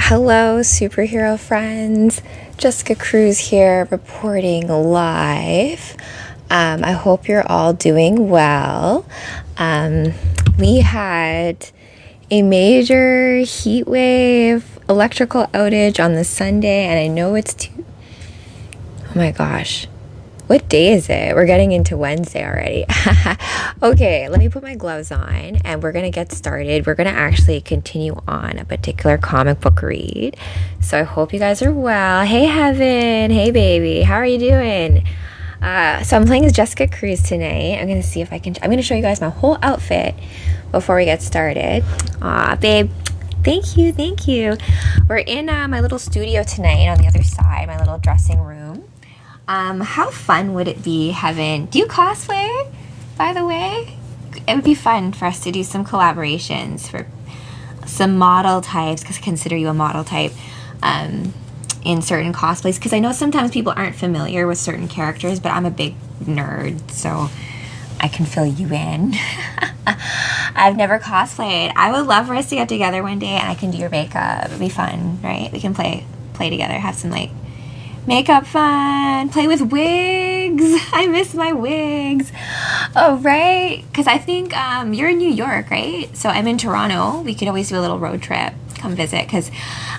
Hello, superhero friends. Jessica Cruz here, reporting live. I hope you're all doing well. We had a major heat wave electrical outage on the Sunday, and I know it's oh my gosh. What day is it? We're getting into Wednesday already. Okay, let me put my gloves on and we're going to get started. We're going to actually continue on a particular comic book read. So I hope you guys are well. Hey, Heaven. Hey, baby. How are you doing? So I'm playing as Jessica Cruz tonight. I'm going to see if I'm going to show you guys my whole outfit before we get started. Aw, babe. Thank you. Thank you. We're in my little studio tonight on the other side, my little dressing room. How fun would it be, Heaven? Do you cosplay, by the way? It would be fun for us to do some collaborations for some model types, because I consider you a model type, in certain cosplays, because I know sometimes people aren't familiar with certain characters, but I'm a big nerd, so I can fill you in. I've never cosplayed. I would love for us to get together one day and I can do your makeup. It'd be fun, right? We can play together, have some like makeup fun, play with wigs. I miss my wigs. Oh, right? Because I think you're in New York, right? So I'm in Toronto. We could always do a little road trip, come visit, because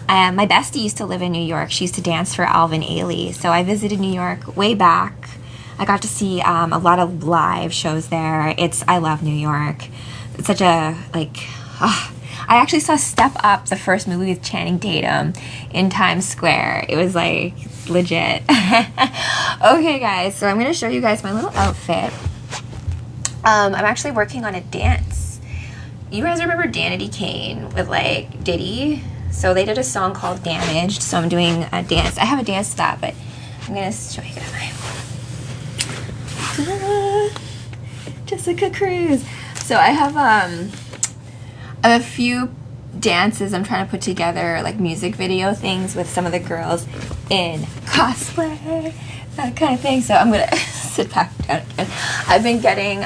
my bestie used to live in New York. She used to dance for Alvin Ailey. So I visited New York way back. I got to see a lot of live shows there. I love New York. It's such a, I actually saw Step Up, the first movie with Channing Tatum, in Times Square. It was like legit. Okay, guys, so I'm going to show you guys my little outfit. I'm actually working on a dance. You guys remember Danity Kane with like Diddy? So they did a song called Damaged, so I'm doing a dance. I have a dance to that, but I'm going to show you guys Jessica Cruz. So I have a few dances I'm trying to put together, like music video things with some of the girls in cosplay, that kind of thing. So I'm gonna sit back down again. I've been getting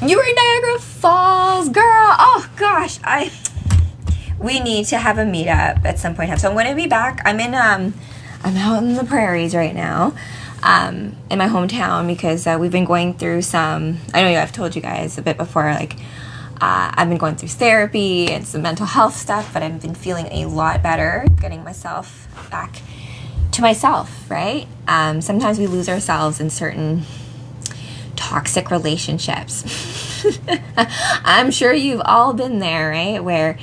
you were in Niagara Falls, girl. Oh gosh, we need to have a meetup at some point. So I'm going to be back. I'm out in the prairies right now, in my hometown, because we've been going through some, I know I've told you guys a bit before, like I've been going through therapy and some mental health stuff, but I've been feeling a lot better, getting myself back to myself, right? Sometimes we lose ourselves in certain toxic relationships. I'm sure you've all been there, right? Where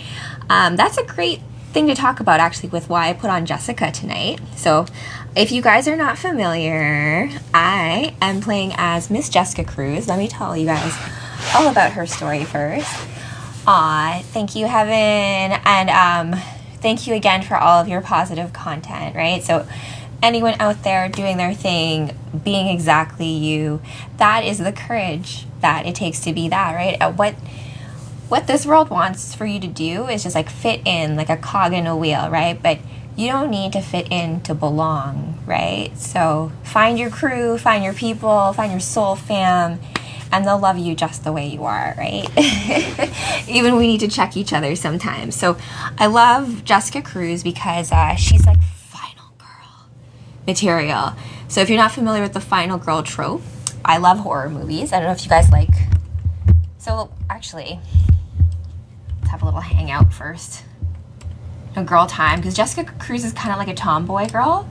that's a great thing to talk about, actually, with why I put on Jessica tonight. So if you guys are not familiar, I am playing as Miss Jessica Cruz. Let me tell you guys all about her story first. Thank you, Heaven, and thank you again for all of your positive content, right? So anyone out there doing their thing, being exactly you, that is the courage that it takes to be that, right? What this world wants for you to do is just like fit in like a cog in a wheel, right? But you don't need to fit in to belong, right? So find your crew, find your people, find your soul fam, and they'll love you just the way you are, right? Even we need to check each other sometimes. So I love Jessica Cruz because she's like final girl material. So if you're not familiar with the final girl trope, I love horror movies. I don't know if you guys like. So actually, let's have a little hangout first. No girl time, because Jessica Cruz is kind of like a tomboy girl.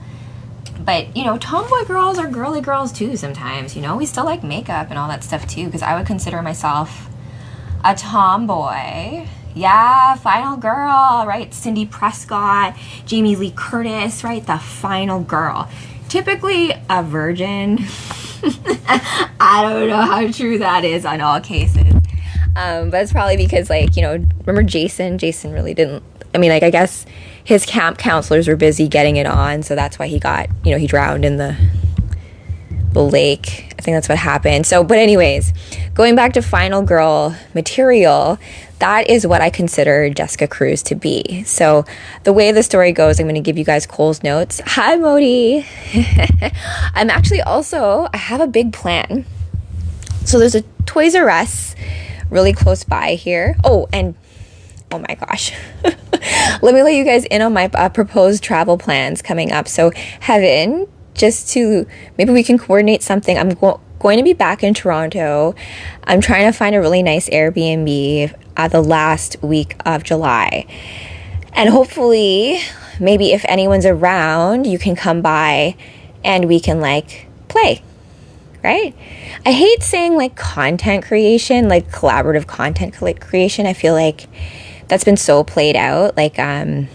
But, you know, tomboy girls are girly girls too sometimes, you know? We still like makeup and all that stuff too, because I would consider myself a tomboy. Yeah, final girl, right? Cindy Prescott, Jamie Lee Curtis, right? The final girl. Typically a virgin. I don't know how true that is on all cases. But it's probably because, like, you know, remember Jason? Jason really didn't, I mean, like, I guess his camp counselors were busy getting it on, so that's why he got, you know, he drowned in the lake. I think that's what happened. So, but anyways, going back to final girl material, that is what I consider Jessica Cruz to be. So the way the story goes, I'm going to give you guys Cole's notes. Hi, Modi. I'm actually also, I have a big plan. So there's a Toys R Us really close by here. Oh, and oh my gosh. Let me let you guys in on my proposed travel plans coming up. So Heaven, just to, maybe we can coordinate something. I'm going to be back in Toronto. I'm trying to find a really nice Airbnb the last week of July. And hopefully, maybe if anyone's around, you can come by and we can like play, right? I hate saying like content creation, like collaborative content creation. I feel like that's been so played out. Like, I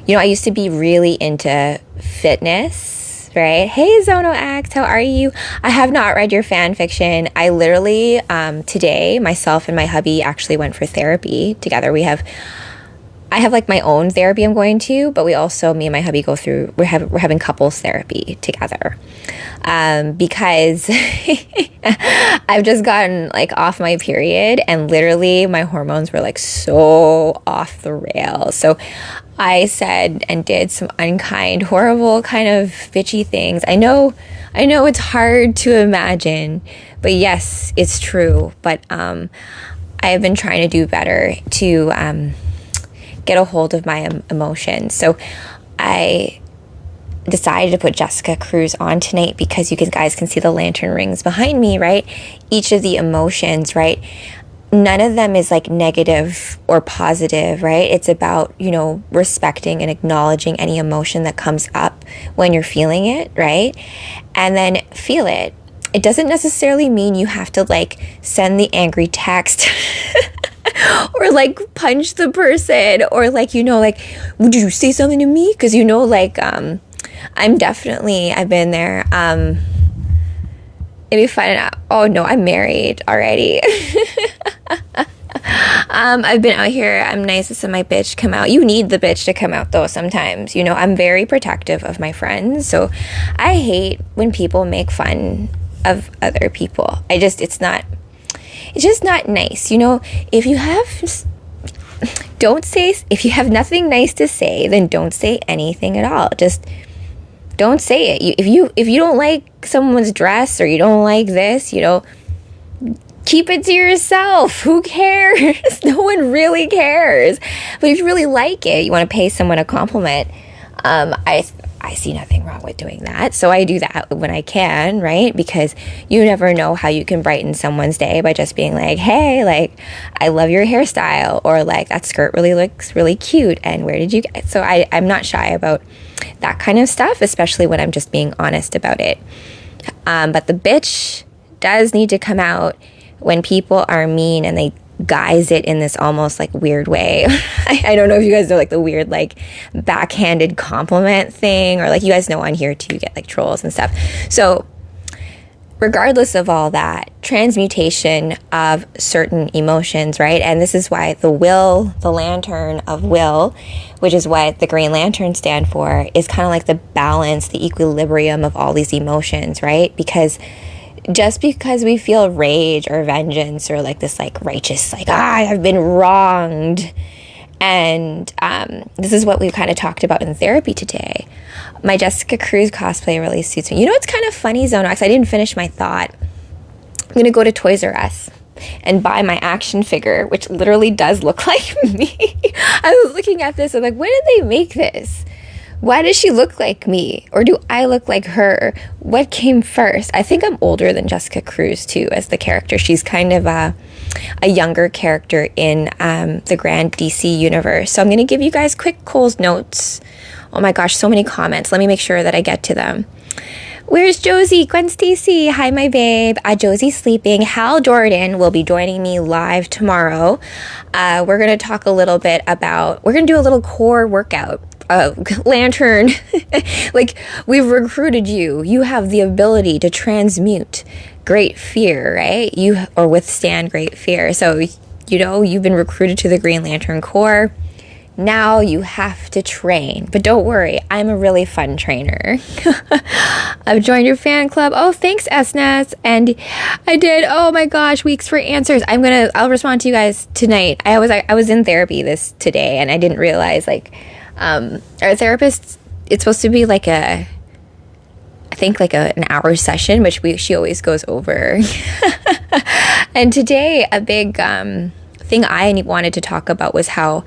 used to be really into fitness, right? Hey, Zono X, how are you? I have not read your fan fiction. I literally, today, myself and my hubby actually went for therapy together. I have like my own therapy I'm going to, but we also, me and my hubby go through, we're having couples therapy together. Because I've just gotten like off my period and literally my hormones were like so off the rails. So I said and did some unkind, horrible kind of bitchy things. I know it's hard to imagine, but yes, it's true. But I have been trying to do better to get a hold of my emotions. So I decided to put Jessica Cruz on tonight because you guys can see the lantern rings behind me, right? Each of the emotions, right? None of them is like negative or positive, right? It's about, respecting and acknowledging any emotion that comes up when you're feeling it, right? And then feel it. It doesn't necessarily mean you have to like send the angry text or like punch the person or like, would you say something to me? Because, I've been there. It'd be fun. Oh no, I'm married already. I've been out here. I'm nice to send my bitch come out. You need the bitch to come out though sometimes. I'm very protective of my friends. So I hate when people make fun of other people. It's just not nice. If you have nothing nice to say, then don't say anything at all. Just don't say it. If you don't like someone's dress or you don't like this, keep it to yourself. Who cares? No one really cares. But if you really like it, you want to pay someone a compliment. I see nothing wrong with doing that. So I do that when I can, right? Because you never know how you can brighten someone's day by just being like, hey, like, I love your hairstyle, or like, that skirt really looks really cute, and where did you get it? So I'm not shy about that kind of stuff, especially when I'm just being honest about it. But the bitch does need to come out when people are mean and they guise it in this almost like weird way. I don't know if you guys know like the weird like backhanded compliment thing, or like you guys know on here too, you get like trolls and stuff. So regardless of all that, transmutation of certain emotions, right? And this is why the lantern of will, which is what the Green Lantern stand for, is kind of like the balance, the equilibrium of all these emotions, right? Because just because we feel rage or vengeance or like this like righteous, like, I've been wronged. And this is what we kind of talked about in therapy today. My Jessica Cruz cosplay really suits me. It's kind of funny, Zonox. I didn't finish my thought. I'm going to go to Toys R Us and buy my action figure, which literally does look like me. I was looking at this and like, when did they make this? Why does she look like me? Or do I look like her? What came first? I think I'm older than Jessica Cruz, too, as the character. She's kind of a younger character in the grand DC universe. So I'm going to give you guys quick Cole's notes. Oh my gosh, so many comments. Let me make sure that I get to them. Where's Josie? Gwen Stacy. Hi, my babe. Josie's sleeping. Hal Jordan will be joining me live tomorrow. We're going to talk a little bit about, we're going to do a little core workout. Lantern, like, we've recruited you. You have the ability to transmute great fear, right? Or withstand great fear. So, you've been recruited to the Green Lantern Corps. Now you have to train. But don't worry, I'm a really fun trainer. I've joined your fan club. Oh, thanks, Esnes. And I did, oh my gosh, weeks for answers. I'll respond to you guys tonight. I was in therapy today, and I didn't realize, like, our therapist, it's supposed to be like an hour session, which she always goes over. And today a big thing I wanted to talk about was how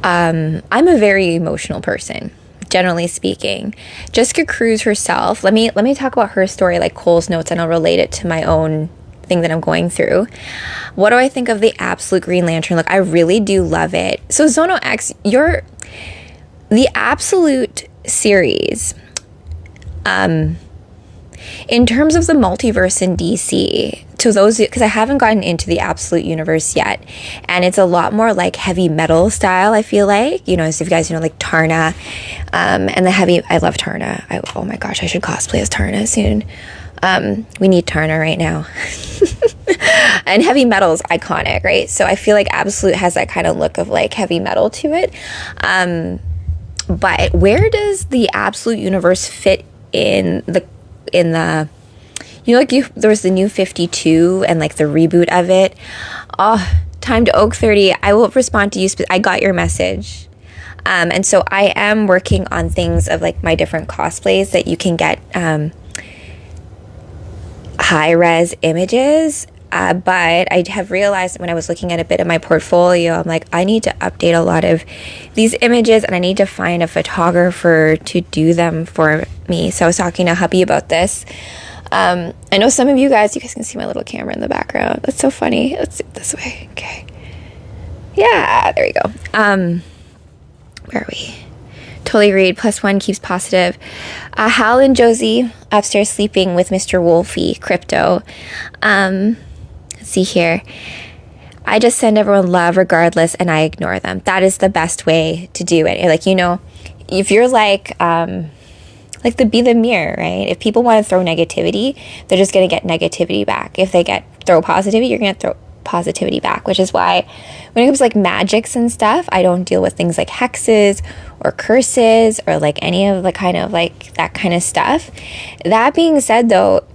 I'm a very emotional person, generally speaking. Jessica Cruz herself, let me talk about her story like Cole's Notes, and I'll relate it to my own thing that I'm going through. What do I think of the absolute Green Lantern look? I really do love it. So Zono X, the absolute series, in terms of the multiverse in DC, to those, because I haven't gotten into the absolute universe yet, and it's a lot more like heavy metal style, I feel like, you know, so if you guys know, like Tarna, and the heavy, I love Tarna. Oh my gosh, I should cosplay as Tarna soon. We need Tarna right now. And heavy metal is iconic, right? So I feel like absolute has that kind of look of like heavy metal to it. But where does the absolute universe fit in the you know, like there was the New 52 and like the reboot of it. Oh, Time to Oak 30. I will respond to you. I got your message. And so I am working on things of like my different cosplays that you can get high-res images. But I have realized when I was looking at a bit of my portfolio, I'm like, I need to update a lot of these images, and I need to find a photographer to do them for me. So I was talking to hubby about this. I know some of you guys can see my little camera in the background. That's so funny. Let's do it this way. Okay. Yeah, there we go. Where are we? Totally agreed. +1 keeps positive. Hal and Josie upstairs sleeping with Mr. Wolfie, Crypto. Let's see here. I just send everyone love regardless, and I ignore them. That is the best way to do it. Like, you know, if you're like be the mirror, right? If people want to throw negativity, they're just going to get negativity back. If they throw positivity, you're going to throw positivity back, which is why when it comes to like magics and stuff, I don't deal with things like hexes or curses or like any of the kind of like that kind of stuff. That being said, though,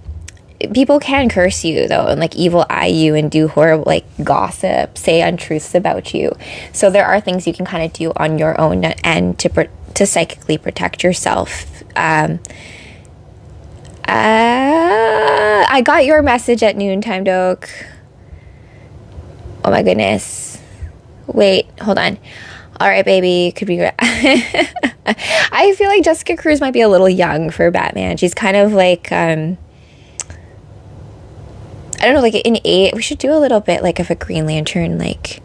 people can curse you though, and like evil eye you and do horrible like gossip, say untruths about you. So there are things you can kind of do on your own end to psychically protect yourself. I got your message at noon, Time Doke. Oh my goodness. Wait, hold on. All right, baby. Could be good. I feel like Jessica Cruz might be a little young for Batman. She's kind of like, I don't know, like in age. We should do a little bit like of a Green Lantern, like,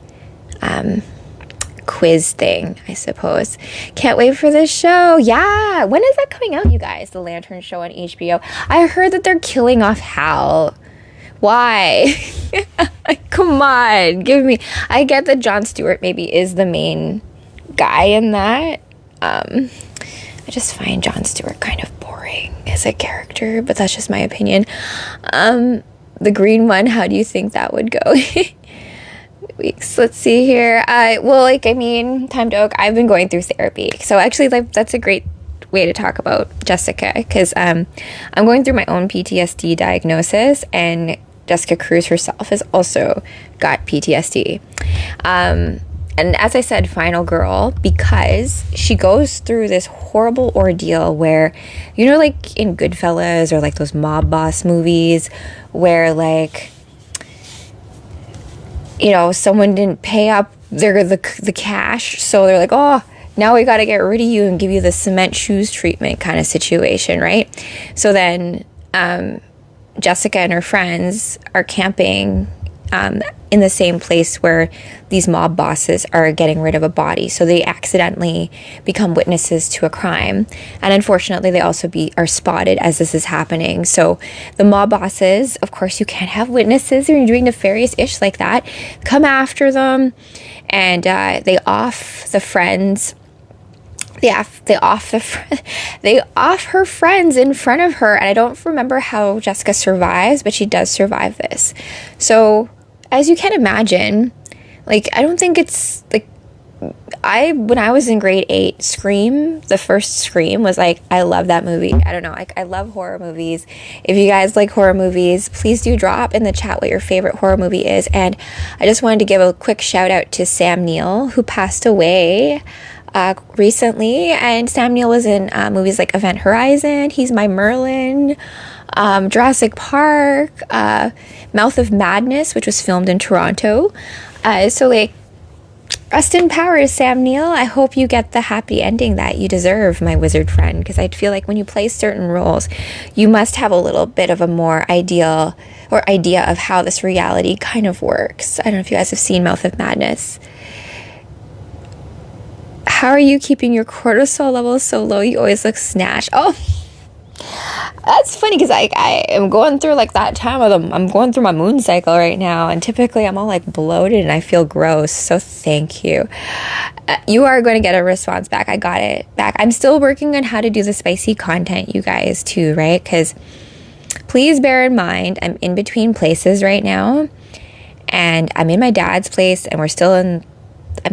quiz thing, I suppose. Can't wait for this show. Yeah. When is that coming out, you guys? The Lantern show on HBO. I heard that they're killing off Hal. Why? Come on, give me. I get that Jon Stewart maybe is the main guy in that. I just find Jon Stewart kind of boring as a character, but that's just my opinion. The green one, how do you think that would go? Weeks. Let's see here. Well, like, I mean, Time to Oak, I've been going through therapy. So actually, like, that's a great way to talk about Jessica, because I'm going through my own PTSD diagnosis, and Jessica Cruz herself has also got PTSD. And as I said, final girl, because she goes through this horrible ordeal where, you know, like in Goodfellas or like those mob boss movies where, like, you know, someone didn't pay up the cash, so they're like, oh, now we got to get rid of you and give you the cement shoes treatment kind of situation, right? So then Jessica and her friends are camping in the same place where these mob bosses are getting rid of a body. So they accidentally become witnesses to a crime. And unfortunately, they also are spotted as this is happening. So the mob bosses, of course, you can't have witnesses when you're doing nefarious ish like that, come after them, and they off the friends. They off her friends in front of her, and I don't remember how Jessica survives, but she does survive this. So, as you can imagine, like, I don't think it's like when I was in grade 8, Scream, the first Scream was like, I love that movie. I don't know, like, I love horror movies. If you guys like horror movies, please do drop in the chat what your favorite horror movie is. And I just wanted to give a quick shout out to Sam Neill, who passed away recently. And Sam Neill was in movies like Event Horizon. He's my Merlin. Jurassic Park, Mouth of Madness, which was filmed in Toronto. So like, rest in power, Sam Neill. I hope you get the happy ending that you deserve, my wizard friend, because I feel like when you play certain roles, you must have a little bit of a more idea of how this reality kind of works. I don't know if you guys have seen Mouth of Madness. How are you keeping your cortisol levels so low? You always look snatched. Oh, that's funny because I am going through like that time I'm going through my moon cycle right now, and typically I'm all like bloated and I feel gross. So thank you. You are going to get a response back. I got it back. I'm still working on how to do the spicy content, you guys, too, right? Because please bear in mind, I'm in between places right now, and I'm in my dad's place, and I'm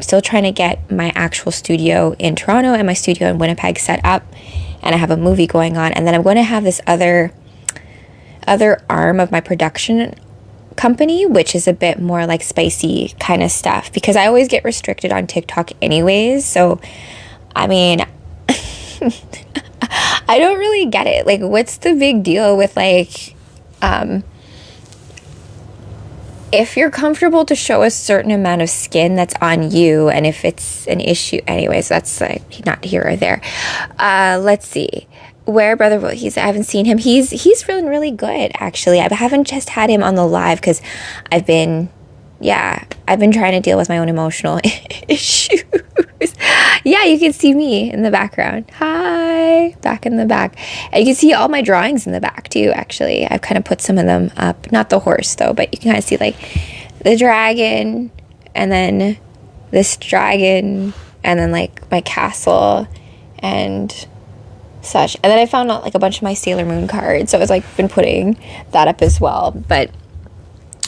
still trying to get my actual studio in Toronto and my studio in Winnipeg set up, and I have a movie going on, and then I'm going to have this other arm of my production company, which is a bit more like spicy kind of stuff, because I always get restricted on TikTok anyways. So I mean, I don't really get it. Like, what's the big deal with like if you're comfortable to show a certain amount of skin, that's on you. And if it's an issue, anyways, that's like not here or there. Let's see. Where Brother Will, I haven't seen him. He's feeling really good, actually. I haven't just had him on the live because I've been trying to deal with my own emotional issues. Yeah, you can see me in the background. Hi, back in the back. And you can see all my drawings in the back too, actually. I've kind of put some of them up. Not the horse though, but you can kind of see like the dragon, and then this dragon, and then like my castle and such. And then I found out like a bunch of my Sailor Moon cards, so I was like been putting that up as well. But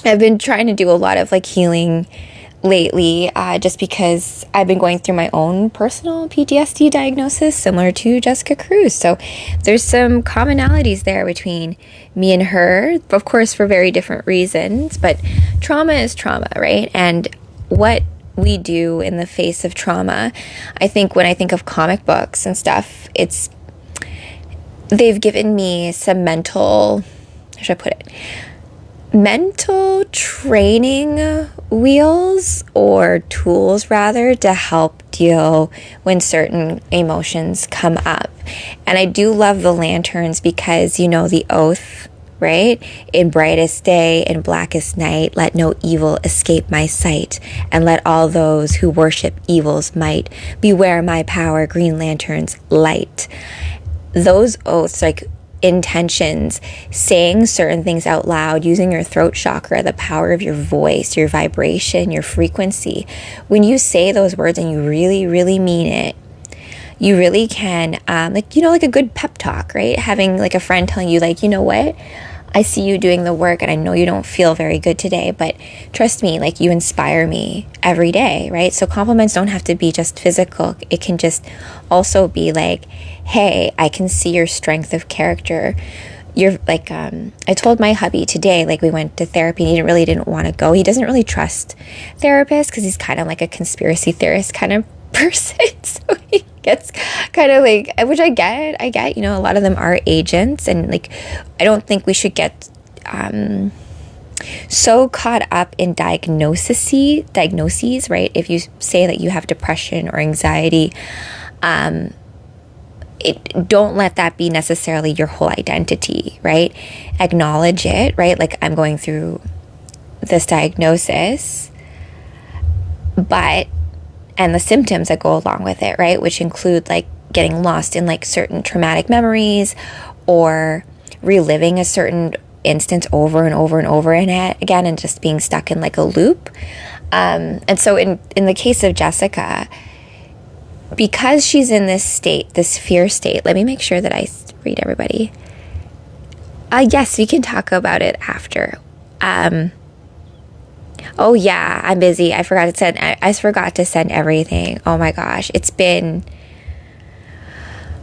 I've been trying to do a lot of like healing lately, just because I've been going through my own personal PTSD diagnosis, similar to Jessica Cruz. So there's some commonalities there between me and her, of course, for very different reasons, but trauma is trauma, right? And what we do in the face of trauma, I think when I think of comic books and stuff, they've given me some mental training wheels, or tools rather, to help deal when certain emotions come up. And I do love the lanterns because, you know, the oath, right? In brightest day, in blackest night, let no evil escape my sight, and let all those who worship evil's might beware my power, green lanterns light. Those oaths, like intentions, saying certain things out loud, using your throat chakra, the power of your voice, your vibration, your frequency. When you say those words and you really, really mean it, you really can, like a good pep talk, right? Having like a friend telling you like, you know what? I see you doing the work, and I know you don't feel very good today, but trust me, like you inspire me every day, right? So compliments don't have to be just physical. It can just also be like, hey, I can see your strength of character. You're like, I told my hubby today, like we went to therapy and he really didn't want to go. He doesn't really trust therapists because he's kind of like a conspiracy theorist kind of person. So he gets kind of like, which I get, you know, a lot of them are agents, and like, I don't think we should get so caught up in diagnoses, right? If you say that you have depression or anxiety, don't let that be necessarily your whole identity, right? Acknowledge it, right? Like, I'm going through this diagnosis, and the symptoms that go along with it, right? Which include like getting lost in like certain traumatic memories, or reliving a certain instance over and over and over again, and just being stuck in like a loop. And so in the case of Jessica, because she's in this state, this fear state, let me make sure that I read everybody. Yes, we can talk about it after. Oh yeah, I'm busy. I forgot to send everything. Oh my gosh.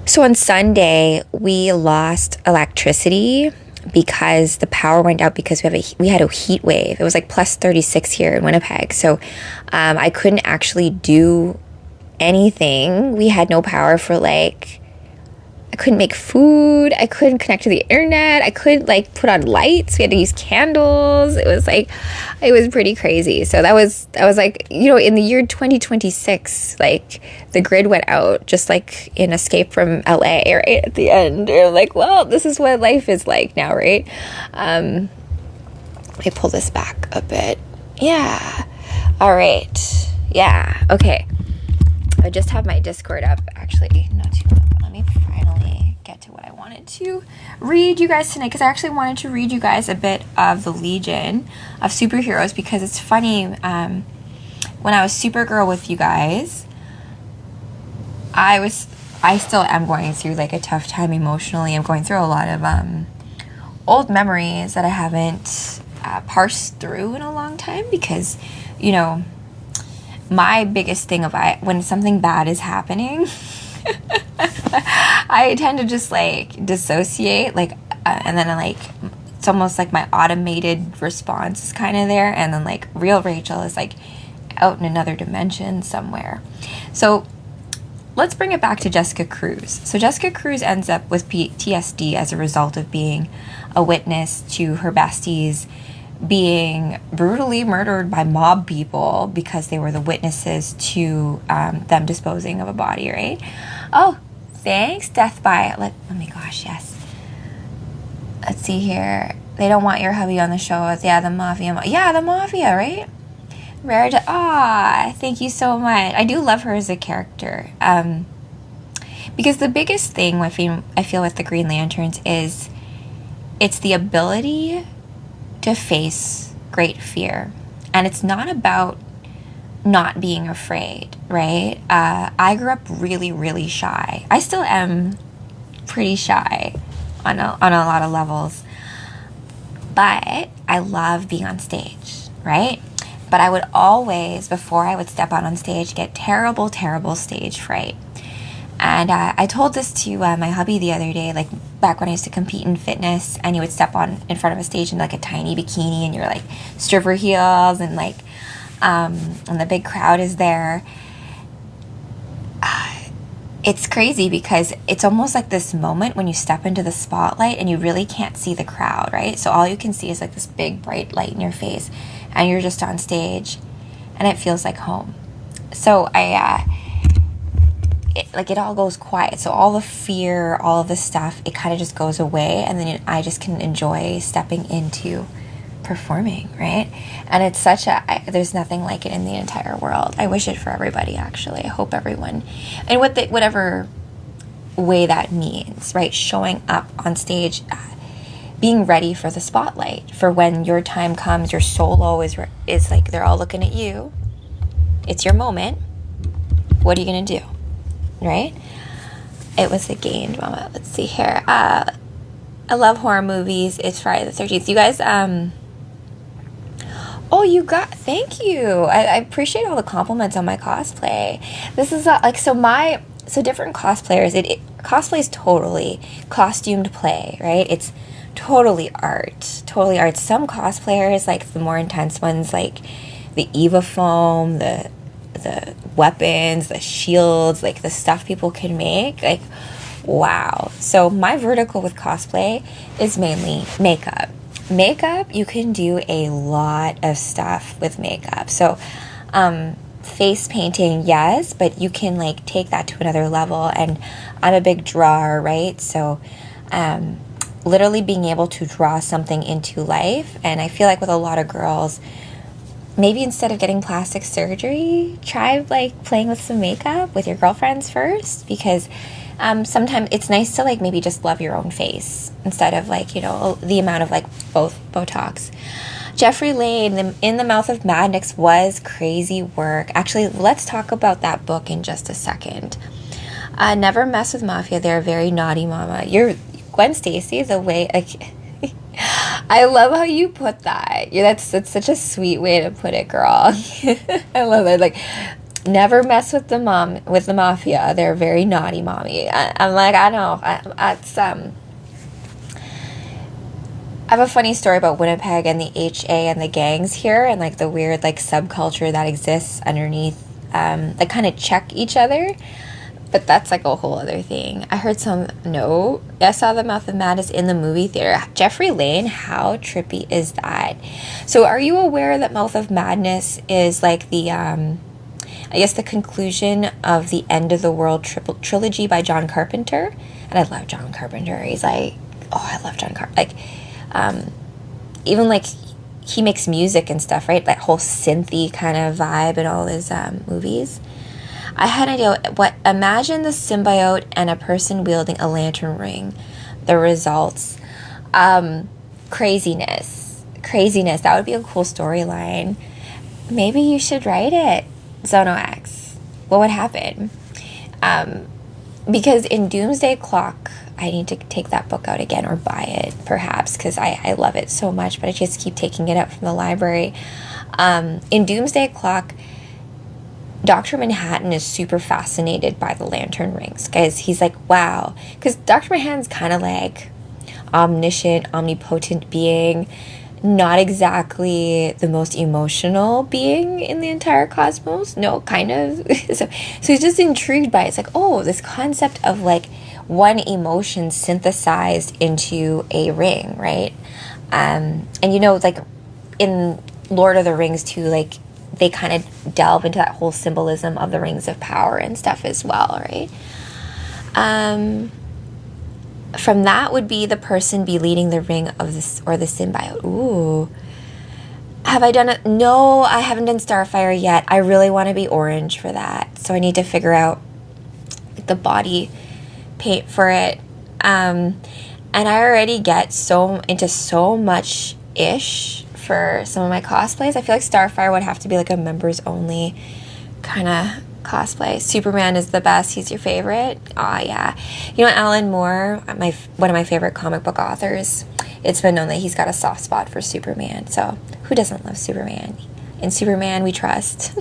So on Sunday, we lost electricity because the power went out because we had a heat wave. It was like plus 36 here in Winnipeg. So I couldn't actually do anything. We had no power for like I couldn't make food. I couldn't connect to the internet. I couldn't like put on lights. We had to use candles. It was like, it was pretty crazy. So that was like, you know, in the year 2026, like the grid went out, just like in Escape from LA, right at the end. You're like, well, this is what life is like now, right? Let me pull this back a bit. Yeah. All right. Yeah. Okay. I just have my Discord up, actually, not too long, but let me finally get to what I wanted to read you guys tonight, because I actually wanted to read you guys a bit of the Legion of Superheroes, because it's funny, when I was Supergirl with you guys, I still am going through like a tough time emotionally. I'm going through a lot of old memories that I haven't parsed through in a long time, because, you know, my biggest thing when something bad is happening, I tend to just like dissociate, like, and then like it's almost like my automated response is kind of there, and then like real Rachel is like out in another dimension somewhere. So let's bring it back to Jessica Cruz. So Jessica Cruz ends up with PTSD as a result of being a witness to her besties being brutally murdered by mob people because they were the witnesses to them disposing of a body, right? Oh, thanks, Death by... oh my gosh, yes. Let's see here. They don't want your hubby on the show. Yeah, the Mafia. Yeah, the Mafia, right? Rare to... thank you so much. I do love her as a character. Because the biggest thing I feel with the Green Lanterns is it's the ability to face great fear. And it's not about not being afraid, right? I grew up really, really shy. I still am pretty shy on a lot of levels. But I love being on stage, right? But I would always, before I would step out on stage, get terrible, terrible stage fright. And I told this to my hubby the other day, like back when I used to compete in fitness, and you would step in front of a stage in like a tiny bikini, and you're like stripper heels, and like, and the big crowd is there. It's crazy because it's almost like this moment when you step into the spotlight and you really can't see the crowd, right? So all you can see is like this big bright light in your face, and you're just on stage, and it feels like home. So it all goes quiet. So all the fear, all of the stuff, it kind of just goes away, and then I just can enjoy stepping into performing, right? And it's there's nothing like it in the entire world. I wish it for everybody, actually. I hope everyone, and whatever way that means, right? Showing up on stage, being ready for the spotlight, for when your time comes, your solo is like, they're all looking at you. It's your moment. What are you going to do? Right? It was a gained moment. Let's see here. I love horror movies. It's Friday the 13th. You guys, thank you. I appreciate all the compliments on my cosplay. This is so different cosplayers. Cosplay is totally costumed play, right? It's totally art. Some cosplayers, like the more intense ones, like the Eva foam, the weapons, the shields, like the stuff people can make, like, wow. So my vertical with cosplay is mainly makeup. Makeup, you can do a lot of stuff with makeup. So face painting, yes, but you can like take that to another level, and I'm a big drawer, right? So literally being able to draw something into life. And I feel like with a lot of girls, maybe instead of getting plastic surgery, try like playing with some makeup with your girlfriends first, because sometimes it's nice to like maybe just love your own face instead of like, you know, the amount of like both Botox. Jeffrey Lane, In the Mouth of Madness was crazy work. Actually, let's talk about that book in just a second. Never mess with Mafia. They're a very naughty mama. You're Gwen Stacy, the way like I love how you put that. Yeah, that's such a sweet way to put it, girl. I love it. Like, never mess with the Mafia. They're very naughty, mommy. I'm like, I know. I have a funny story about Winnipeg and the HA and the gangs here, and like the weird like subculture that exists underneath. That kind of check each other. but that's like a whole other thing. I heard I saw the Mouth of Madness in the movie theater. Jeffrey Lane, how trippy is that? So are you aware that Mouth of Madness is like the, I guess the conclusion of the End of the World trilogy by John Carpenter? And I love John Carpenter. He's like, oh, I love John Carpenter. Like, even like he makes music and stuff, right? That whole synthy kind of vibe in all his movies. I had an idea. Imagine the symbiote and a person wielding a lantern ring. The results. Craziness. That would be a cool storyline. Maybe you should write it, ZonoX. What would happen? Because in Doomsday Clock, I need to take that book out again or buy it, perhaps, because I love it so much, but I just keep taking it out from the library. In Doomsday Clock, Dr. Manhattan is super fascinated by the lantern rings, guys. He's like, wow. Because Dr. Manhattan's kind of like omniscient, omnipotent being, not exactly the most emotional being in the entire cosmos. No, kind of. So he's just intrigued by it. It's like, oh, this concept of like one emotion synthesized into a ring, right? And you know, like in Lord of the Rings too, like they kind of delve into that whole symbolism of the rings of power and stuff as well, right? From that would be the person be leading the ring of this, or the symbiote. Ooh. Have I done it? No, I haven't done Starfire yet. I really want to be orange for that. So I need to figure out the body paint for it. And I already get into so much ish for some of my cosplays. I feel like Starfire would have to be like a members only kind of cosplay. Superman is the best. He's your favorite? Aw, yeah. You know, Alan Moore, one of my favorite comic book authors, it's been known that he's got a soft spot for Superman. So who doesn't love Superman? In Superman, we trust.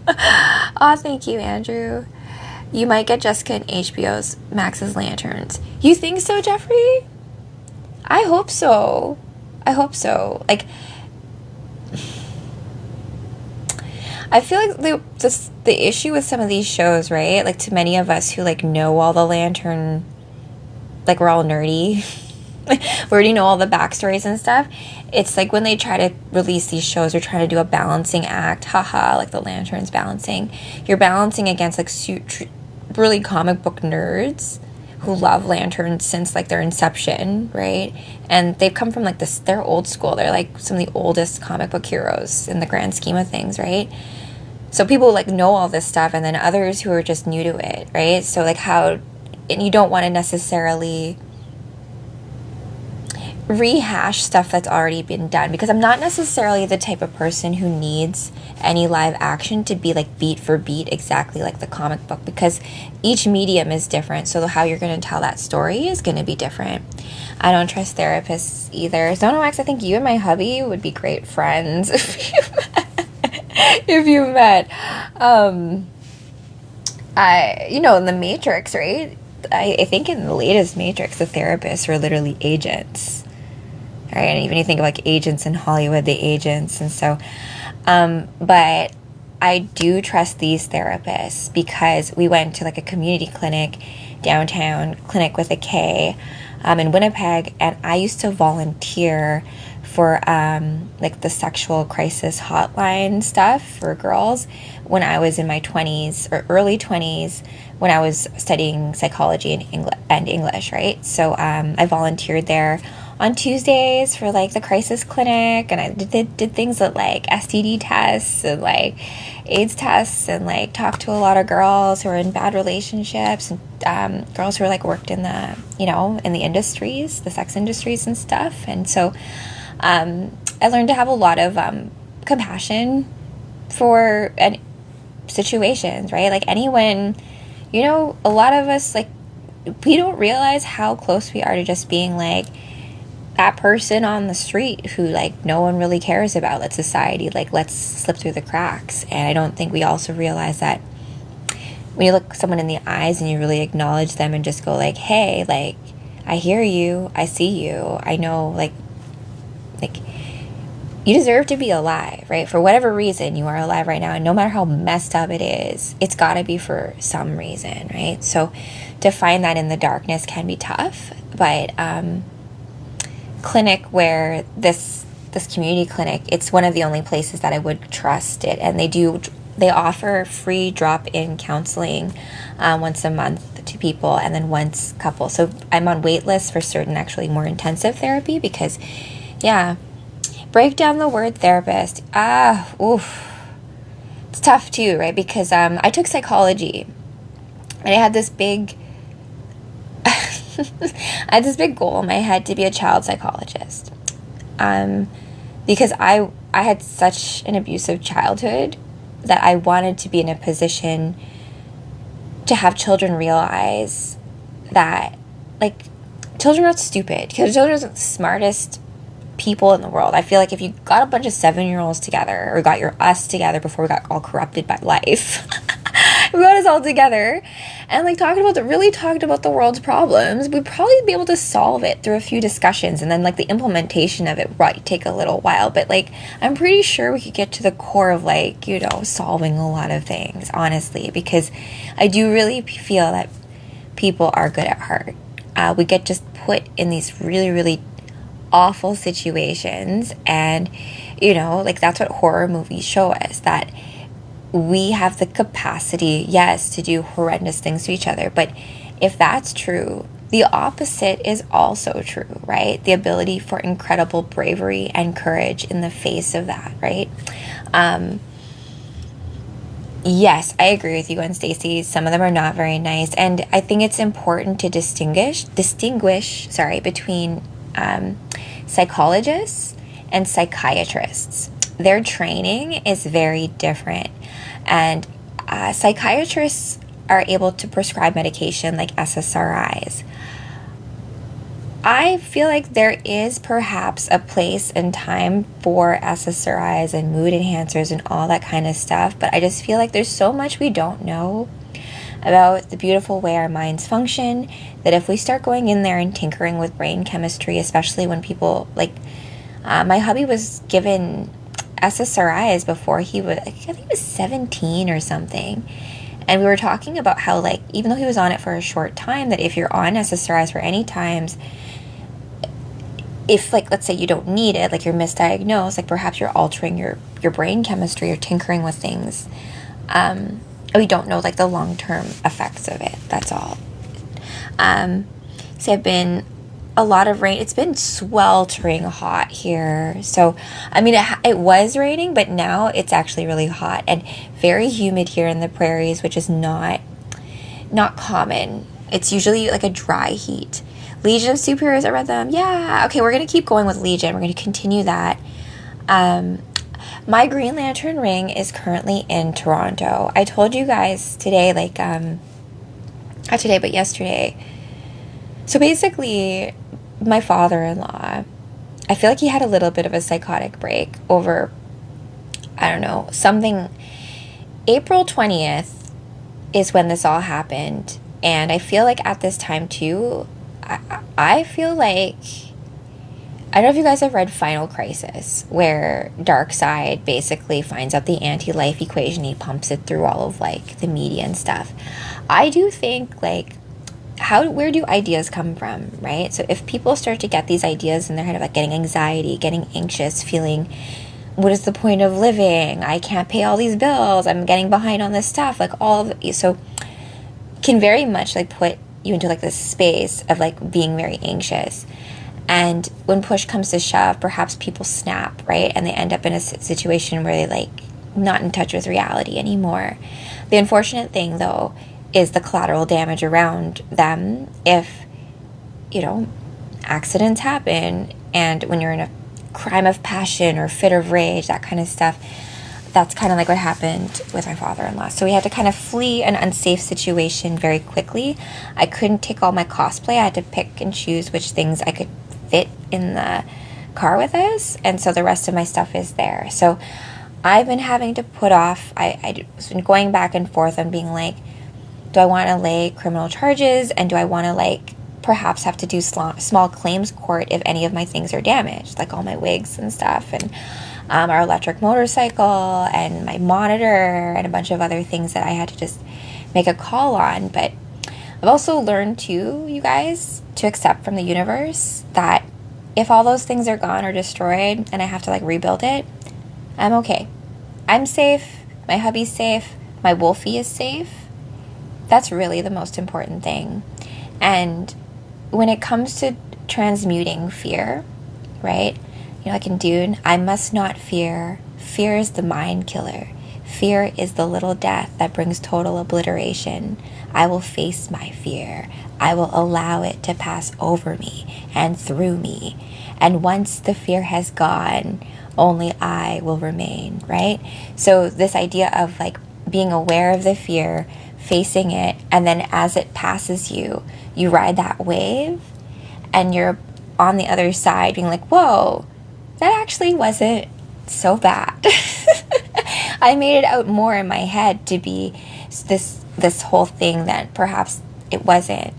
Aw, thank you, Andrew. You might get Jessica and HBO's Max's Lanterns. You think so, Jeffrey? I hope so. Like, I feel like the issue with some of these shows, right? Like, to many of us who, like, know all the lantern, like, we're all nerdy. We already know all the backstories and stuff. It's like when they try to release these shows, they're trying to do a balancing act. Haha, like the Lantern's balancing. You're balancing against, like, really comic book nerds who love lanterns since like their inception, right? And they've come from like this, they're old school. They're like some of the oldest comic book heroes in the grand scheme of things, right? So people like know all this stuff, and then others who are just new to it, right? So like and you don't want to necessarily rehash stuff that's already been done, because I'm not necessarily the type of person who needs any live action to be like beat for beat exactly like the comic book, because each medium is different, so how you're going to tell that story is going to be different. I don't trust therapists either. ZonoX, I think you and my hubby would be great friends if you met. In the Matrix, right? I think in the latest Matrix, the therapists were literally agents. Right? And even you think of like agents in Hollywood, the agents. And so, but I do trust these therapists, because we went to like a community clinic, downtown clinic with a K, in Winnipeg. And I used to volunteer for like the sexual crisis hotline stuff for girls when I was in my 20s or early 20s, when I was studying psychology and English, right? So I volunteered there on Tuesdays for like the crisis clinic, and I did things with like STD tests and like AIDS tests, and like talked to a lot of girls who are in bad relationships, and girls who are like worked in the, in the industries, the sex industries and stuff. And so I learned to have a lot of compassion for situations, right? Like anyone, a lot of us, like, we don't realize how close we are to just being like that person on the street who like no one really cares about, that society like lets slip through the cracks. And I don't think we also realize that when you look someone in the eyes and you really acknowledge them and just go like, hey, like, I hear you, I see you, I know, like you deserve to be alive, right? For whatever reason, you are alive right now. And no matter how messed up it is, it's got to be for some reason, right? So to find that in the darkness can be tough. But clinic where this community clinic, it's one of the only places that I would trust it. And they offer free drop-in counseling once a month to people, and then once couple. So I'm on wait lists for certain actually more intensive therapy because, yeah, break down the word therapist. It's tough too, right? Because I took psychology, and I had this big goal in my head to be a child psychologist. Because I had such an abusive childhood that I wanted to be in a position to have children realize that, like, children are not stupid. Because children are the smartest people in the world. I feel like if you got a bunch of 7-year-olds together, or got us together before we got all corrupted by life, we got us all together and like talked about the world's problems, we'd probably be able to solve it through a few discussions, and then like the implementation of it might take a little while, but like I'm pretty sure we could get to the core of, like, you know, solving a lot of things, honestly, because I do really feel that people are good at heart. We get just put in these really, really awful situations, and, you know, like that's what horror movies show us, that we have the capacity, yes, to do horrendous things to each other. But if that's true, the opposite is also true, right? The ability for incredible bravery and courage in the face of that, right? Yes, I agree with you, and Stacey. Some of them are not very nice, and I think it's important to distinguish between psychologists and psychiatrists. Their training is very different, and psychiatrists are able to prescribe medication like SSRIs. I feel like there is perhaps a place and time for SSRIs and mood enhancers and all that kind of stuff, but I just feel like there's so much we don't know about the beautiful way our minds function, that if we start going in there and tinkering with brain chemistry, especially when people, like, my hubby was given SSRIs before he was, I think he was 17 or something. And we were talking about how, like, even though he was on it for a short time, that if you're on SSRIs for any times, if, like, let's say you don't need it, like you're misdiagnosed, like perhaps you're altering your brain chemistry or tinkering with things. We don't know, like, the long-term effects of it. That's all. So I've been a lot of rain. It's been sweltering hot here. So, I mean, it was raining, but now it's actually really hot and very humid here in the prairies, which is not common. It's usually like a dry heat. Legion of Superheroes, I read them. Yeah. Okay, we're going to keep going with Legion. We're going to continue that. My Green Lantern ring is currently in Toronto. I told you guys today, like, not today, but yesterday. So basically, my father-in-law, I feel like he had a little bit of a psychotic break over, I don't know, something. April 20th is when this all happened. And I feel like at this time, too, I feel like, I don't know if you guys have read Final Crisis, where Darkseid basically finds out the anti-life equation. He pumps it through all of, like, the media and stuff. I do think, like, where do ideas come from, right? So if people start to get these ideas in their head of, like, getting anxiety, getting anxious, feeling, what is the point of living? I can't pay all these bills. I'm getting behind on this stuff. Like, all of it. So can very much, like, put you into, like, this space of, like, being very anxious. And when push comes to shove, perhaps people snap, right? And they end up in a situation where they, like, not in touch with reality anymore. The unfortunate thing, though, is the collateral damage around them if, you know, accidents happen. And when you're in a crime of passion or fit of rage, that kind of stuff, that's kind of like what happened with my father-in-law. So we had to kind of flee an unsafe situation very quickly. I couldn't take all my cosplay. I had to pick and choose which things I could fit in the car with us, and so the rest of my stuff is there. So I've been having to put off, I've been going back and forth and being like, do I want to lay criminal charges, and do I want to, like, perhaps have to do small claims court if any of my things are damaged, like all my wigs and stuff. And our electric motorcycle and my monitor and a bunch of other things that I had to just make a call on. But I've also learned too, you guys, to accept from the universe that if all those things are gone or destroyed and I have to like rebuild it, I'm okay. I'm safe. My hubby's safe. My wolfie is safe. That's really the most important thing. And when it comes to transmuting fear, right? You know, like in Dune, I must not fear. Fear is the mind killer. Fear is the little death that brings total obliteration. I will face my fear. I will allow it to pass over me and through me. And once the fear has gone, only I will remain, right? So this idea of like being aware of the fear, facing it, and then as it passes you, you ride that wave and you're on the other side being like, whoa, that actually wasn't so bad. I made it out more in my head to be this whole thing that perhaps it wasn't.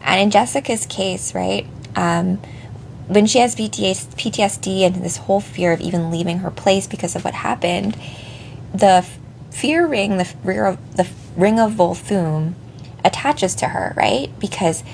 And in Jessica's case, right, when she has PTSD and this whole fear of even leaving her place because of what happened, the fear ring, the ring of Volthoom attaches to her, right? Because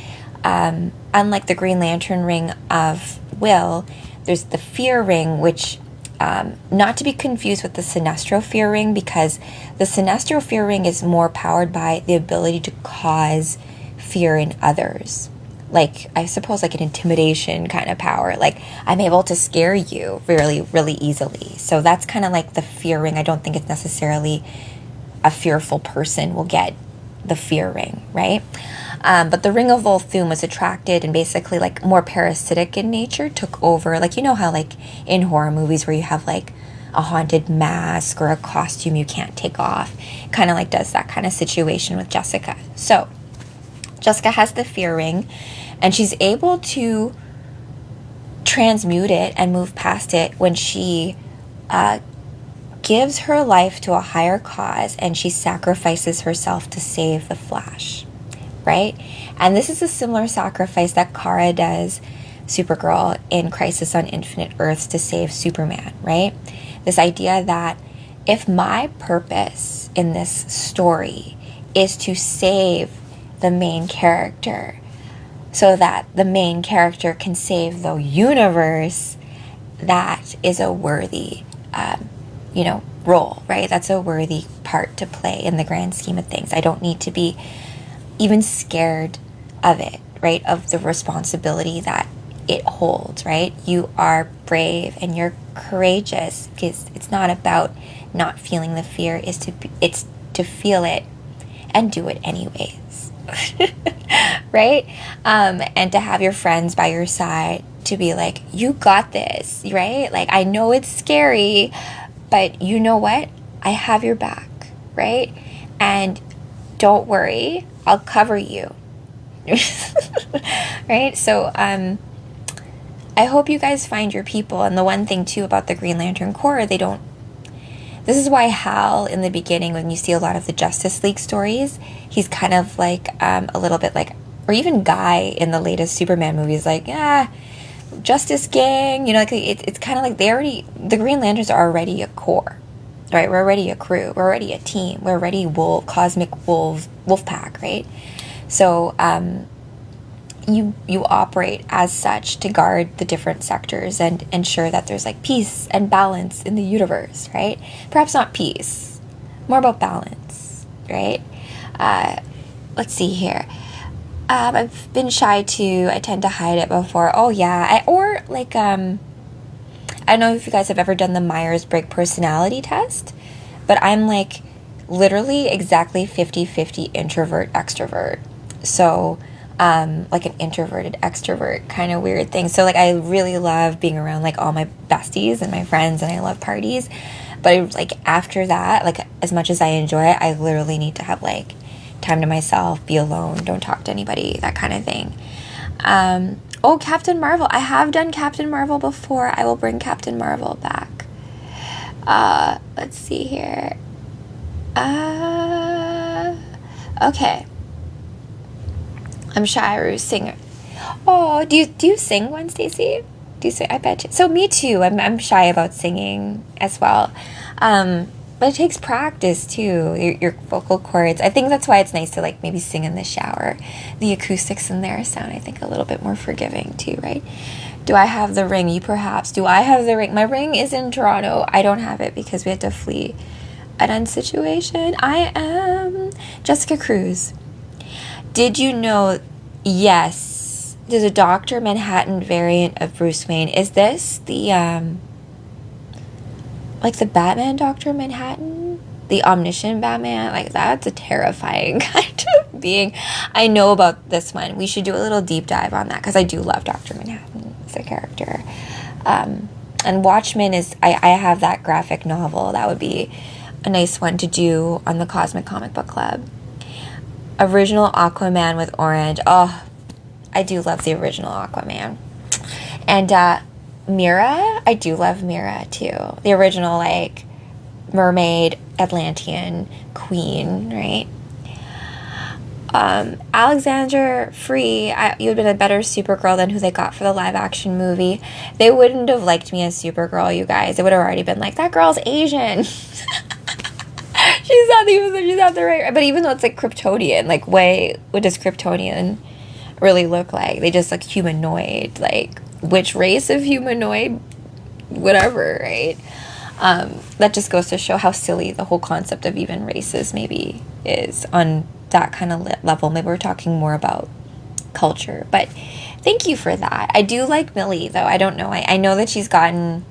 unlike the Green Lantern ring of Will, there's the fear ring, which not to be confused with the Sinestro fear ring, because the Sinestro fear ring is more powered by the ability to cause fear in others. Like, I suppose like an intimidation kind of power. Like, I'm able to scare you really, really easily. So that's kind of like the fear ring. I don't think it's necessarily a fearful person will get the fear ring, right? But the ring of Volthoom was attracted and basically like more parasitic in nature, took over. Like, you know how like in horror movies where you have like a haunted mask or a costume you can't take off, kind of like does that kind of situation with Jessica. So Jessica has the fear ring and she's able to transmute it and move past it when she gives her life to a higher cause and she sacrifices herself to save the Flash, right? And this is a similar sacrifice that Kara does, Supergirl, in Crisis on Infinite Earths to save Superman, right? This idea that if my purpose in this story is to save the main character so that the main character can save the universe, that is a worthy role, right? That's a worthy part to play in the grand scheme of things. I don't need to be even scared of it, right? Of the responsibility that it holds, right? You are brave and you're courageous, because it's not about not feeling the fear, it's to feel it and do it anyways. Right? And to have your friends by your side to be like, you got this, right? Like, I know it's scary, but you know what? I have your back, right? And don't worry, I'll cover you. Right? So I hope you guys find your people. And the one thing too about the Green Lantern Corps, this is why Hal in the beginning, when you see a lot of the Justice League stories, he's kind of like a little bit like, or even Guy in the latest Superman movies, like, Justice Gang, you know, like it's kind of like the Green Lanterns are already a core, right? We're already a crew. We're already a team. We're already cosmic wolf pack, right? So you operate as such to guard the different sectors and ensure that there's like peace and balance in the universe, right? Perhaps not peace, more about balance, right? Let's see here. I've been shy too. I tend to hide it before. Oh yeah, I don't know if you guys have ever done the Myers-Briggs personality test, but I'm like literally exactly 50-50 introvert extrovert. So like an introverted extrovert kind of weird thing. So like I really love being around like all my besties and my friends, and I love parties. But like after that, like as much as I enjoy it, I literally need to have like time to myself, be alone, don't talk to anybody, that kind of thing. Captain Marvel. I have done Captain Marvel before. I will bring Captain Marvel back. Let's see here. Okay. I'm shy, singer. Oh, do you sing one, Stacey? Do you say? I bet you. So me too. I'm shy about singing as well. But it takes practice too, your vocal cords. I think that's why it's nice to like maybe sing in the shower. The acoustics in there sound, I think, a little bit more forgiving too, right? Do I have the ring? You perhaps. Do I have the ring? My ring is in Toronto. I don't have it because we had to flee an end situation. I am Jessica Cruz. Did you know? Yes. There's a Dr. Manhattan variant of Bruce Wayne. Is this the like the Batman Dr. Manhattan? The omniscient Batman? Like, that's a terrifying kind of being. I know about this one. We should do a little deep dive on that because I do love Dr. Manhattan as a character. And Watchmen is, I have that graphic novel. That would be a nice one to do on the Cosmic Comic Book Club. Original Aquaman with orange. Oh, I do love the original Aquaman. And Mira, I do love Mira too. The original, like, mermaid, Atlantean queen, right? Alexander Free, you would have been a better Supergirl than who they got for the live action movie. They wouldn't have liked me as Supergirl, you guys. It would have already been like, that girl's Asian. she's not the right. But even though it's like Kryptonian, like, what does Kryptonian really look like? They just look humanoid, like, which race of humanoid, whatever, right? That just goes to show how silly the whole concept of even races maybe is on that kind of level. Maybe we're talking more about culture, but thank you for that. I do like Millie, though. I don't know. I know that she's gotten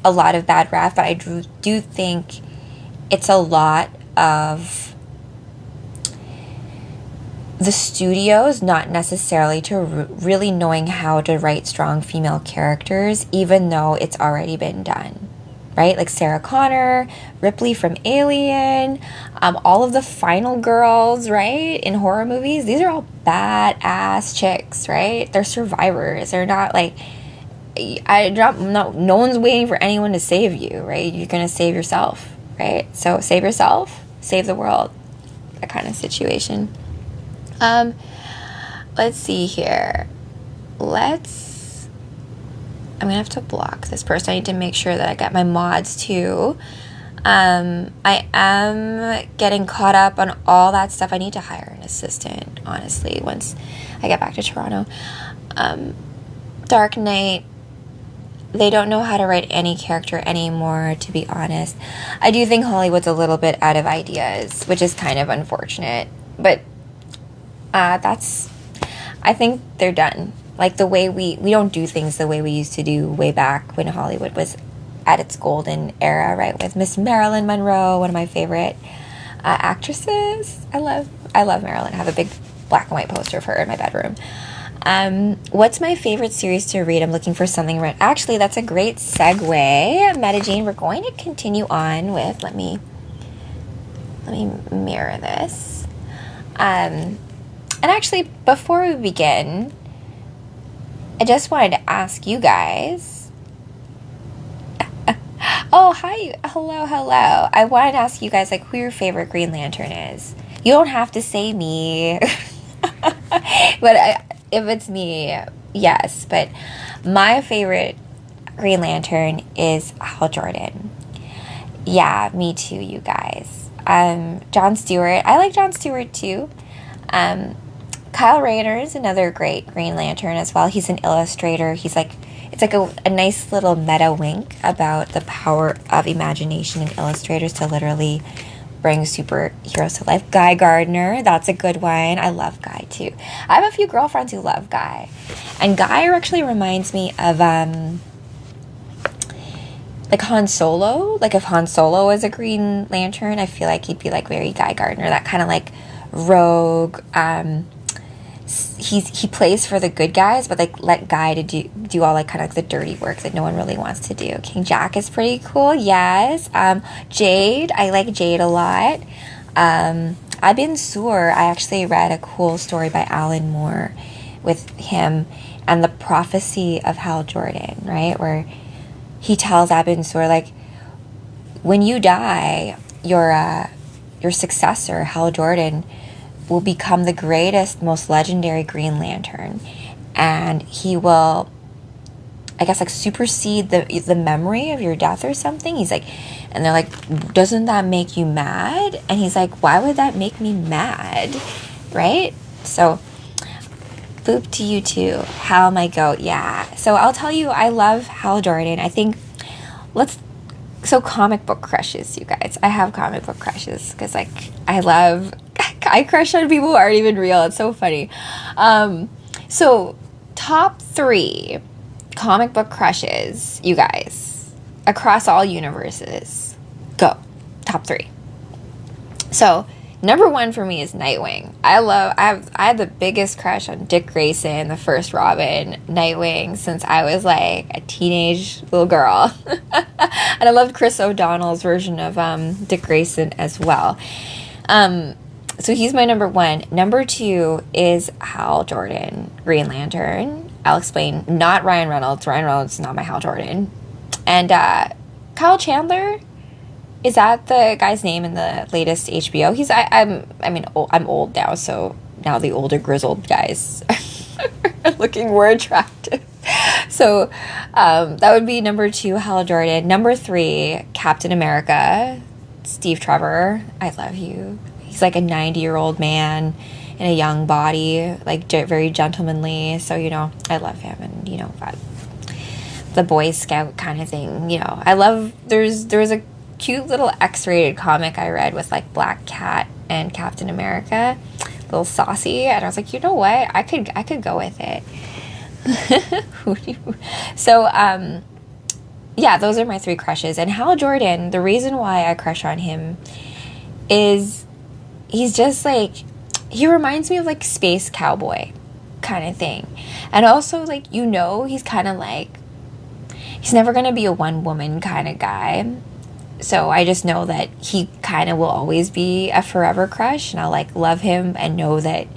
a lot of bad rap, but I do think it's a lot of the studios not necessarily to really knowing how to write strong female characters, even though it's already been done, right? Like Sarah Connor, Ripley from Alien, all of the final girls, right, in horror movies. These are all badass chicks, right? They're survivors. They're not like, no one's waiting for anyone to save you, right? You're gonna save yourself, right? So save yourself, save the world, that kind of situation. Let's see here. I'm gonna have to block this person. I need to make sure that I got my mods too. I am getting caught up on all that stuff. I need to hire an assistant, honestly, once I get back to Toronto. Dark Knight, they don't know how to write any character anymore, to be honest. I do think Hollywood's a little bit out of ideas, which is kind of unfortunate, but I think they're done. Like, the way we don't do things the way we used to do way back when Hollywood was at its golden era, right? With Miss Marilyn Monroe, one of my favorite actresses. I love Marilyn. I have a big black and white poster of her in my bedroom. What's my favorite series to read? I'm looking for something right. Actually, that's a great segue. Medellin, we're going to continue on with, let me mirror this. And actually, before we begin, I just wanted to ask you guys. Oh, hi. Hello. I wanted to ask you guys, like, who your favorite Green Lantern is. You don't have to say me. But if it's me, yes. But my favorite Green Lantern is Hal Jordan. Yeah, me too, you guys. Jon Stewart. I like Jon Stewart, too. Kyle Rayner is another great Green Lantern as well. He's an illustrator. It's like a nice little meta wink about the power of imagination and illustrators to literally bring superheroes to life. Guy Gardner, that's a good one. I love Guy too. I have a few girlfriends who love Guy. And Guy actually reminds me of like Han Solo. Like, if Han Solo was a Green Lantern, I feel like he'd be like very Guy Gardner, that kind of like rogue, he plays for the good guys, but like let Guy to do all like kind of like the dirty work that no one really wants to do. King Jack is pretty cool, yes. Jade, I like Jade a lot. Abin Sur, I actually read a cool story by Alan Moore with him and the prophecy of Hal Jordan, right? Where he tells Abin Sur, like, when you die, your successor, Hal Jordan, will become the greatest, most legendary Green Lantern, and he will I guess, like, supersede the memory of your death or something. He's like, and they're like, doesn't that make you mad? And he's like, why would that make me mad? Right? So, boop to you too. Hal, my goat. Yeah. So I'll tell you, I love Hal Jordan. I think, so comic book crushes, you guys. I have comic book crushes because, like, I crush on people who aren't even real. It's so funny. So top 3 comic book crushes, you guys, across all universes. Go. Top 3. So number 1 for me is Nightwing. I had the biggest crush on Dick Grayson, the first Robin, Nightwing, since I was like a teenage little girl. And I loved Chris O'Donnell's version of Dick Grayson as well. So he's my number 1. Number 2 is Hal Jordan, Green Lantern. I'll explain. Not Ryan Reynolds. Ryan Reynolds is not my Hal Jordan. And Kyle Chandler, is that the guy's name in the latest HBO? I'm old now, so now the older grizzled guys are looking more attractive. So that would be number 2, Hal Jordan. Number 3, Captain America, Steve Trevor. I love you. He's like a 90-year-old man in a young body, like very gentlemanly. So, I love him, and, the Boy Scout kind of thing. I love, there was a cute little X-rated comic I read with, like, Black Cat and Captain America, a little saucy, and I was like, you know what, I could go with it. So yeah, those are my 3 crushes. And Hal Jordan, the reason why I crush on him is he's just like, he reminds me of, like, space cowboy kind of thing. And also, like, he's kind of like, he's never gonna be a one-woman kind of guy. So I just know that he kind of will always be a forever crush, and I'll, like, love him and know that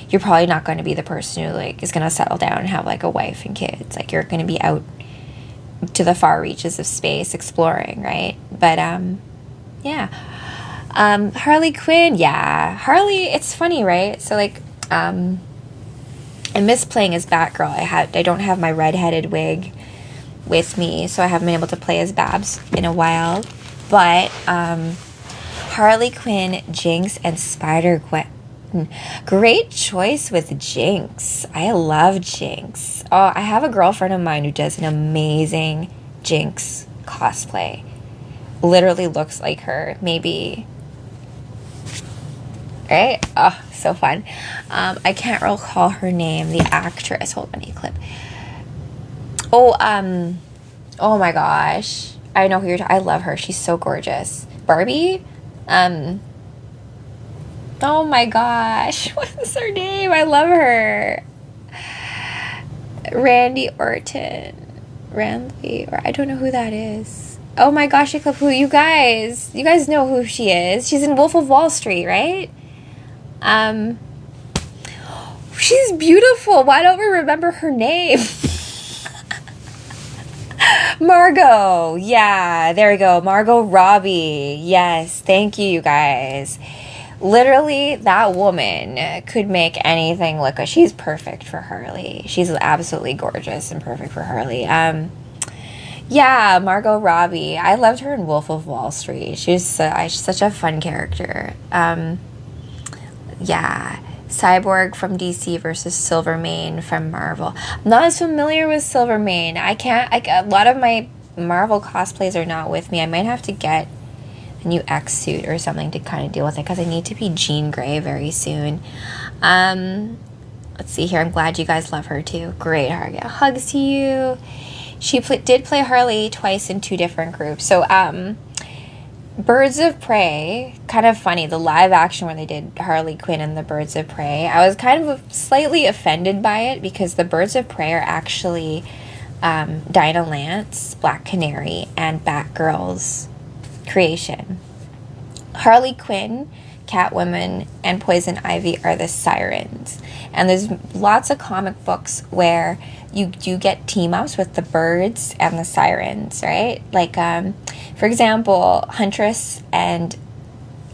you're probably not going to be the person who, like, is going to settle down and have, like, a wife and kids. Like, you're going to be out to the far reaches of space exploring, right? But yeah. Harley Quinn, yeah. Harley, it's funny, right? So, like, I miss playing as Batgirl. I don't have my red-headed wig with me, so I haven't been able to play as Babs in a while. But Harley Quinn, Jinx, and Spider-Gwen. Great choice with Jinx. I love Jinx. Oh, I have a girlfriend of mine who does an amazing Jinx cosplay. Literally looks like her. Maybe. Right? Oh, so fun. I can't recall her name. The actress. Hold on, a clip. Oh my gosh. I know who you're talking. I love her. She's so gorgeous. Barbie? Oh my gosh. What is her name? I love her. Randy Orton. Randy, or I don't know who that is. Oh my gosh, who you guys know who she is. She's in Wolf of Wall Street, right? She's beautiful. Why don't we remember her name? Margot. Yeah, there we go. Margot Robbie. Yes, thank you, you guys. Literally, that woman could make anything look good. She's perfect for Harley. She's absolutely gorgeous and perfect for Harley. Yeah, Margot Robbie. I loved her in Wolf of Wall Street. She's such a fun character. Yeah. Cyborg from DC versus Silvermane from Marvel. I'm not as familiar with Silvermane. A lot of my Marvel cosplays are not with me. I might have to get a new X suit or something to kind of deal with it, because I need to be Jean Grey very soon. Let's see here. I'm glad you guys love her too. Great, Harley. Hugs to you. She did play Harley twice in 2 different groups. So, Birds of Prey, kind of funny, the live action where they did Harley Quinn and the Birds of Prey. I was kind of slightly offended by it, because the Birds of Prey are actually Dinah Lance, Black Canary, and Batgirl's creation. Harley Quinn, Catwoman, and Poison Ivy are the Sirens. And there's lots of comic books where you do get team-ups with the birds and the sirens, right? Like, for example, Huntress and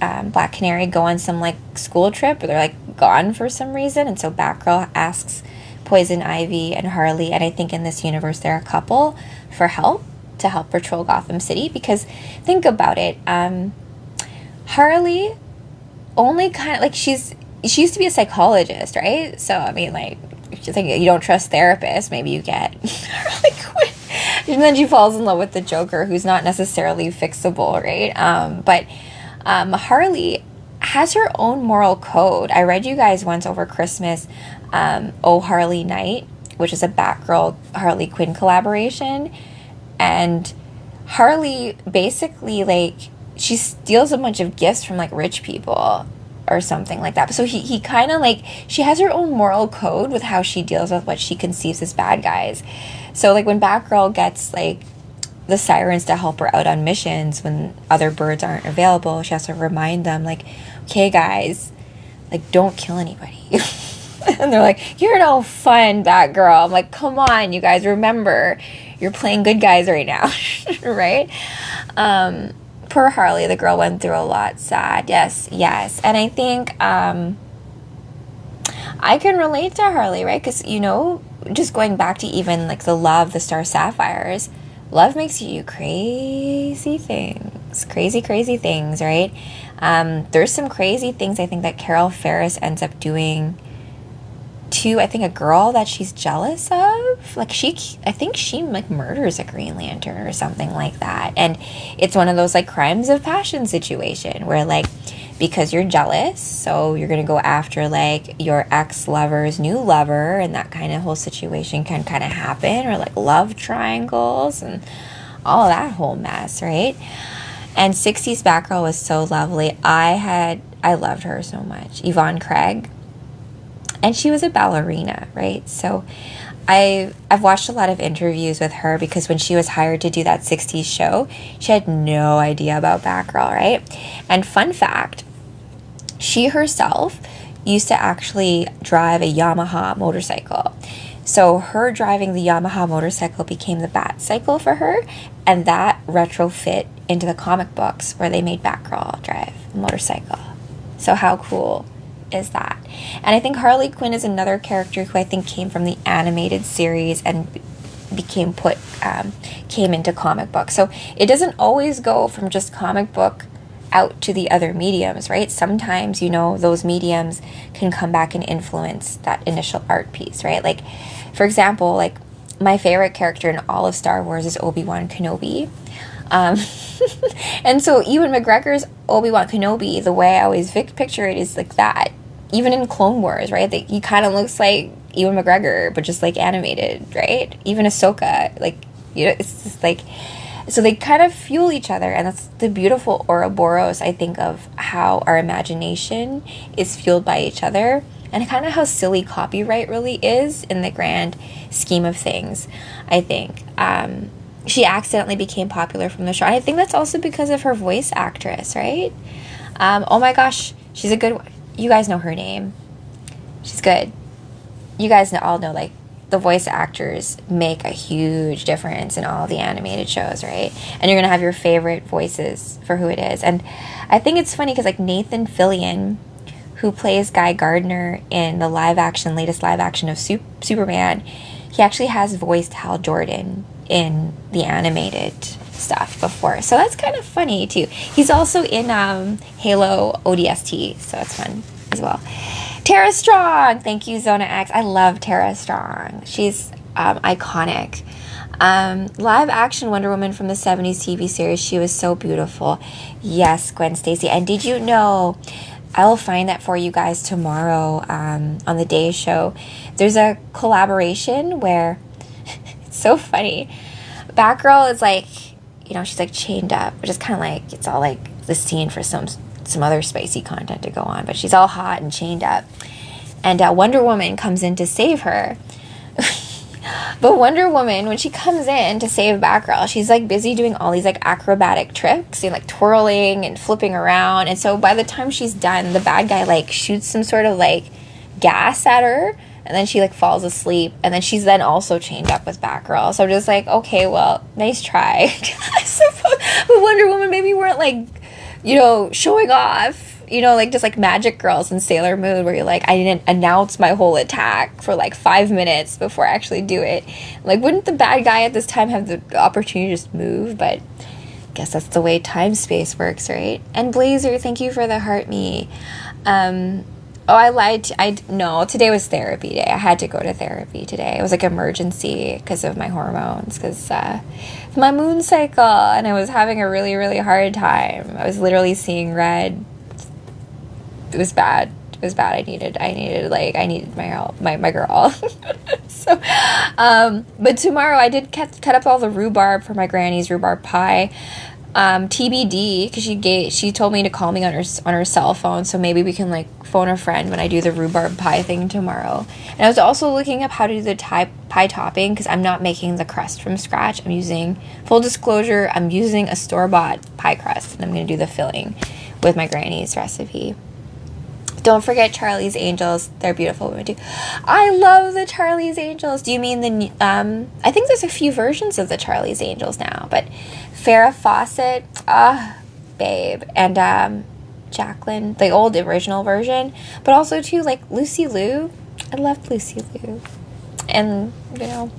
Black Canary go on some, like, school trip, or they're, like, gone for some reason, and so Batgirl asks Poison Ivy and Harley, and I think in this universe they're a couple for help, to help patrol Gotham City. Because think about it, Harley only kind of, like, she used to be a psychologist, right? So I mean, like, if you think you don't trust therapists, maybe you get Harley Quinn. And then she falls in love with the Joker, who's not necessarily fixable, right? But Harley has her own moral code. I read you guys once over Christmas, Oh Harley Night, which is a Batgirl Harley Quinn collaboration. And Harley basically, like, she steals a bunch of gifts from, like, rich people or something like that. So he kind of, like, she has her own moral code with how she deals with what she conceives as bad guys. So, like, when Batgirl gets, like, the sirens to help her out on missions when other birds aren't available, she has to remind them, like, okay, guys, like, don't kill anybody. And they're like, you're no fun, Batgirl. I'm like, come on, you guys, remember, you're playing good guys right now, right? Poor Harley, the girl went through a lot. Sad. Yes. And I think I can relate to Harley, right? Because, you know, just going back to even, like, the love, the star sapphires, love makes you do crazy things, right? There's some crazy things I think that Carol Ferris ends up doing to, I think, a girl that she's jealous of. Like, I think she, like, murders a Green Lantern or something like that. And it's one of those, like, crimes of passion situation where, like, because you're jealous, so you're gonna go after, like, your ex-lover's new lover, and that kind of whole situation can kind of happen, or, like, love triangles and all that whole mess, right? And 60s Batgirl was so lovely. I loved her so much. Yvonne Craig. And she was a ballerina, right? So I've watched a lot of interviews with her, because when she was hired to do that 60s show, she had no idea about Batgirl, right? And fun fact, she herself used to actually drive a Yamaha motorcycle. So her driving the Yamaha motorcycle became the Bat Cycle for her, and that retrofit into the comic books where they made Batgirl drive a motorcycle. So how cool is that? And I think Harley Quinn is another character who I think came from the animated series and came into comic book. So it doesn't always go from just comic book out to the other mediums, right? Sometimes, you know, those mediums can come back and influence that initial art piece, right? Like, for example, like, my favorite character in all of Star Wars is Obi-Wan Kenobi. And so Ewan McGregor's Obi-Wan Kenobi, the way I always picture it is like that. Even in Clone Wars, right? He kind of looks like Ewan McGregor, but just, like, animated, right? Even Ahsoka, like, you know, it's just like, so they kind of fuel each other, and that's the beautiful Ouroboros, I think, of how our imagination is fueled by each other, and kind of how silly copyright really is in the grand scheme of things, I think. She accidentally became popular from the show. I think that's also because of her voice actress, right? Oh my gosh, she's a good one. You guys know her name. She's good. You guys all know, like, the voice actors make a huge difference in all the animated shows, right? And you're going to have your favorite voices for who it is. And I think it's funny because, like, Nathan Fillion, who plays Guy Gardner in the latest live action of Superman, he actually has voiced Hal Jordan in the animated stuff before. So that's kind of funny too. He's also in Halo ODST, so it's fun as well. Tara Strong, thank you, Zona X. I love Tara Strong. She's iconic. Live action Wonder Woman from the 70s TV series, she was so beautiful. Yes, Gwen Stacy. And did you know, I will find that for you guys tomorrow on the Day Show. There's a collaboration where it's so funny. Batgirl is, like, you know, she's, like, chained up, which is kind of like, it's all like the scene for some other spicy content to go on, but she's all hot and chained up. And Wonder Woman comes in to save her. But Wonder Woman, when she comes in to save Batgirl, she's, like, busy doing all these, like, acrobatic tricks and, like, twirling and flipping around. And so by the time she's done, the bad guy, like, shoots some sort of, like, gas at her. And then she, like, falls asleep. And then she's then also chained up with Batgirl. So I'm just like, okay, well, nice try. I suppose. But Wonder Woman maybe weren't, like, you know, showing off you know, like just like Magic Girls and Sailor Moon, where you're like, I didn't announce my whole attack for like 5 minutes before I actually do it. Like, wouldn't the bad guy at this time have the opportunity to just move? But I guess that's the way time-space works, right? And Blazer, thank you for the heart me. Oh, I lied. No, today was therapy day. I had to go to therapy today. It was like emergency because of my hormones, because my moon cycle, and I was having a really, really hard time. I was literally seeing red. It was bad. It was bad. I needed my help, my girl. So, but tomorrow I did cut up all the rhubarb for my granny's rhubarb pie. TBD, because she told me to call me on her cell phone, so maybe we can like phone a friend when I do the rhubarb pie thing tomorrow. And I was also looking up how to do the pie topping, because I'm not making the crust from scratch. I'm using, full disclosure, I'm using a store-bought pie crust, and I'm going to do the filling with my granny's recipe. Don't forget Charlie's Angels. They're beautiful women too. I love the Charlie's Angels. Do you mean the I think there's a few versions of the Charlie's Angels now, but Farrah Fawcett, babe, and Jacqueline, the old original version, but also too like Lucy Liu. I loved Lucy Liu, and you know,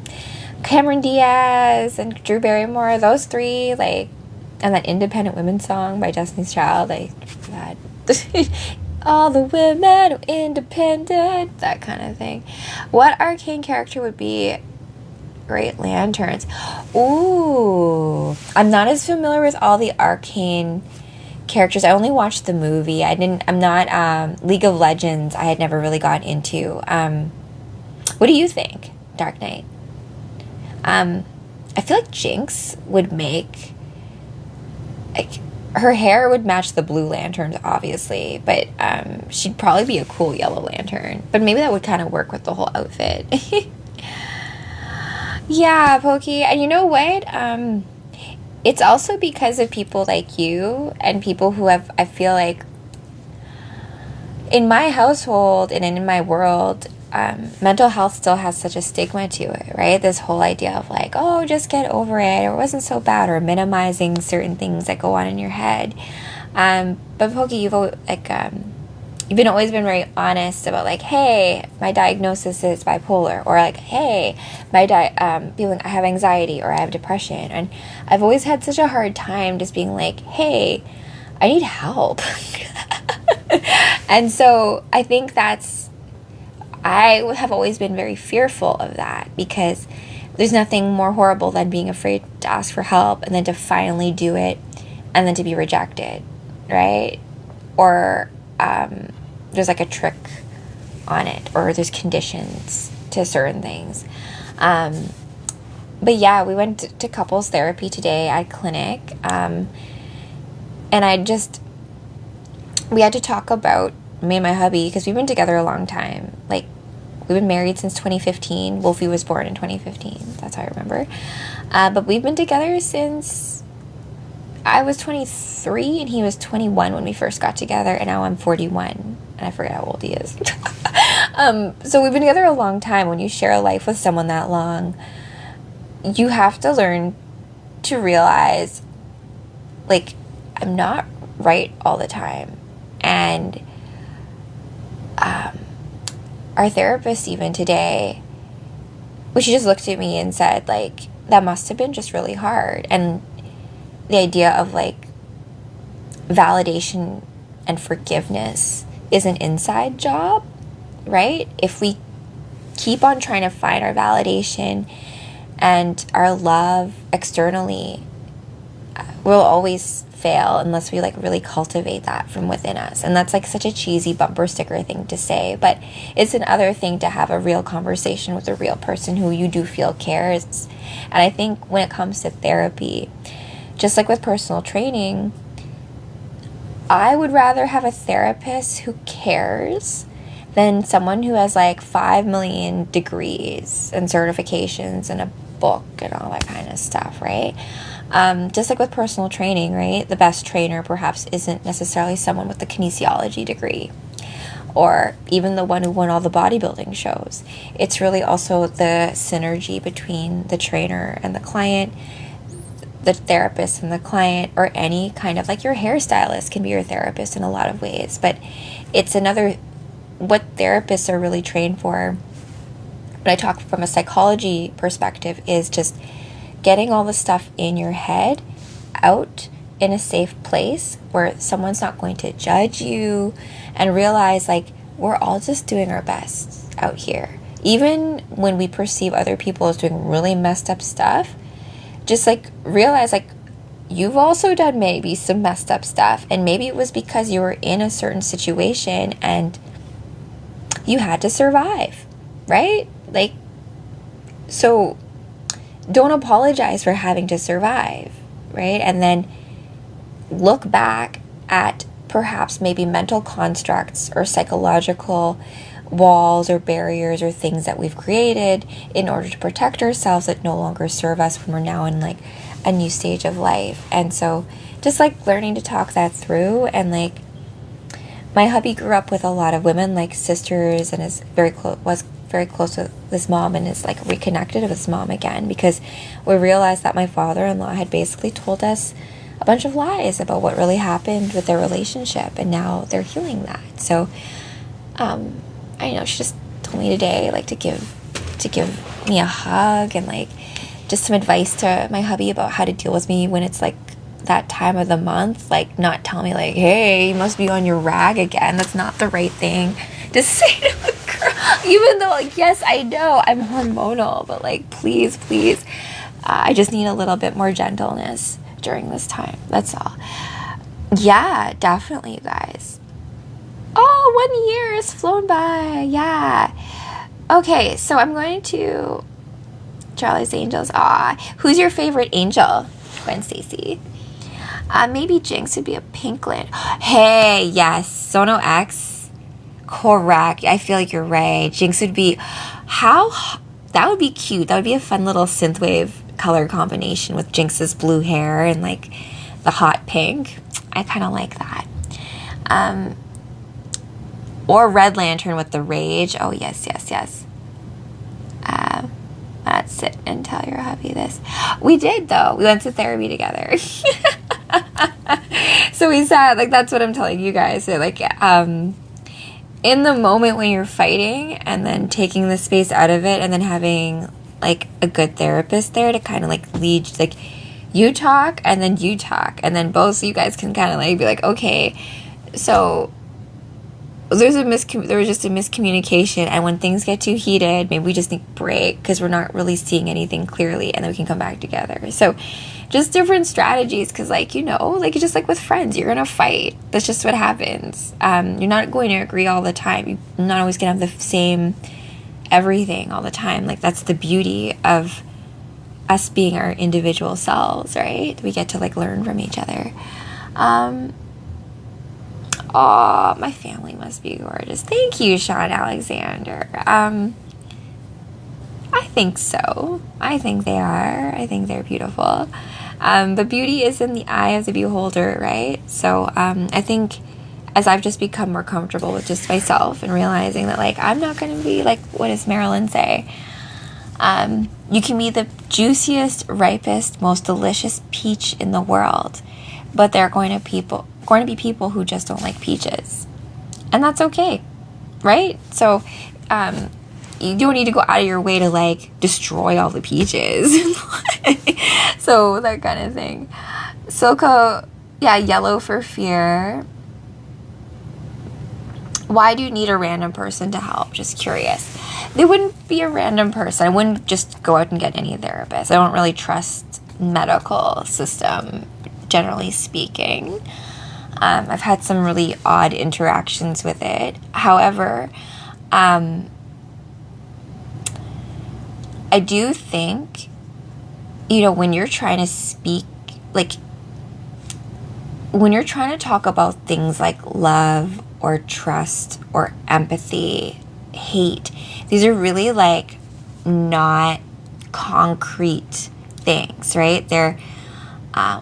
Cameron Diaz and Drew Barrymore. Those three, like, and that Independent Women song by Destiny's Child, like that. All the women are independent, that kind of thing. What arcane character would be great lanterns? Ooh, I'm not as familiar with all the arcane characters. I only watched the movie. I'm not League of Legends. I had never really gotten into. What do you think, Dark Knight? I feel like Jinx would make, like, her hair would match the blue lanterns, obviously, but she'd probably be a cool yellow lantern. But maybe that would kind of work with the whole outfit. Yeah, Pokey. And you know what? It's also because of people like you and people who have, I feel like, in my household and in my world, mental health still has such a stigma to it, right? This whole idea of like, oh, just get over it, or it wasn't so bad, or minimizing certain things that go on in your head. But Pokey, you've always been very honest about like, hey, my diagnosis is bipolar, or like, hey, feeling I have anxiety or I have depression, and I've always had such a hard time just being like, hey, I need help. And so I think I have always been very fearful of that, because there's nothing more horrible than being afraid to ask for help and then to finally do it and then to be rejected, right? Or there's like a trick on it, or there's conditions to certain things. But yeah, we went to couples therapy today at clinic, and we had to talk about me and my hubby, because we've been together a long time. Like, we've been married since 2015. Wolfie was born in 2015. That's how I remember. But we've been together since I was 23 and he was 21 when we first got together, and now I'm 41 and I forget how old he is. So we've been together a long time. When you share a life with someone that long, you have to learn to realize, like, I'm not right all the time. And our therapist even today, she just looked at me and said, like, that must have been just really hard. And the idea of like validation and forgiveness is an inside job, right? If we keep on trying to find our validation and our love externally, we'll always fail unless we like really cultivate that from within us. And that's like such a cheesy bumper sticker thing to say, but it's another thing to have a real conversation with a real person who you do feel cares. And I think when it comes to therapy, just like with personal training, I would rather have a therapist who cares than someone who has like 5 million degrees and certifications and a book and all that kind of stuff, right? Just like with personal training, right? The best trainer perhaps isn't necessarily someone with the kinesiology degree, or even the one who won all the bodybuilding shows. It's really also the synergy between the trainer and the client, the therapist and the client, or any kind of, like, your hairstylist can be your therapist in a lot of ways, but it's another, what therapists are really trained for, when I talk from a psychology perspective, is just getting all the stuff in your head out in a safe place where someone's not going to judge you, and realize, like, we're all just doing our best out here. Even when we perceive other people as doing really messed up stuff, just, like, realize, like, you've also done maybe some messed up stuff, and maybe it was because you were in a certain situation and you had to survive, right? Like, so don't apologize for having to survive, right? And then look back at perhaps maybe mental constructs or psychological walls or barriers or things that we've created in order to protect ourselves that no longer serve us when we're now in, like, a new stage of life. And so just, like, learning to talk that through. And, like, my hubby grew up with a lot of women, like, sisters, and was very close with his mom, and is, like, reconnected with his mom again, because we realized that my father-in-law had basically told us a bunch of lies about what really happened with their relationship, and now they're healing that. So I know she just told me today, like, to give me a hug, and, like, just some advice to my hubby about how to deal with me when it's, like, that time of the month. Like, not tell me, like, hey, you must be on your rag again. That's not the right thing to say to a girl. Even though, like, yes, I know I'm hormonal, but, like, please, I just need a little bit more gentleness during this time. That's all. Yeah, definitely, you guys. Oh, 1 year has flown by. Yeah. Okay, so I'm going to Charlie's Angels. Who's your favorite angel? Gwen Stacy. Maybe Jinx would be a pinklet. Hey, yes, Sono X. Correct. I feel like you're right. Jinx would be, that would be cute. That would be a fun little synthwave color combination with Jinx's blue hair and, like, the hot pink. I kind of like that. Or Red Lantern with the rage. Oh, yes. Let's sit and tell your hubby this. We did, though. We went to therapy together. So we sat, like, that's what I'm telling you guys. So, like, in the moment when you're fighting, and then taking the space out of it, and then having, like, a good therapist there to kind of, like, lead, like, you talk, and then you talk, and then both of you guys can kind of, like, be like, okay, so there was just a miscommunication, and when things get too heated, maybe we just need a break because we're not really seeing anything clearly, and then we can come back together. So just different strategies, because, like, you know, like, just like with friends, you're gonna fight. That's just what happens. You're not going to agree all the time. You're not always gonna have the same everything all the time. Like, that's the beauty of us being our individual selves, right? We get to, like, learn from each other. Oh, my family must be gorgeous. Thank you, Sean Alexander. I think so. I think they are. I think they're beautiful. But beauty is in the eye of the beholder, right? So I think as I've just become more comfortable with just myself and realizing that, like, I'm not going to be, like, what does Marilyn say? You can be the juiciest, ripest, most delicious peach in the world, but there are going to be people who just don't like peaches, and that's okay, right? So you don't need to go out of your way to, like, destroy all the peaches. So that kind of thing. Silco, yeah, yellow for fear. Why do you need a random person to help? Just curious. There wouldn't be a random person. I wouldn't just go out and get any therapist. I don't really trust medical system, generally speaking. I've had some really odd interactions with it. However, I do think, you know, when you're trying to speak, like, when you're trying to talk about things like love or trust or empathy, hate, these are really, like, not concrete things, right? They're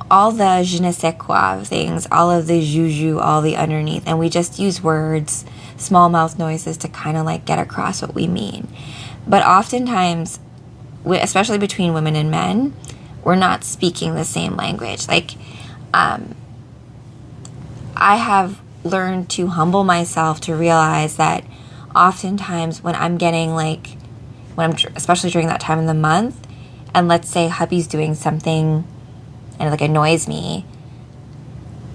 all the je ne sais quoi things, all of the juju, all the underneath, and we just use words, small mouth noises to kind of, like, get across what we mean. But oftentimes, especially between women and men, we're not speaking the same language. Like, I have learned to humble myself to realize that oftentimes when I'm getting like, especially during that time of the month, and let's say hubby's doing something and it like annoys me,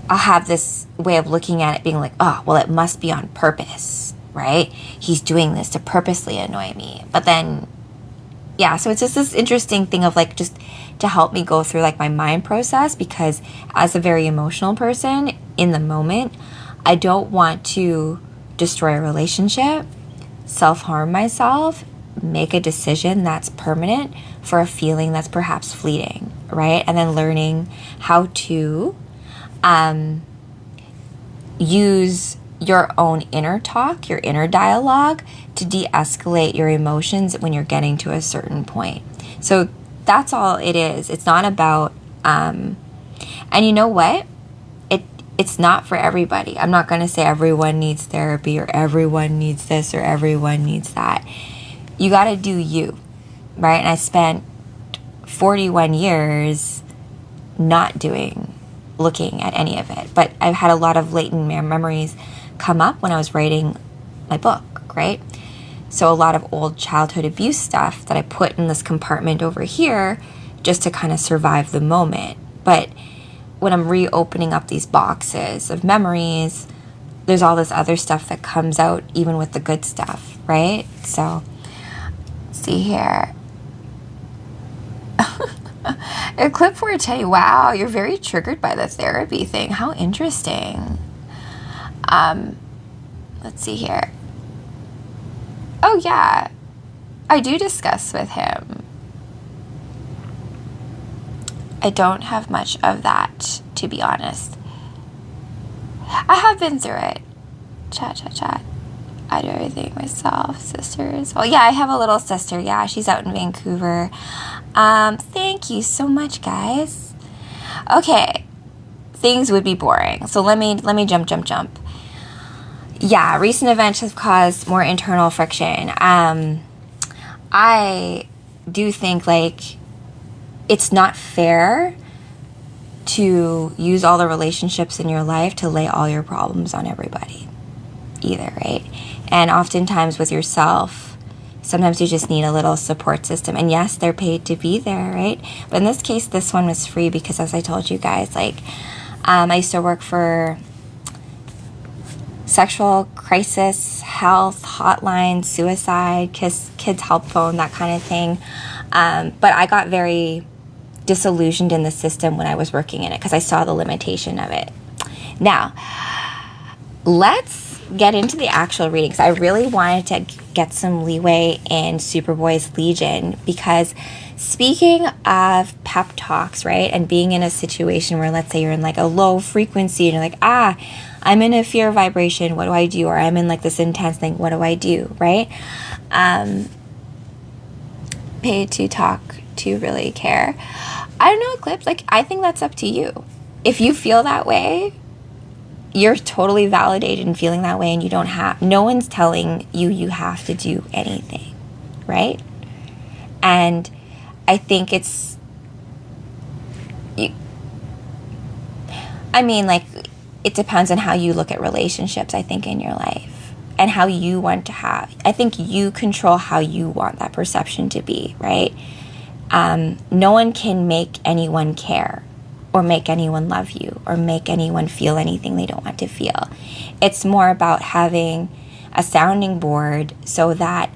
I'll have this way of looking at it being like, oh, well, it must be on purpose, right? He's doing this to purposely annoy me. But then, yeah, so it's just this interesting thing of like just to help me go through like my mind process, because as a very emotional person in the moment, I don't want to destroy a relationship, self-harm myself, make a decision that's permanent for a feeling that's perhaps fleeting, right? And then learning how to use your own inner talk, your inner dialogue, to de-escalate your emotions when you're getting to a certain point. So that's all it is. It's not about, and you know what? It's not for everybody. I'm not going to say everyone needs therapy or everyone needs this or everyone needs that. You got to do you, right? And I spent 41 years not looking at any of it. But I've had a lot of latent memories come up when I was writing my book, right? So a lot of old childhood abuse stuff that I put in this compartment over here just to kind of survive the moment. But when I'm reopening up these boxes of memories, there's all this other stuff that comes out even with the good stuff, right? So, see here. Clip 410, wow, you're very triggered by the therapy thing. How interesting. Let's see here. Oh, yeah. I do discuss with him. I don't have much of that, to be honest. I have been through it. Chat. I do everything myself. Sisters. Oh, yeah, I have a little sister. Yeah, she's out in Vancouver. Thank you so much, guys. Okay. Things would be boring. So let me jump. Yeah, recent events have caused more internal friction. I do think, like, it's not fair to use all the relationships in your life to lay all your problems on everybody either, right? And oftentimes with yourself, sometimes you just need a little support system. And yes, they're paid to be there, right? But in this case, this one was free because, as I told you guys, like, I used to work for sexual crisis, health, hotline, suicide, kids help phone, that kind of thing. But I got very disillusioned in the system when I was working in it because I saw the limitation of it. Now, let's get into the actual readings. I really wanted to get some leeway in Superboy's Legion because, speaking of pep talks, right, and being in a situation where, let's say you're in like a low frequency and you're like, I'm in a fear vibration, what do I do? Or I'm in like this intense thing, what do I do, right? Paid to talk to really care. I don't know, Eclipse, like, I think that's up to you. If you feel that way, you're totally validated in feeling that way, and no one's telling you have to do anything, right? And I think it depends on how you look at relationships, I think, in your life and how you want to have. I think you control how you want that perception to be, right? No one can make anyone care or make anyone love you or make anyone feel anything they don't want to feel. It's more about having a sounding board so that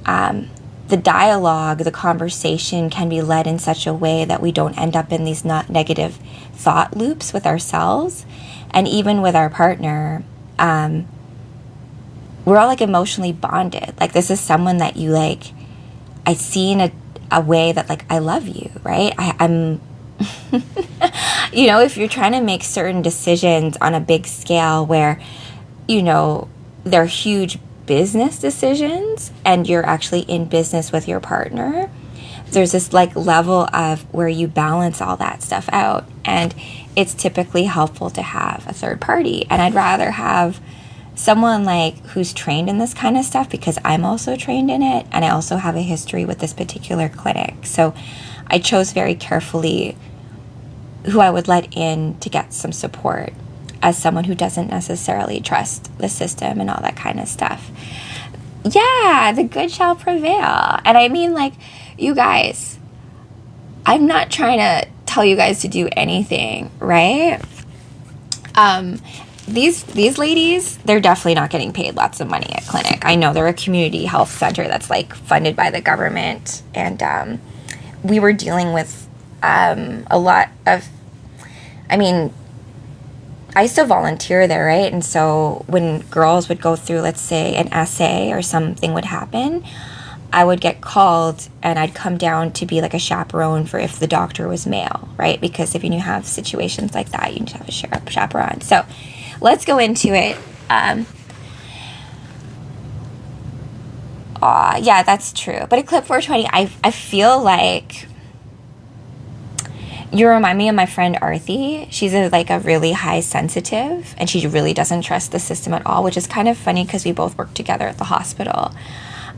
the dialogue, the conversation can be led in such a way that we don't end up in these negative thought loops with ourselves and even with our partner. We're all like emotionally bonded. Like, this is someone that you like, I see in a way that, like, I love you, right? I'm you know, if you're trying to make certain decisions on a big scale where, you know, they're huge business decisions and you're actually in business with your partner, there's this like level of where you balance all that stuff out, and it's typically helpful to have a third party. And I'd rather have someone like who's trained in this kind of stuff, because I'm also trained in it and I also have a history with this particular clinic. So I chose very carefully who I would let in to get some support as someone who doesn't necessarily trust the system and all that kind of stuff. Yeah, the good shall prevail. And I mean, like, you guys, I'm not trying to tell you guys to do anything, right? These ladies, they're definitely not getting paid lots of money at clinic. I know they're a community health center that's like funded by the government, and we were dealing with a lot of, I mean, I still volunteer there, right? And so when girls would go through, let's say, an essay or something would happen, I would get called and I'd come down to be like a chaperone for if the doctor was male, right? Because if you have situations like that, you need to have a chaperone. So let's go into it. Yeah, that's true. But at Clip 420, I feel like you remind me of my friend Arthi. She's a really high sensitive, and she really doesn't trust the system at all, which is kind of funny because we both work together at the hospital.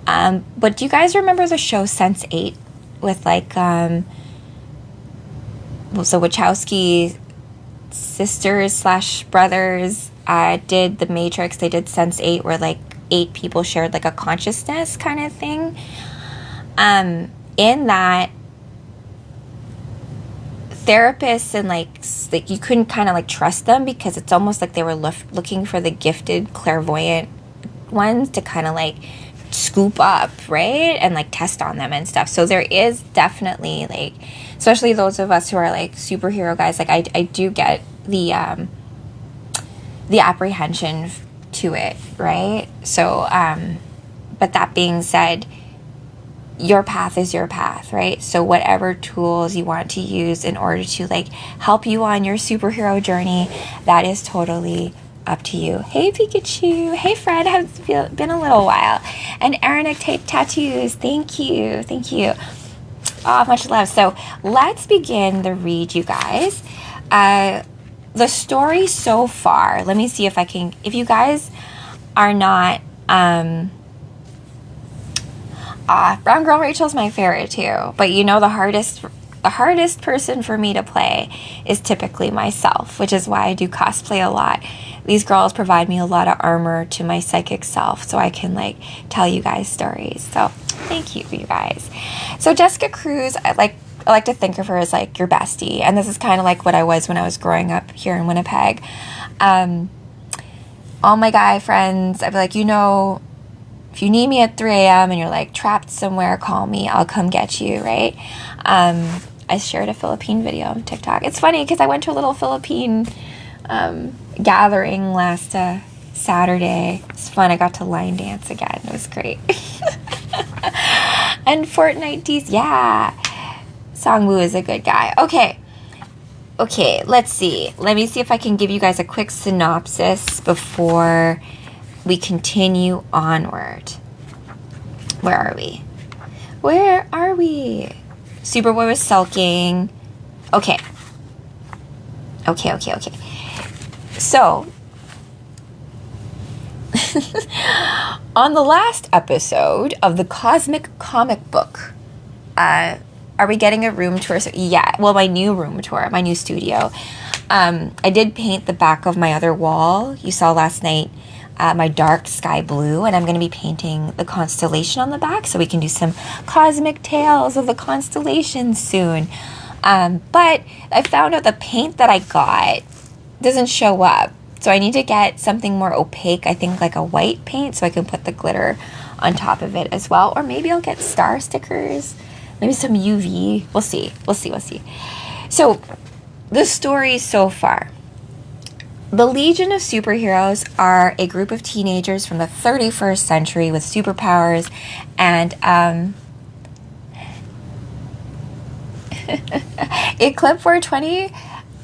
But do you guys remember the show Sense8 with the Wachowski sisters / brothers did The Matrix. They did Sense8 where 8 people shared a consciousness kind of thing. In that, therapists and you couldn't kind of trust them because it's almost like they were looking for the gifted clairvoyant ones to kind of scoop up, right? And test on them and stuff. So there is definitely especially those of us who are superhero guys, I do get the apprehension to it, right? So but that being said, your path is your path, right? So whatever tools you want to use in order to help you on your superhero journey, that is totally up to you. Hey Pikachu, hey Fred, has been a little while. And Aranic Tattoos, thank you. Oh, much love. So let's begin the read, you guys. The story so far, let me see if you guys are not Brown Girl Rachel's my favorite too, but the hardest person for me to play is typically myself, which is why I do cosplay a lot. These girls provide me a lot of armor to my psychic self so I can tell you guys stories. So thank you, you guys. So Jessica Cruz, I like to think of her as your bestie, and this is kind of what I was when I was growing up here in Winnipeg. All my guy friends, I'd be if you need me at 3 a.m. and you're trapped somewhere, call me. I'll come get you, right? I shared a Philippine video on TikTok. It's funny because I went to a little Philippine gathering last Saturday. It's fun. I got to line dance again. It was great. And Fortnite D's, yeah. Songwoo is a good guy. Okay, let's see. Let me see if I can give you guys a quick synopsis before we continue onward. Where are we? Superboy was sulking. Okay. So, on the last episode of the Cosmic Comic Book, are we getting a room tour? So, yeah, well, my new room tour, my new studio. I did paint the back of my other wall. You saw last night my dark sky blue, and I'm going to be painting the constellation on the back so we can do some cosmic tales of the constellations soon. But I found out the paint that I got doesn't show up, so I need to get something more opaque. I think a white paint so I can put the glitter on top of it as well, or maybe I'll get star stickers, maybe some UV. We'll see. So the story so far. The Legion of Superheroes are a group of teenagers from the 31st century with superpowers, and Eclipse 420.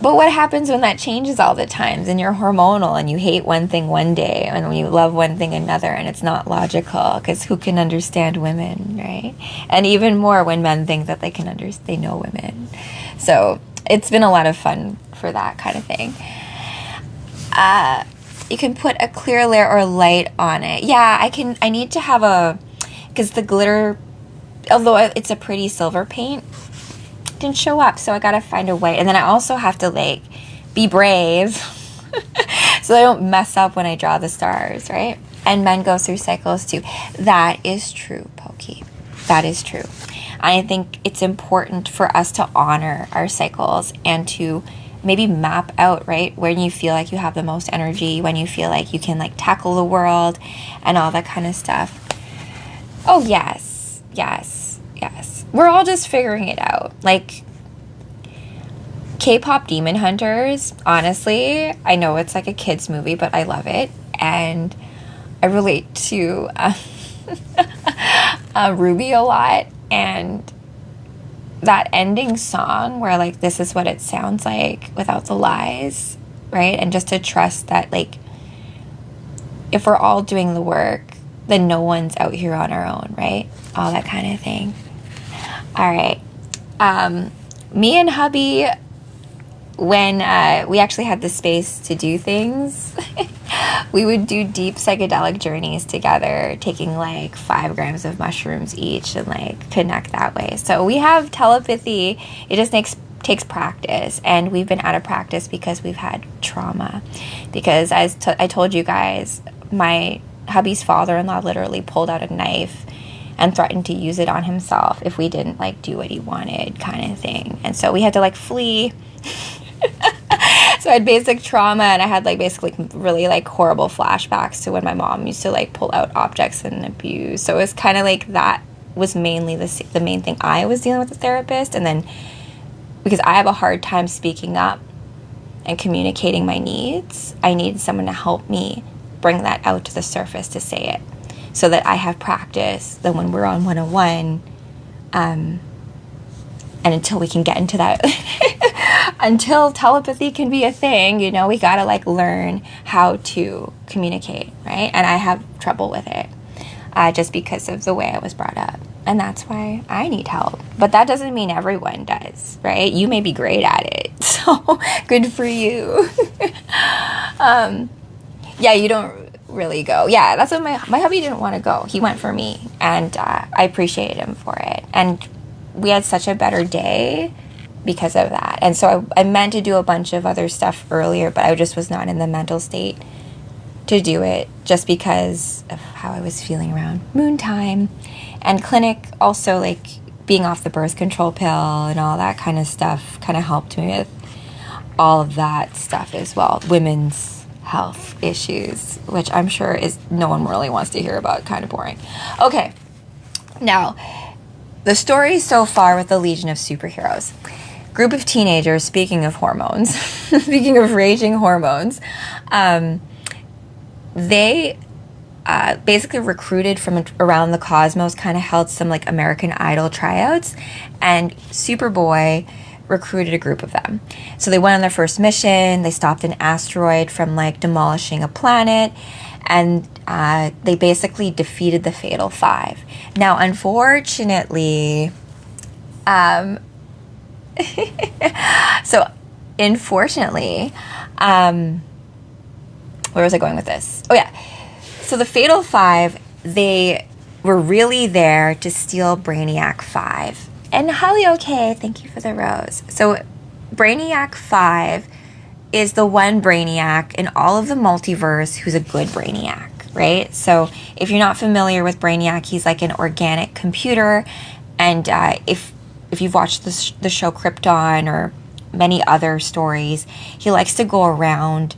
But what happens when that changes all the times and you're hormonal and you hate one thing one day and when you love one thing another, and it's not logical because who can understand women, right? And even more when men think that they know women. So it's been a lot of fun for that kind of thing. You can put a clear layer or light on it. Yeah, I need to have because the glitter, although it's a pretty silver paint, didn't show up. So I got to find a way. And then I also have to like be brave so I don't mess up when I draw the stars, right? And men go through cycles too. That is true, Pokey. That is true. I think it's important for us to honor our cycles and to maybe map out, right, when you feel like you have the most energy, when you feel like you can like tackle the world and all that kind of stuff. Oh, yes. We're all just figuring it out. Like, K-pop Demon Hunters, honestly, I know it's like a kid's movie, but I love it. And I relate to Ruby a lot. And that ending song where, like, this is what it sounds like without the lies, right? And just to trust that, like, if we're all doing the work, then no one's out here on our own, right? All that kind of thing. All right. Me and hubby, when we actually had the space to do things, we would do deep psychedelic journeys together, taking like 5 grams of mushrooms each and like connect that way. So we have telepathy. It just takes practice, and we've been out of practice because we've had trauma. Because as I told you guys, my hubby's father-in-law literally pulled out a knife and threatened to use it on himself if we didn't like do what he wanted, kind of thing. And so we had to like flee. So I had basic trauma, and I had like basically really like horrible flashbacks to when my mom used to like pull out objects and abuse. So it was kind of like that was mainly the main thing I was dealing with the therapist. And then because I have a hard time speaking up and communicating my needs, I need someone to help me bring that out to the surface to say it, so that I have practice. Then when we're on 101, and until we can get into that, until telepathy can be a thing, you know, we gotta like learn how to communicate, right? And I have trouble with it, just because of the way I was brought up. And that's why I need help. But that doesn't mean everyone does, right? You may be great at it, so good for you. Yeah, you don't really go. Yeah, that's what my hubby didn't want to go. He went for me, and I appreciate him for it. And we had such a better day because of that. And so I meant to do a bunch of other stuff earlier, but I just was not in the mental state to do it, just because of how I was feeling around moon time. And clinic also, like being off the birth control pill and all that kind of stuff, kind of helped me with all of that stuff as well. Women's health issues, which I'm sure is no one really wants to hear about, kind of boring. Okay, now the story so far with the Legion of Superheroes. Group of teenagers, speaking of hormones, speaking of raging hormones, they basically recruited from around the cosmos, kind of held some like American Idol tryouts, and Superboy recruited a group of them. So they went on their first mission. They stopped an asteroid from like demolishing a planet, and they basically defeated the Fatal Five. Now, unfortunately, where was I going with this? Oh yeah. So the Fatal Five, they were really there to steal Brainiac 5. And Holly, okay, thank you for the rose. So Brainiac 5 is the one Brainiac in all of the multiverse who's a good Brainiac, right? So if you're not familiar with Brainiac, he's like an organic computer. And if you've watched the show Krypton or many other stories, he likes to go around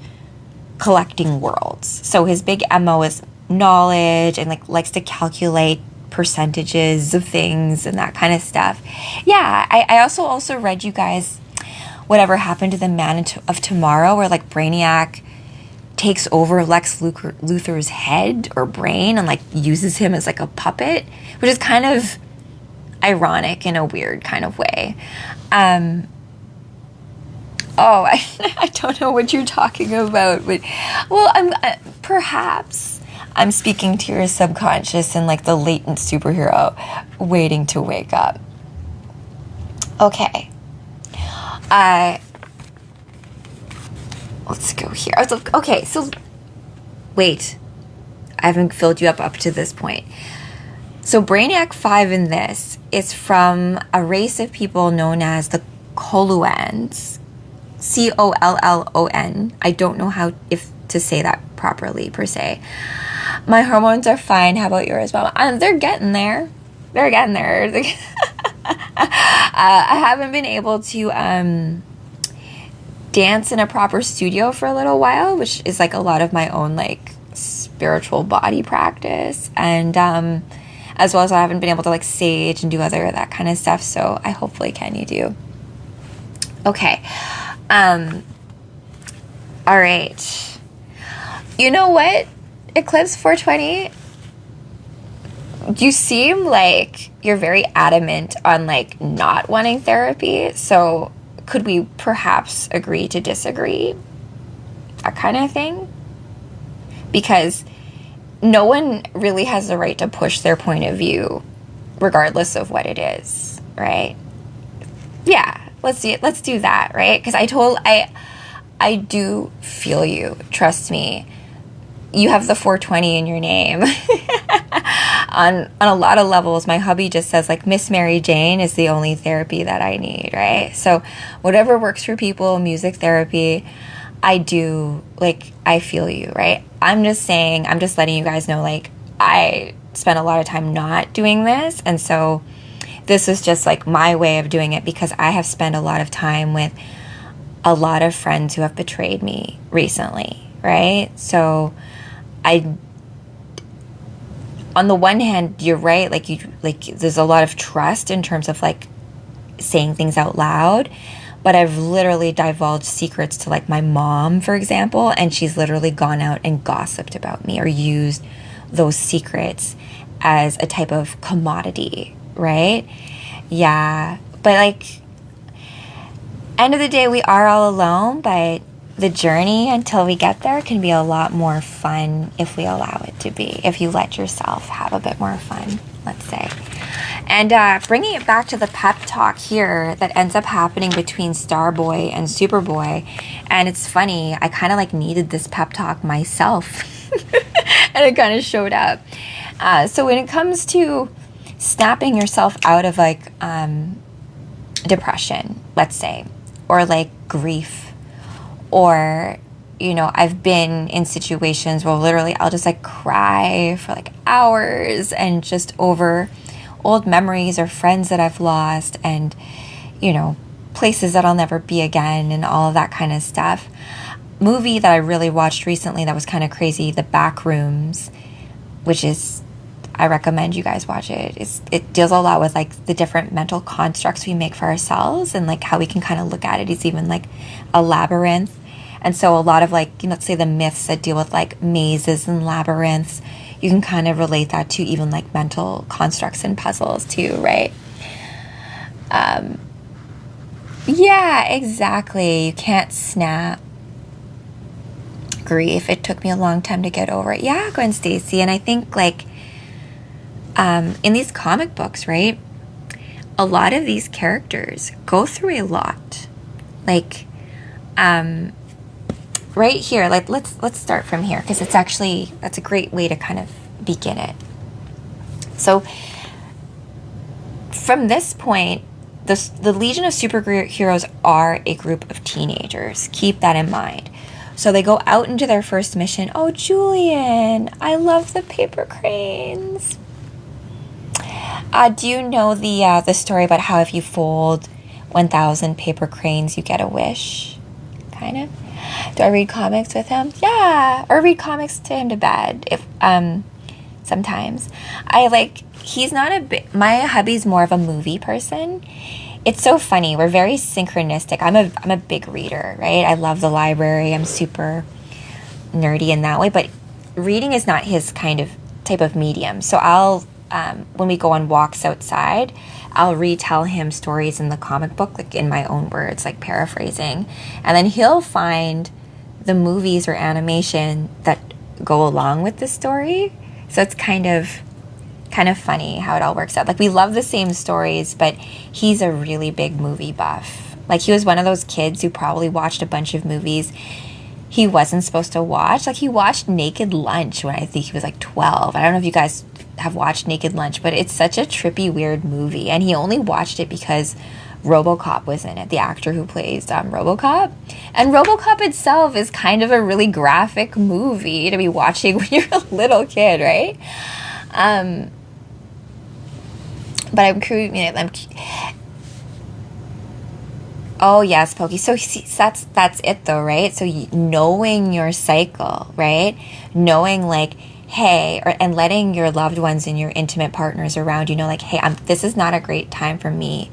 collecting worlds. So his big MO is knowledge, and like likes to calculate percentages of things and that kind of stuff. Yeah, I also read you guys Whatever Happened to the Man of Tomorrow, where like Brainiac takes over Lex Luthor's head or brain and like uses him as like a puppet, which is kind of ironic in a weird kind of way. I don't know what you're talking about, but well, perhaps I'm speaking to your subconscious and like the latent superhero waiting to wake up. Okay. Let's go here. So wait, I haven't filled you up to this point. So Brainiac 5 in this is from a race of people known as the Coluans. Collon. I don't know how if to say that properly per se. My hormones are fine. How about yours, Mom? They're getting there. They're getting there. I haven't been able to dance in a proper studio for a little while, which is like a lot of my own like spiritual body practice, and as well as I haven't been able to like sage and do other that kind of stuff. So I hopefully can. You do. Okay. All right. You know what? Eclipse 420, you seem like you're very adamant on like not wanting therapy. So could we perhaps agree to disagree? That kind of thing? Because no one really has the right to push their point of view regardless of what it is, right? Yeah, let's do that, right? Because I do feel you. Trust me. You have the 420 in your name. on a lot of levels, my hubby just says like Miss Mary Jane is the only therapy that I need, right? So whatever works for people, music therapy, I do, like, I feel you, right? I'm just letting you guys know, like, I spent a lot of time not doing this, and so this is just like my way of doing it because I have spent a lot of time with a lot of friends who have betrayed me recently, right? So on the one hand, you're right, like there's a lot of trust in terms of like saying things out loud, but I've literally divulged secrets to like my mom, for example, and she's literally gone out and gossiped about me or used those secrets as a type of commodity, right? Yeah, but like end of the day, we are all alone, but the journey until we get there can be a lot more fun if we allow it to be, if you let yourself have a bit more fun, let's say. And bringing it back to the pep talk here that ends up happening between Starboy and Superboy, and it's funny, I kind of like needed this pep talk myself, and it kind of showed up. So when it comes to snapping yourself out of like depression, let's say, or like grief, or, you know, I've been in situations where literally I'll just like cry for like hours and just over old memories or friends that I've lost and, you know, places that I'll never be again and all of that kind of stuff. Movie that I really watched recently that was kind of crazy, The Back Rooms, which is, I recommend you guys watch it. It deals a lot with like the different mental constructs we make for ourselves and like how we can kind of look at it as even like a labyrinth. And so a lot of like, you know, let's say the myths that deal with like mazes and labyrinths, you can kind of relate that to even like mental constructs and puzzles too, right? Yeah, exactly. You can't snap. Grief. It took me a long time to get over it. Yeah, Gwen Stacy. And I think like in these comic books, right, a lot of these characters go through a lot. Like, right here, like let's start from here because it's actually, that's a great way to kind of begin it. So from this point, the Legion of Superheroes are a group of teenagers. Keep that in mind. So they go out into their first mission. Oh, Julian, I love the paper cranes. Do you know the story about how if you fold 1,000 paper cranes, you get a wish? Kind of. Do I read comics with him? Yeah, or read comics to him to bed. If sometimes I like. He's not my hubby's more of a movie person. It's so funny. We're very synchronistic. I'm a big reader, right? I love the library. I'm super nerdy in that way, but reading is not his kind of type of medium. So I'll when we go on walks outside, I'll retell him stories in the comic book, like in my own words, like paraphrasing. And then he'll find the movies or animation that go along with the story. So it's kind of funny how it all works out. Like we love the same stories, but he's a really big movie buff. Like he was one of those kids who probably watched a bunch of movies he wasn't supposed to watch. Like, he watched Naked Lunch when I think he was like 12. I don't know if you guys have watched Naked Lunch, but it's such a trippy, weird movie. And he only watched it because RoboCop was in it, the actor who plays RoboCop. And RoboCop itself is kind of a really graphic movie to be watching when you're a little kid, right? But oh yes, Pokey. So that's it though, right? So knowing your cycle, right? Knowing like, hey, and letting your loved ones and your intimate partners around you know, like, hey, this is not a great time for me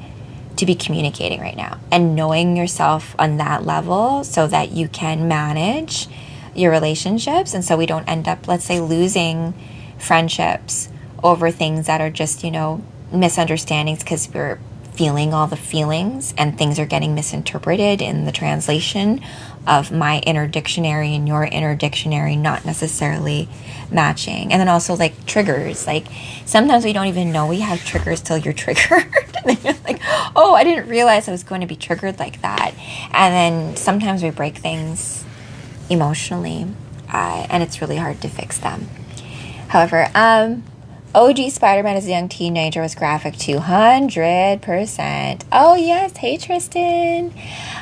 to be communicating right now. And knowing yourself on that level so that you can manage your relationships, and so we don't end up, let's say, losing friendships over things that are just, you know, misunderstandings because we're feeling all the feelings and things are getting misinterpreted in the translation of my inner dictionary and your inner dictionary not necessarily matching. And then also like triggers, like sometimes we don't even know we have triggers till you're triggered. And then you're like, oh, I didn't realize I was going to be triggered like that. And then sometimes we break things emotionally, and it's really hard to fix them. However, OG Spider-Man as a young teenager was graphic 200%. Oh yes, hey Tristan.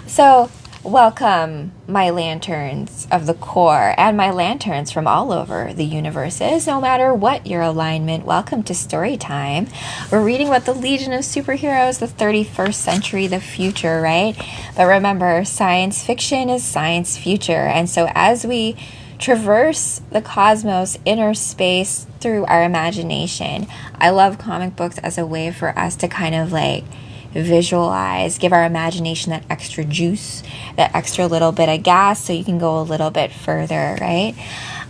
So welcome my lanterns of the core and my lanterns from all over the universes, no matter what your alignment. Welcome to story time. We're reading about the Legion of Superheroes, the 31st century, the future, right? But remember, science fiction is science future. And so as we traverse the cosmos, inner space through our imagination, I love comic books as a way for us to kind of like visualize, give our imagination that extra juice, that extra little bit of gas so you can go a little bit further, right?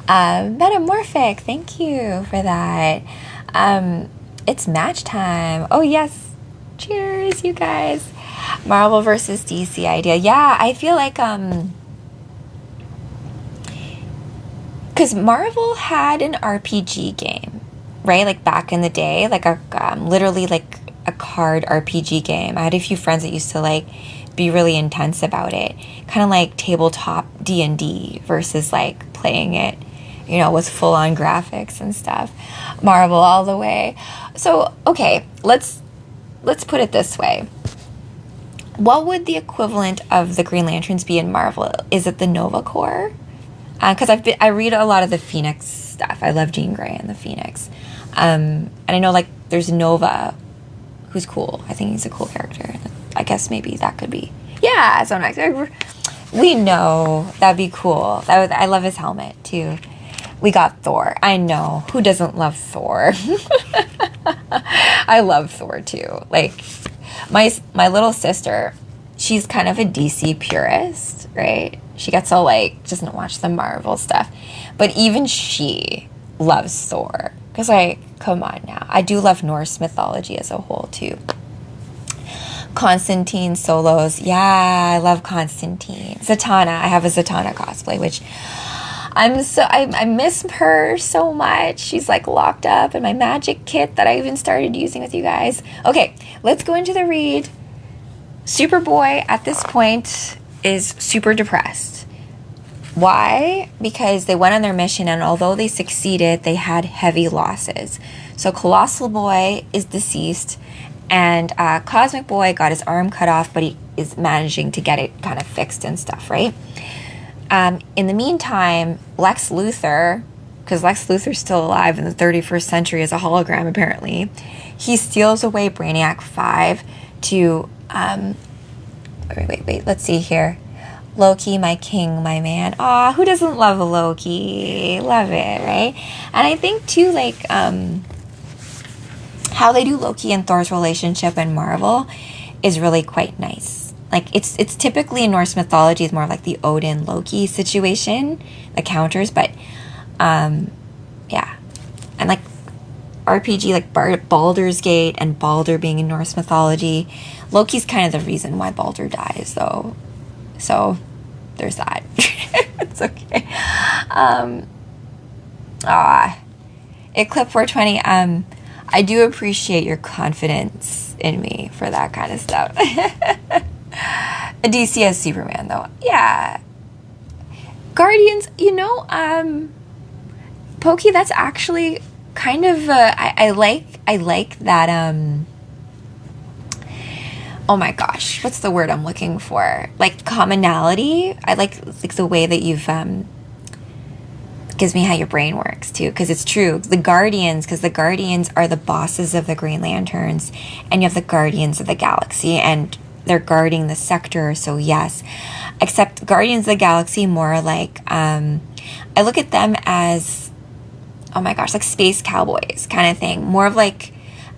Metamorphic, thank you for that. It's match time. Oh yes, cheers you guys. Marvel versus DC idea. Yeah, I feel like because Marvel had an RPG game, right? Like back in the day, like a literally like a card RPG game. I had a few friends that used to like be really intense about it, kind of like tabletop D&D versus like playing it, you know, with full-on graphics and stuff. Marvel all the way. So okay, let's put it this way. What would the equivalent of the Green Lanterns be in Marvel? Is it the Nova Corps? Because I read a lot of the Phoenix stuff. I love Jean Grey and the Phoenix. And I know like there's Nova, who's cool. I think he's a cool character. I guess maybe that could be. Yeah, so next. We know that'd be cool. I love his helmet too. We got Thor. I know. Who doesn't love Thor? I love Thor too. Like my little sister, she's kind of a DC purist, right? She gets all like, doesn't watch the Marvel stuff. But even she loves Thor. Because like, come on now. I do love Norse mythology as a whole too. Constantine solos. Yeah, I love Constantine. Zatanna. I have a Zatanna cosplay, which I miss her so much. She's like locked up in my magic kit that I even started using with you guys. Okay, let's go into the read. Superboy at this point is super depressed. Why? Because they went on their mission, and although they succeeded, they had heavy losses. So Colossal Boy is deceased, and Cosmic Boy got his arm cut off, but he is managing to get it kind of fixed and stuff, right? In the meantime, Lex Luthor, because Lex Luthor's still alive in the 31st century as a hologram apparently, he steals away Brainiac 5 to wait, let's see here. Loki, my king, my man. Aw, who doesn't love Loki? Love it, right? And I think too, like, how they do Loki and Thor's relationship in Marvel is really quite nice. Like, it's typically in Norse mythology, it's more like the Odin-Loki situation, the counters, but, yeah. And, like, RPG, like Baldur's Gate and Baldur being in Norse mythology, Loki's kind of the reason why Baldur dies, though. So, there's that. It's okay. Eclipse 420, I do appreciate your confidence in me for that kind of stuff. A DC as Superman, though. Yeah. Guardians, Pokey, that's actually kind of, I like that, oh my gosh, what's the word I'm looking for? Like commonality. I like the way that you've, gives me how your brain works too, because it's true. The Guardians are the bosses of the Green Lanterns, and you have the Guardians of the Galaxy, and they're guarding the sector, so yes. Except Guardians of the Galaxy more like, I look at them as, oh my gosh, like space cowboys kind of thing. More of like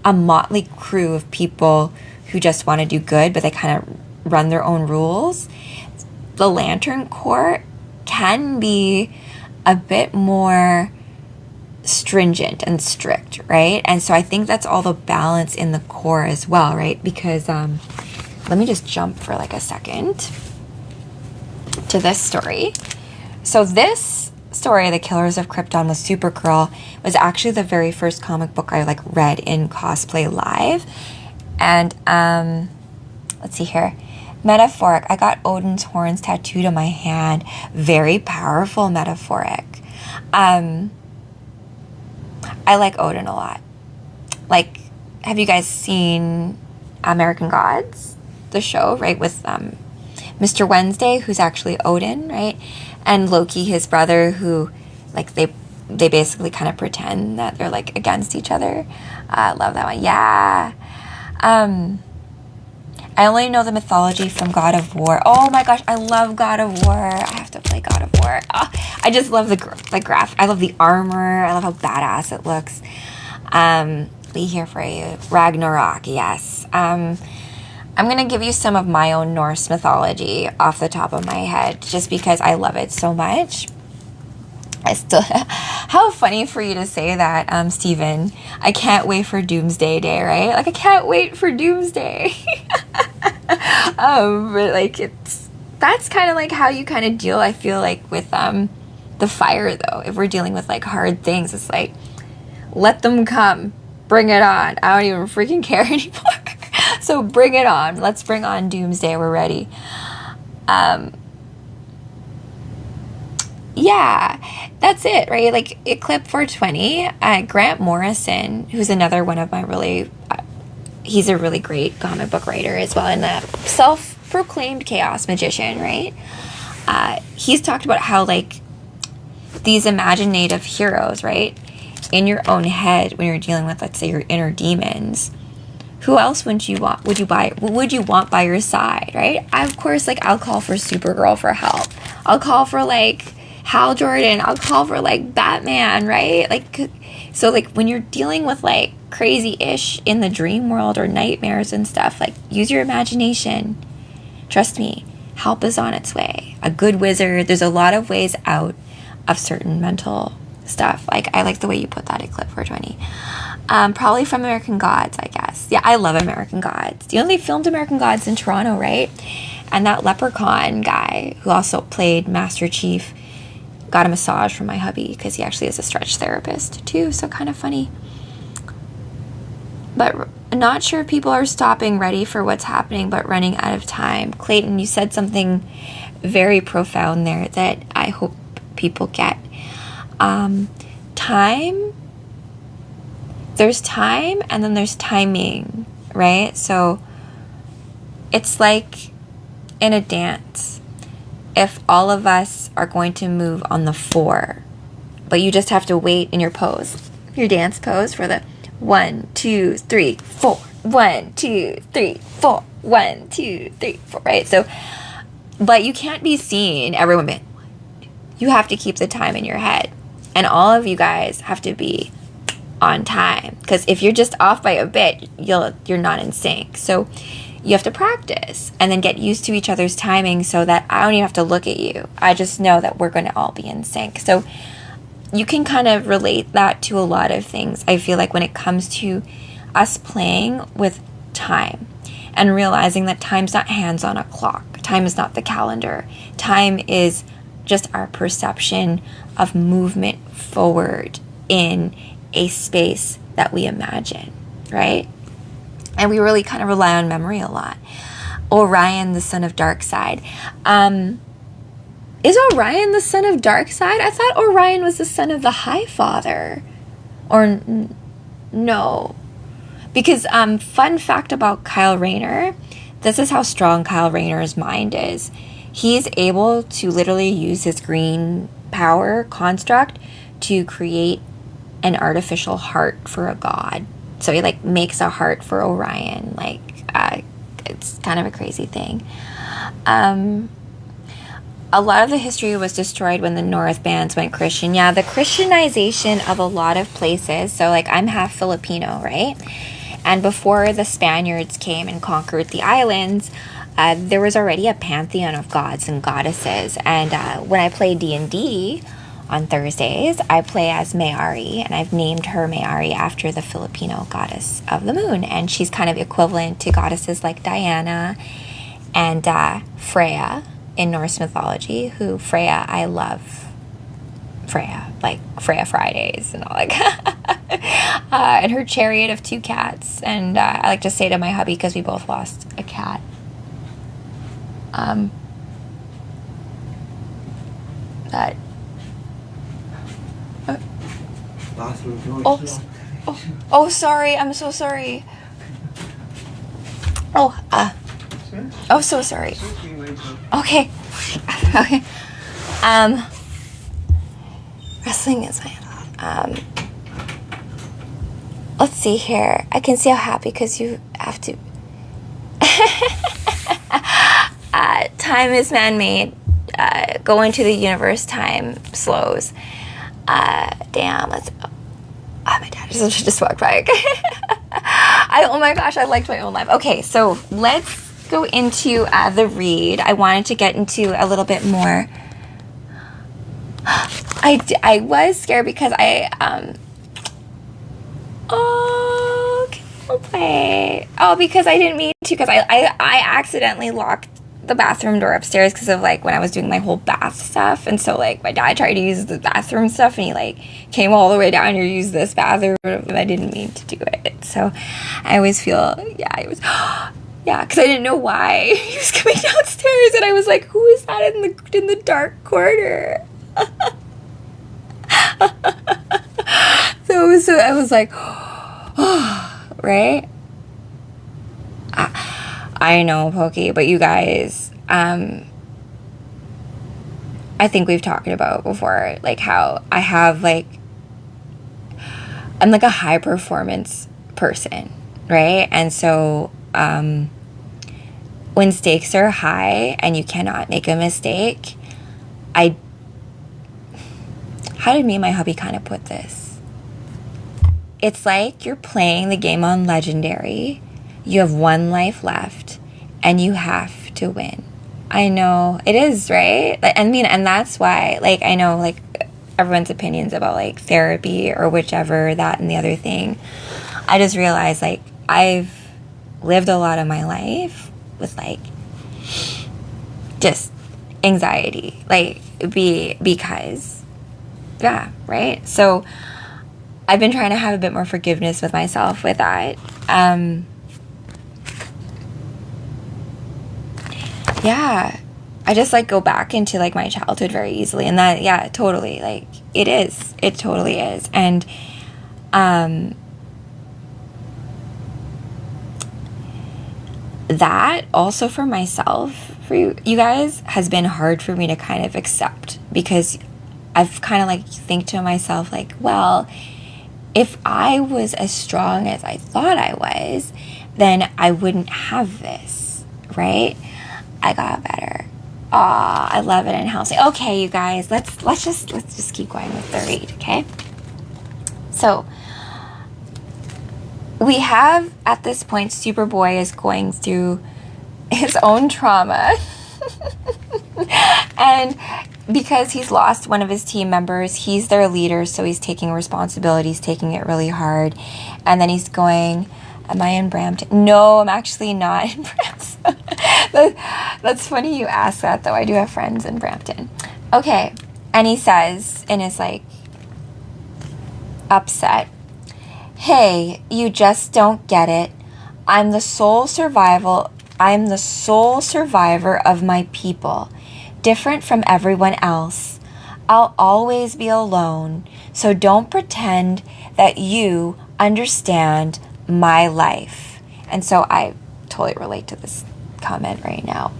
a motley crew of people who just want to do good, but they kind of run their own rules. The Lantern Corps can be a bit more stringent and strict, right? And so I think that's all the balance in the Corps as well, right? Because let me just jump for like a second to this story. So this story, The Killers of Krypton with Supergirl, was actually the very first comic book I like read in cosplay live. And let's see here. Metaphoric. I got Odin's horns tattooed on my hand. Very powerful metaphoric. I like Odin a lot. Like, have you guys seen American Gods? The show, right? With Mr. Wednesday, who's actually Odin, right? And Loki, his brother, who like they basically kind of pretend that they're like against each other. I love that one. Yeah. I only know the mythology from God of War. Oh my gosh, I love God of War. I have to play God of War. Oh, I just love the graph. I love the armor. I love how badass it looks. Be here for you. Ragnarok, yes. I'm going to give you some of my own Norse mythology off the top of my head, just because I love it so much. How funny for you to say that, Steven. I can't wait for Doomsday Day, right? Like, I can't wait for Doomsday. But like, that's kind of like how you kind of deal, I feel like, with the fire, though. If we're dealing with like hard things, it's like, let them come, bring it on. I don't even freaking care anymore. So bring it on. Let's bring on Doomsday. We're ready. Yeah, that's it, right? Like, Eclipse 420, Grant Morrison, who's another one of my really, he's a really great comic book writer as well, and a self-proclaimed chaos magician, right? He's talked about how, like, these imaginative heroes, right? In your own head, when you're dealing with, let's say, your inner demons, who else would you want by your side, right? Of course, like, I'll call for Supergirl for help. I'll call for, like, Hal Jordan. I'll call for, like, Batman, right? Like, so, like, when you're dealing with, like, crazy-ish in the dream world or nightmares and stuff, like, use your imagination. Trust me, help is on its way. A good wizard. There's a lot of ways out of certain mental stuff. Like, I like the way you put that, Eclipse 420. Probably from American Gods, I guess. Yeah, I love American Gods. You know, they filmed American Gods in Toronto, right? And that leprechaun guy who also played Master Chief got a massage from my hubby because he actually is a stretch therapist too, so kind of funny. But not sure people are stopping ready for what's happening but running out of time. Clayton, you said something very profound there that I hope people get. Time, there's time and then there's timing, right? So it's like in a dance. If all of us are going to move on the 4, but you just have to wait in your pose, your dance pose for the 1, 2, 3, 4, 1, 2, 3, 4, 1, 2, 3, 4, right? So, but you can't be seen, everyone being, you have to keep the time in your head. And all of you guys have to be on time. Because if you're just off by a bit, you're not in sync. So you have to practice and then get used to each other's timing so that I don't even have to look at you. I just know that we're going to all be in sync. So you can kind of relate that to a lot of things. I feel like when it comes to us playing with time and realizing that time's not hands on a clock. Time is not the calendar. Time is just our perception of movement forward in a space that we imagine, right? And we really kind of rely on memory a lot. Orion, the son of Darkseid. Is Orion the son of Darkseid? I thought Orion was the son of the High Father. Or no. Because fun fact about Kyle Rayner, this is how strong Kyle Rayner's mind is. He's able to literally use his green power construct to create an artificial heart for a god. So he like makes a heart for Orion. Like it's kind of a crazy thing. A lot of the history was destroyed when the North bands went Christian. Yeah, the Christianization of a lot of places. So like I'm half Filipino, right? And before the Spaniards came and conquered the islands, there was already a pantheon of gods and goddesses. And when I play D&D on Thursdays, I play as Mayari, and I've named her Mayari after the Filipino goddess of the moon. And she's kind of equivalent to goddesses like Diana and Freya in Norse mythology, who Freya, I love Freya, like Freya Fridays and all that. And her chariot of 2 cats. And I like to say to my hubby, because we both lost a cat, that sorry, I'm so sorry. So sorry. Okay. Wrestling is my let's see here. I can see how happy because you have to. Time is man-made. Go into the universe. Time slows. Damn. Let's. Oh, my dad just walked by. Oh my gosh, I liked my own live. Okay, so let's go into the read. I wanted to get into a little bit more. I was scared because because I didn't mean to, because I accidentally locked the bathroom door upstairs because of like when I was doing my whole bath stuff. And so like my dad tried to use the bathroom stuff and he like came all the way down here to use this bathroom, and I didn't mean to do it. So I always feel it was because I didn't know why he was coming downstairs, and I was like, who is that in the dark corner? so I was like, right? I know, Pokey, but you guys, I think we've talked about before, like how I have I'm like a high performance person, right? And so when stakes are high and you cannot make a mistake, how did me and my hubby kind of put this? It's like you're playing the game on Legendary. You have 1 life left, and you have to win. I know, it is, right? I mean, and that's why, like, I know, like, everyone's opinions about, like, therapy or whichever, that and the other thing. I just realized, like, I've lived a lot of my life with, like, just anxiety. Like, because, yeah, right? So, I've been trying to have a bit more forgiveness with myself with that. Yeah, I just like go back into like my childhood very easily, and that, yeah, totally, like it totally is. And that also for myself, for you guys, has been hard for me to kind of accept, because I've kind of like think to myself like, well, if I was as strong as I thought I was, then I wouldn't have this, right? I got better. Aw, I love it in housing. Okay, you guys, let's just keep going with the read, okay? So we have at this point, Superboy is going through his own trauma. And because he's lost one of his team members, he's their leader, so he's taking responsibility, he's taking it really hard. And then he's going, am I in Brampton? No, I'm actually not in Brampton. That's funny you ask that, though. I do have friends in Brampton. Okay, and he says, in his, like, upset, hey, you just don't get it. I'm the sole survivor of my people. different from everyone else. I'll always be alone, so don't pretend that you understand my life. And so I totally relate to this comment right now.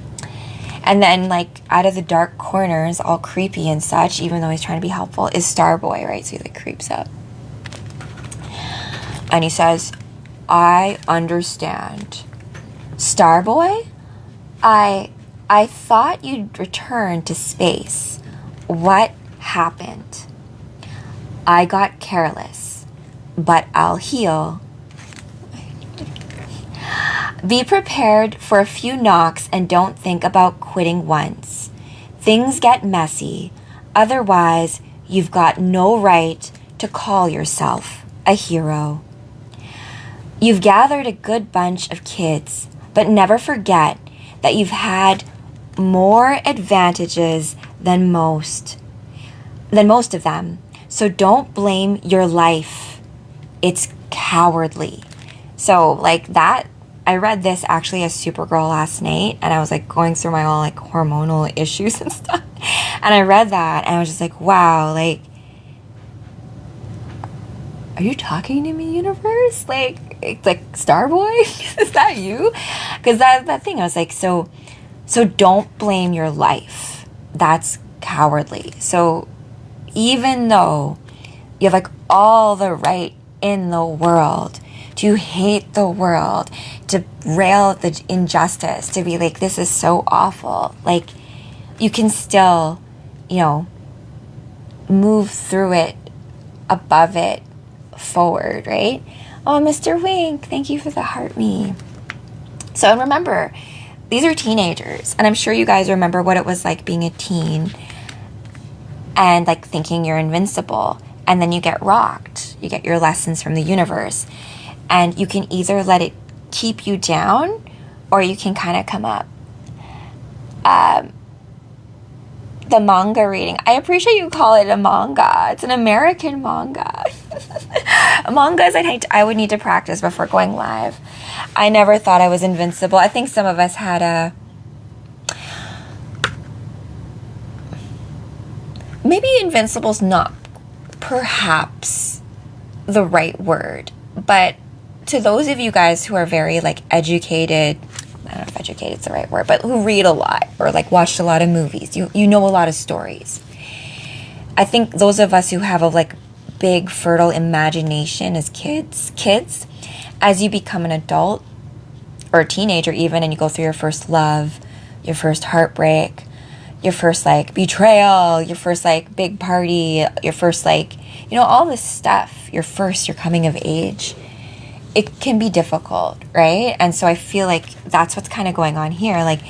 And then, like, out of the dark corners, all creepy and such, even though he's trying to be helpful, is Starboy, right? So he, like, creeps up. And he says, I understand. Starboy? I thought you'd return to space. What happened? I got careless, but I'll heal. Be prepared for a few knocks and don't think about quitting once. Things get messy. Otherwise, you've got no right to call yourself a hero. You've gathered a good bunch of kids, but never forget that you've had more advantages than most of them. So don't blame your life. It's cowardly. So, like, that, I read this actually as Supergirl last night, and I was, like, going through my own, like, hormonal issues and stuff. And I read that, and I was just like, wow, like, are you talking to me, universe? Like Starboy? Is that you? Because that thing, I was like, so don't blame your life. That's cowardly. So even though you have, like, all the right in the world to hate the world, to rail at the injustice, to be like, this is so awful, like, you can still, you know, move through it, above it, forward, right? Oh, Mr. Wink, thank you for the heart me. So remember, these are teenagers, and I'm sure you guys remember what it was like being a teen and, like, thinking you're invincible, and then you get rocked. You get your lessons from the universe, and you can either let it keep you down, or you can kind of come up. The manga reading. I appreciate you call it a manga. It's an American manga. Mangas I would need to practice before going live. I never thought I was invincible. I think some of us had maybe invincible's not perhaps the right word, but to those of you guys who are very, like, educated, I don't know if educated's the right word, but who read a lot or, like, watched a lot of movies, you know a lot of stories. I think those of us who have a, like, big fertile imagination as kids, as you become an adult or a teenager even, and you go through your first love, your first heartbreak, your first, like, betrayal, your first, like, big party, your first, like, you know, all this stuff, your coming of age, it can be difficult, right? And so I feel like that's what's kind of going on here. Like,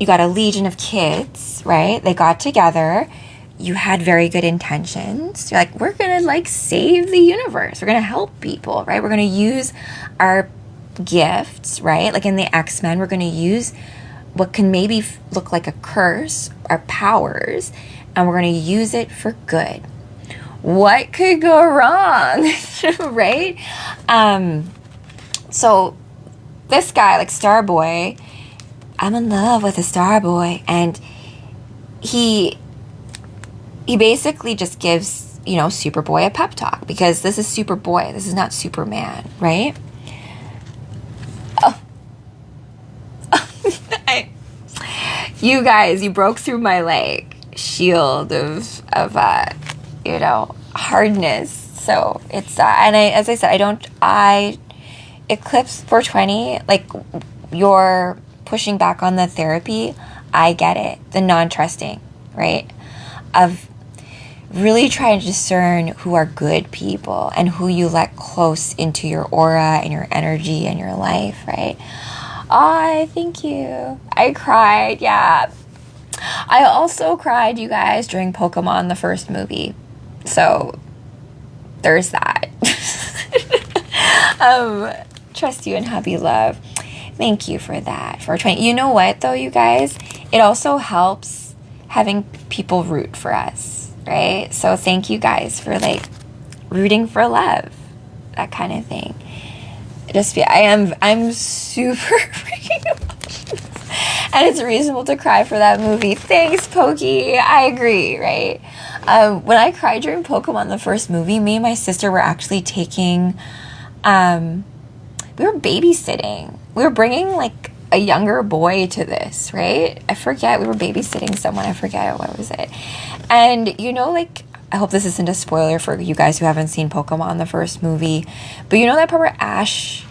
you got a legion of kids, right? They got together. You had very good intentions. You're like, we're going to, like, save the universe. We're going to help people, right? We're going to use our gifts, right? Like in the X-Men, we're going to use what can maybe look like a curse, our powers, and we're going to use it for good. What could go wrong, right? So this guy, like Starboy, I'm in love with a Starboy, and he basically just gives, you know, Superboy a pep talk, because this is Superboy, this is not Superman, right? Oh. You guys, you broke through my, like, shield of you know, hardness. So it's and as I said, Eclipse 420, like, you're pushing back on the therapy. I get it, the non-trusting, right, of really trying to discern who are good people and who you let close into your aura and your energy and your life, right? Oh, thank you. I cried, yeah. I also cried, you guys, during Pokemon, the first movie. So there's that. Trust you and happy love. Thank you for that. For 20. You know what, though, you guys? It also helps having people root for us, right? So thank you guys for, like, rooting for love, that kind of thing. I'm super freaking emotional. And it's reasonable to cry for that movie. Thanks, Pokey. I agree, right? When I cried during Pokemon, the first movie, me and my sister were actually taking, we were babysitting. We were bringing, like, a younger boy to this, right? I forget. We were babysitting someone. I forget. What was it? And, you know, like, I hope this isn't a spoiler for you guys who haven't seen Pokemon, the first movie. But you know that part where Ash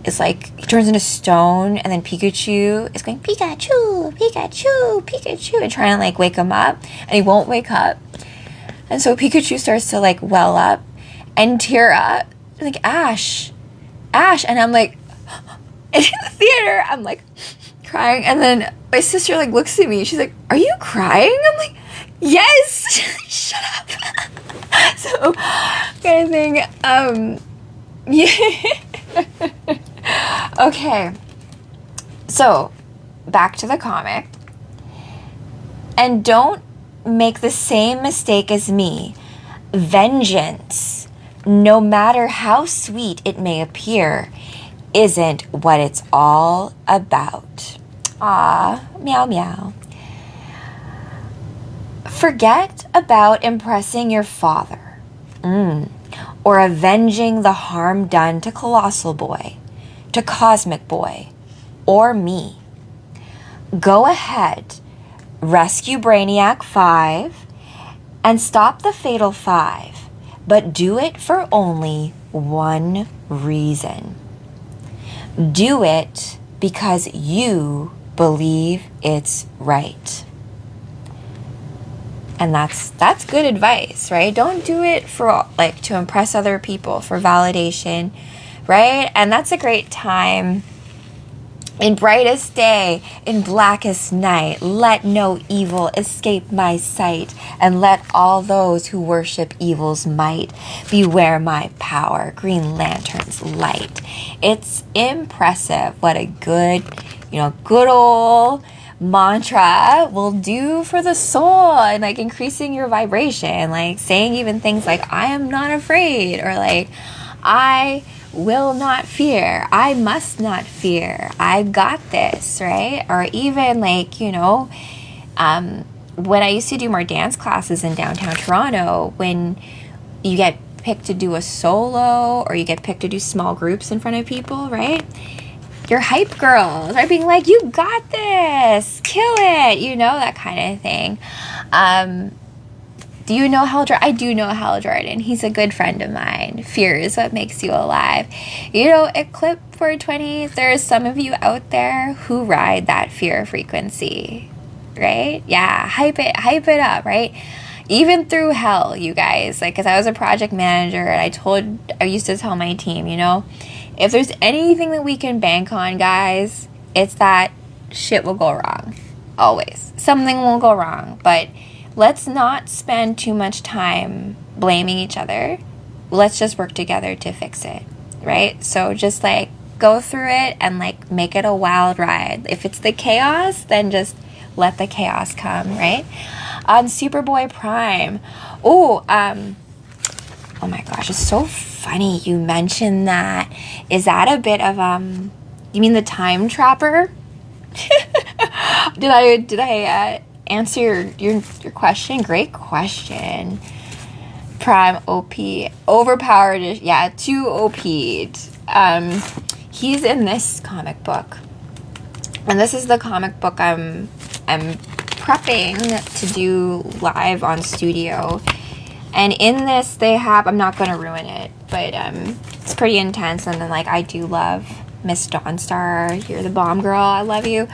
is like, he turns into stone, and then Pikachu is going, Pikachu, Pikachu, Pikachu, and trying to, like, wake him up. And he won't wake up. And so Pikachu starts to, like, well up and tear up. Like, Ash. And I'm like, and in the theater, I'm like crying. And then my sister like looks at me. She's like, "Are you crying?" I'm like, "Yes." Shut up. So kind of thing. Yeah. Okay. So back to the comic. And don't make the same mistake as me. Vengeance, no matter how sweet it may appear, isn't what it's all about. Ah, meow meow. Forget about impressing your father, or avenging the harm done to Colossal Boy, to Cosmic Boy, or me. Go ahead, rescue Brainiac 5, and stop the Fatal 5, but do it for only one reason. Do it because you believe it's right. And that's good advice, right? Don't do it for, like, to impress other people, for validation, right? And that's a great time. In brightest day, in blackest night, let no evil escape my sight, and let all those who worship evil's might beware my power, Green Lantern's light. It's impressive what a good old mantra will do for the soul, and like increasing your vibration, like saying even things like, I am not afraid, or like, I will not fear, I must not fear, I've got this, right? Or even like, when I used to do more dance classes in downtown Toronto, when you get picked to do a solo or you get picked to do small groups in front of people, right? Your hype girls are being like, you got this, kill it, that kind of thing. Do you know Hal Jordan? I do know Hal Jordan. He's a good friend of mine. Fear is what makes you alive. Eclipse 420, there's some of you out there who ride that fear frequency, right? Yeah, hype it up, right? Even through hell, you guys. Like, because I was a project manager, and I used to tell my team, if there's anything that we can bank on, guys, it's that shit will go wrong. Always. Something will go wrong, but let's not spend too much time blaming each other. Let's just work together to fix it, right? So just like go through it and like make it a wild ride. If it's the chaos, then just let the chaos come, right? On Superboy Prime. Oh my gosh, it's so funny you mentioned that. Is that a bit of you mean the Time Trapper? Did I answer your question? Great question. Prime OP, overpowered. Yeah, too OP'd. He's in this comic book, and this is the comic book I'm prepping to do live on studio. And in this they have, I'm not going to ruin it, but it's pretty intense. And then like, I do love Miss Dawnstar. You're the bomb girl. I love you.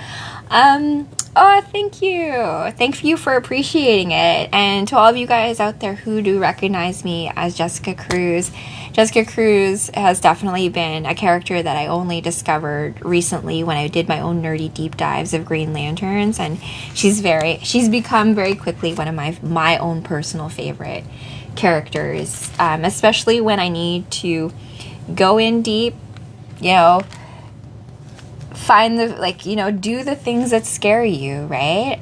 Oh, thank you. Thank you for appreciating it. And to all of you guys out there who do recognize me as Jessica Cruz, Jessica Cruz has definitely been a character that I only discovered recently when I did my own nerdy deep dives of Green Lanterns. And she's become very quickly one of my own personal favorite characters, especially when I need to go in deep, find the, do the things that scare you, right?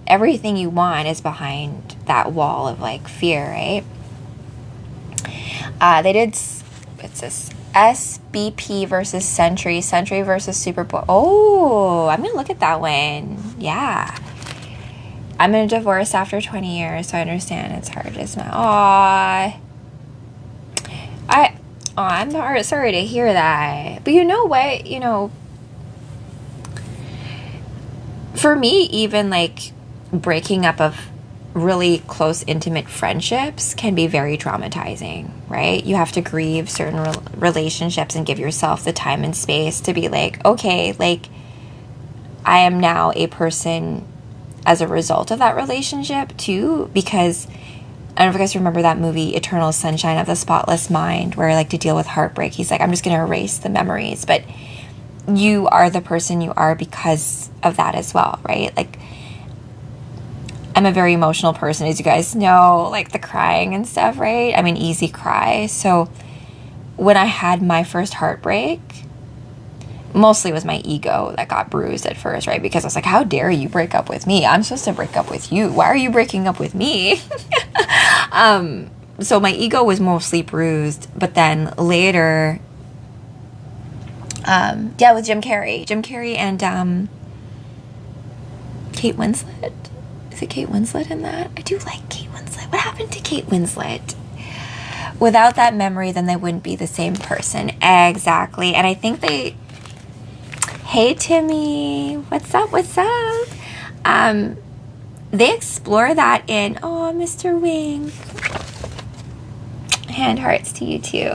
Everything you want is behind that wall of like fear, right? They did, it's this SBP versus Century. Century versus Super Bowl. Oh, I'm going to look at that one. Yeah. I'm in a divorce after 20 years, so I understand it's hard. It's not. I'm sorry to hear that. But you know what? You know, for me, even like breaking up of really close, intimate friendships can be very traumatizing, right? You have to grieve certain relationships and give yourself the time and space to be like, okay, like I am now a person as a result of that relationship too, because I don't know if you guys remember that movie Eternal Sunshine of the Spotless Mind, where like to deal with heartbreak, he's like, I'm just going to erase the memories, but you are the person you are because of that as well, right? Like, I'm a very emotional person, as you guys know, like the crying and stuff, right? I'm an easy cry. So when I had my first heartbreak, mostly it was my ego that got bruised at first, right? Because I was like, how dare you break up with me? I'm supposed to break up with you. Why are you breaking up with me? So my ego was mostly bruised. But then later, with Jim Carrey. Jim Carrey and Kate Winslet. Is it Kate Winslet in that? I do like Kate Winslet. What happened to Kate Winslet? Without that memory, then they wouldn't be the same person. Exactly. And I think they... Hey, Timmy. What's up? What's up? They explore that in... Oh, Mr. Wing. Hand hearts to you, too.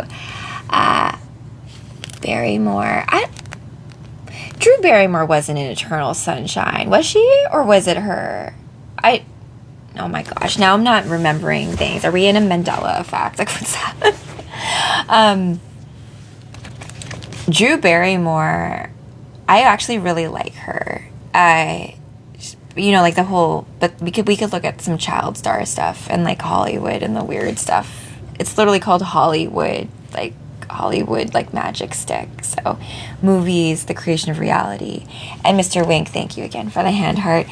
Barrymore. Drew Barrymore wasn't in Eternal Sunshine. Was she? Or was it her? Oh my gosh, now I'm not remembering things. Are we in a Mandela effect? Like, what's that? Drew Barrymore, I actually really like her. You know, like the whole, but we could look at some child star stuff and like Hollywood and the weird stuff. It's literally called Hollywood like magic stick. So movies, the creation of reality. And Mr. Wink, thank you again for the hand heart.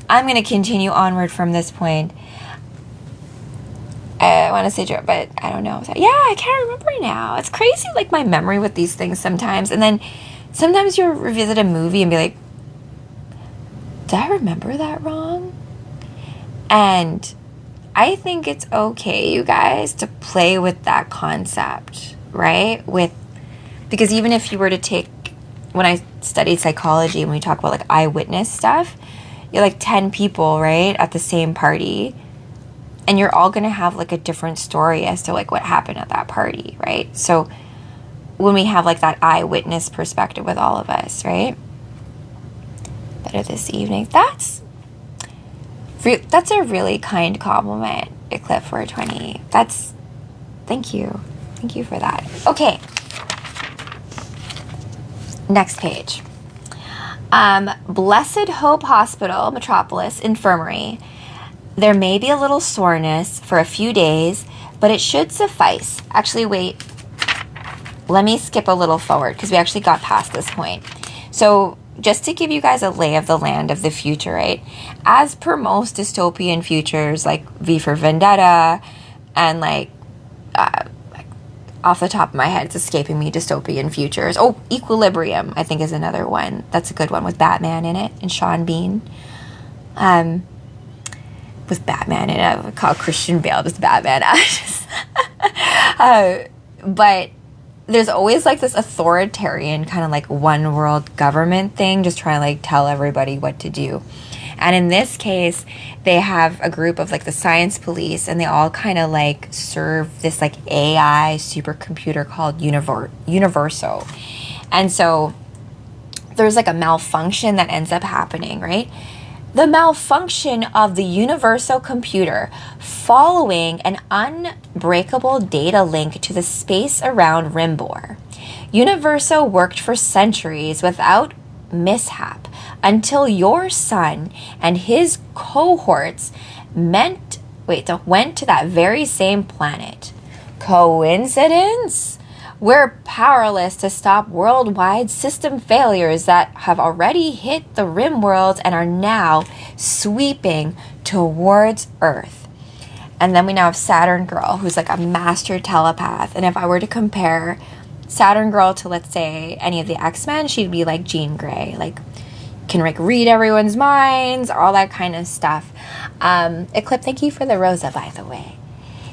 I'm going to continue onward from this point. I want to say joke, but I don't know. Yeah, I can't remember now. It's crazy, like my memory with these things sometimes. And then sometimes you'll revisit a movie and be like, did I remember that wrong? And I think it's okay, you guys, to play with that concept, right? Because even if you were to take, when I studied psychology, when we talk about like eyewitness stuff, you're like 10 people, right, at the same party, and you're all going to have like a different story as to like what happened at that party, right? So when we have like that eyewitness perspective with all of us, right? Better this evening. That's a really kind compliment, Eclipse 420. Thank you. Thank you for that. Okay. Next page. Blessed Hope Hospital, Metropolis Infirmary. There may be a little soreness for a few days, but it should suffice. Actually, wait. Let me skip a little forward because we actually got past this point. So just to give you guys a lay of the land of the future, right? As per most dystopian futures, like V for Vendetta and like off the top of my head, it's escaping me, dystopian futures. Oh, Equilibrium, I think, is another one. That's a good one with Batman in it and Sean Bean. With Batman in it, I would call Christian Bale just Batman. But there's always like this authoritarian kind of like one world government thing, just trying to like tell everybody what to do. And in this case, they have a group of like the science police, and they all kind of like serve this like AI supercomputer called Universo. And so there's like a malfunction that ends up happening, right? The malfunction of the Universo computer following an unbreakable data link to the space around Rimbor. Universo worked for centuries without mishap until your son and his cohorts went to that very same planet. Coincidence? We're powerless to stop worldwide system failures that have already hit the rim world and are now sweeping towards Earth. And then we now have Saturn Girl, who's like a master telepath. And if I were to compare Saturn Girl to, let's say, any of the X-Men, she'd be like Jean Grey, like can like read everyone's minds, all that kind of stuff. Eclipse, thank you for the Rosa, by the way.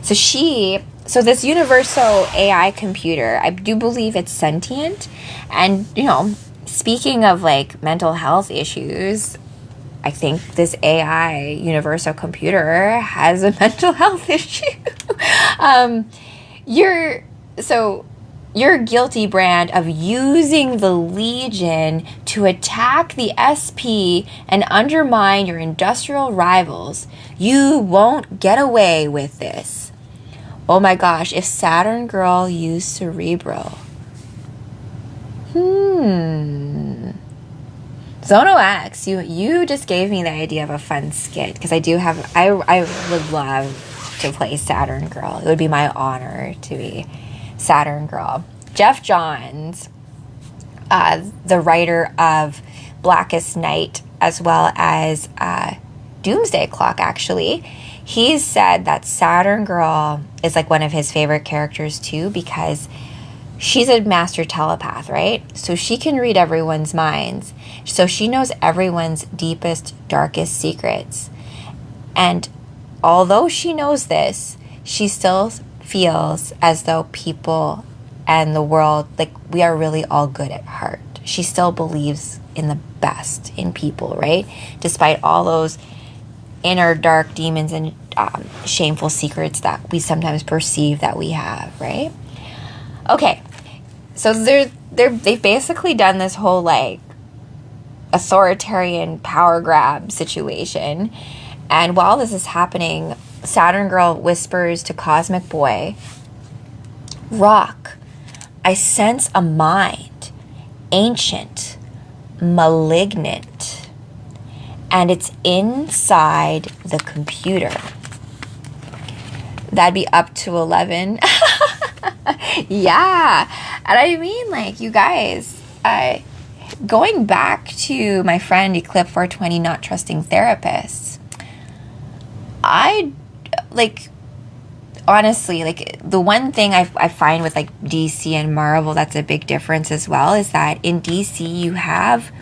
So this universal AI computer, I do believe it's sentient. And, you know, speaking of like mental health issues, I think this AI universal computer has a mental health issue. Your guilty brand of using the Legion to attack the SP and undermine your industrial rivals. You won't get away with this. Oh my gosh, if Saturn Girl used Cerebro. Zono X, you just gave me the idea of a fun skit, because I would love to play Saturn Girl. It would be my honor to be Saturn Girl. Jeff Johns, the writer of Blackest Night, as well as Doomsday Clock, actually, he's said that Saturn Girl is like one of his favorite characters too, because she's a master telepath, right? So she can read everyone's minds. So she knows everyone's deepest, darkest secrets. And although she knows this, she still feels as though people and the world, like, we are really all good at heart. She still believes in the best in people, right? Despite all those inner dark demons and shameful secrets that we sometimes perceive that we have, right? Okay, so they've basically done this whole like authoritarian power grab situation, and while this is happening, Saturn Girl whispers to Cosmic Boy, "Rock, I sense a mind, ancient, malignant, and it's inside the computer." That'd be up to 11. Yeah. And I mean, like, you guys, going back to my friend Eclipse 420 not trusting therapists, honestly, like, the one thing I find with like DC and Marvel that's a big difference as well is that in DC you have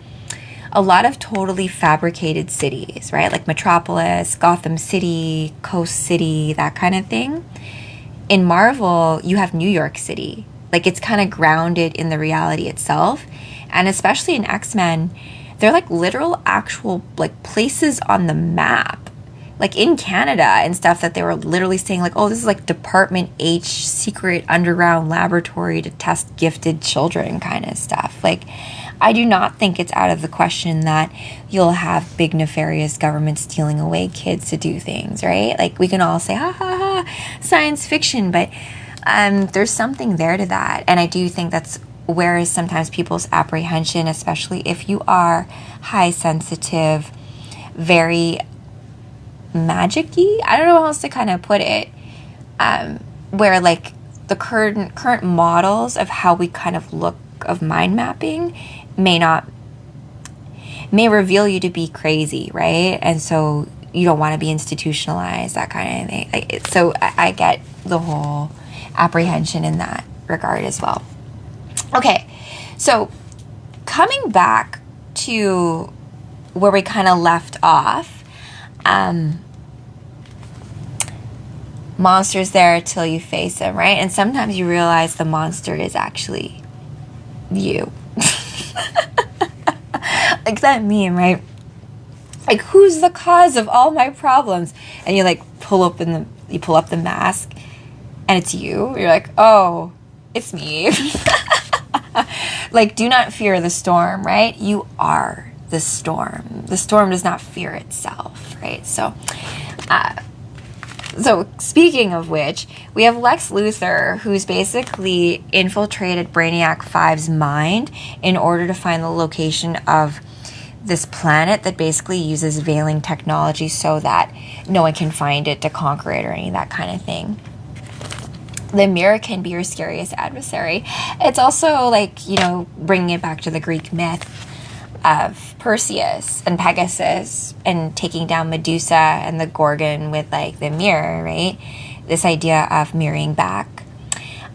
a lot of totally fabricated cities, right? Like Metropolis, Gotham City, Coast City, that kind of thing. In Marvel, you have New York City. Like, it's kind of grounded in the reality itself. And especially in X-Men, they're like literal actual like places on the map. Like in Canada and stuff, that they were literally saying like, oh, this is like Department H secret underground laboratory to test gifted children kind of stuff. Like, I do not think it's out of the question that you'll have big nefarious governments stealing away kids to do things, right? Like, we can all say, ha ha ha, science fiction, but there's something there to that. And I do think that's where is sometimes people's apprehension, especially if you are high sensitive, very magic-y, I don't know how else to kind of put it, where like the current models of how we kind of look of mind mapping may reveal you to be crazy, right? And so you don't want to be institutionalized, that kind of thing. Like, so I get the whole apprehension in that regard as well. Okay, so coming back to where we kind of left off, monster's there till you face him, right? And sometimes you realize the monster is actually you. Like that meme, right? Like, who's the cause of all my problems? And you like pull up the mask and it's you. You're like, oh, it's me. Like, do not fear the storm, right? You are the storm. The storm does not fear itself, right? So speaking of which, we have Lex Luthor, who's basically infiltrated Brainiac 5's mind in order to find the location of this planet that basically uses veiling technology so that no one can find it to conquer it or any of that kind of thing. The mirror can be your scariest adversary. It's also like, you know, bringing it back to the Greek myth of Perseus and Pegasus and taking down Medusa and the Gorgon with like the mirror, right? This idea of mirroring back.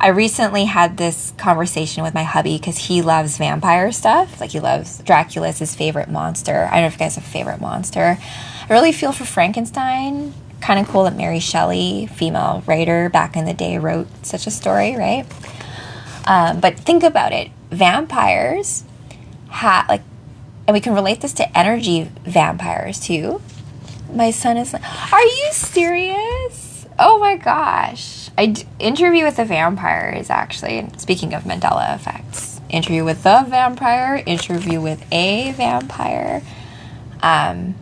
I recently had this conversation with my hubby because he loves vampire stuff. Like, he loves Dracula's his favorite monster. I don't know if you guys have a favorite monster. I really feel for Frankenstein. Kind of cool that Mary Shelley, female writer back in the day, wrote such a story, right? But think about it. Vampires and we can relate this to energy vampires too. My son is like, are you serious? Oh my gosh. Interview with the Vampire is actually, speaking of Mandela effects, Interview with the Vampire, Interview with a Vampire. And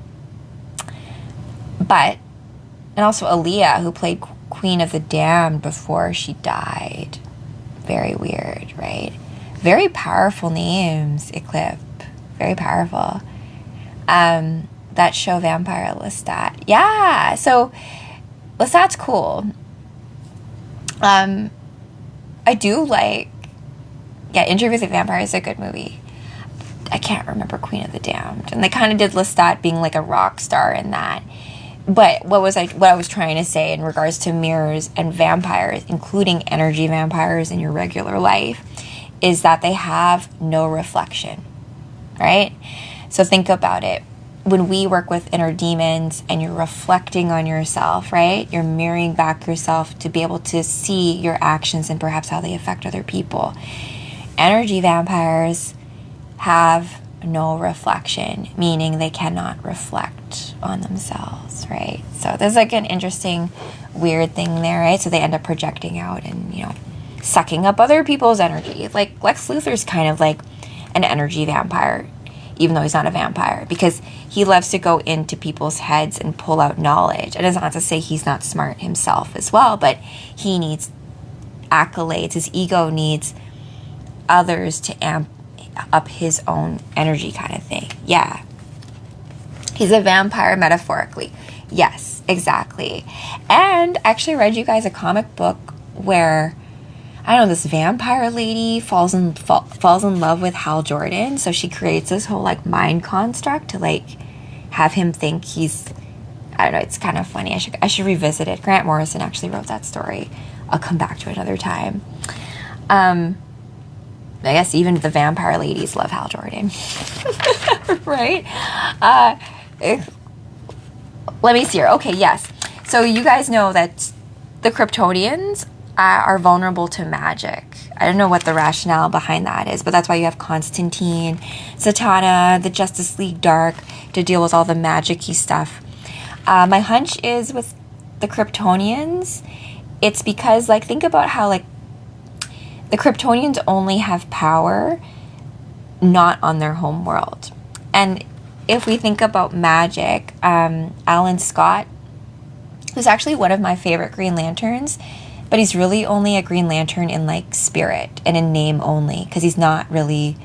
also Aaliyah, who played Queen of the Damned before she died. Very weird, right? Very powerful names, Eclipse. Very powerful. That show Vampire Lestat. Yeah, so Lestat's cool. I do like, Interview with the Vampire is a good movie. I can't remember Queen of the Damned. And they kind of did Lestat being like a rock star in that. But what I was trying to say in regards to mirrors and vampires, including energy vampires in your regular life, is that they have no reflection, right? So think about it. When we work with inner demons and you're reflecting on yourself, right? You're mirroring back yourself to be able to see your actions and perhaps how they affect other people. Energy vampires have no reflection, meaning they cannot reflect on themselves, right? So there's like an interesting, weird thing there, right? So they end up projecting out and, sucking up other people's energy. Like Lex Luthor's kind of like an energy vampire, even though he's not a vampire, because he loves to go into people's heads and pull out knowledge. And it's not to say he's not smart himself as well, but he needs accolades. His ego needs others to amp up his own energy, kind of thing. Yeah. He's a vampire metaphorically. Yes, exactly. And I actually read you guys a comic book where, I don't know, this vampire lady falls in love with Hal Jordan. So she creates this whole like mind construct to like have him think he's, I don't know, it's kind of funny. I should revisit it. Grant Morrison actually wrote that story. I'll come back to it another time. I guess even the vampire ladies love Hal Jordan. Right? Let me see here. Okay, yes. So you guys know that the Kryptonians are vulnerable to magic. I don't know what the rationale behind that is, but that's why you have Constantine, Zatanna, the Justice League Dark to deal with all the magic-y stuff. My hunch is with the Kryptonians, it's because, like, think about how, like, the Kryptonians only have power not on their home world. And if we think about magic, Alan Scott, who's actually one of my favorite Green Lanterns, but he's really only a Green Lantern in, like, spirit and in name only, because he's not really,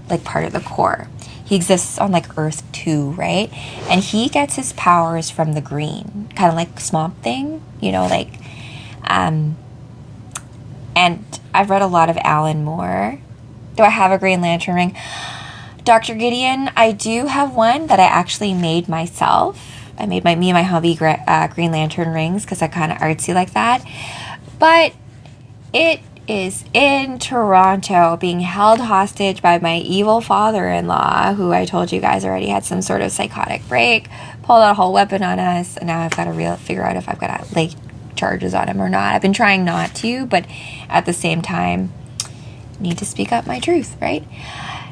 like, part of the core. He exists on, like, Earth 2, right? And he gets his powers from the green, kind of like Swamp Thing, like, and I've read a lot of Alan Moore. Do I have a Green Lantern ring? Dr. Gideon, I do have one that I actually made myself. I made me and my hubby Green Lantern rings because I'm kind of artsy like that. But it is in Toronto, being held hostage by my evil father-in-law, who I told you guys already had some sort of psychotic break, pulled out a whole weapon on us, and now I've got to figure out if I've got to lay charges on him or not. I've been trying not to, but at the same time, need to speak up my truth, right?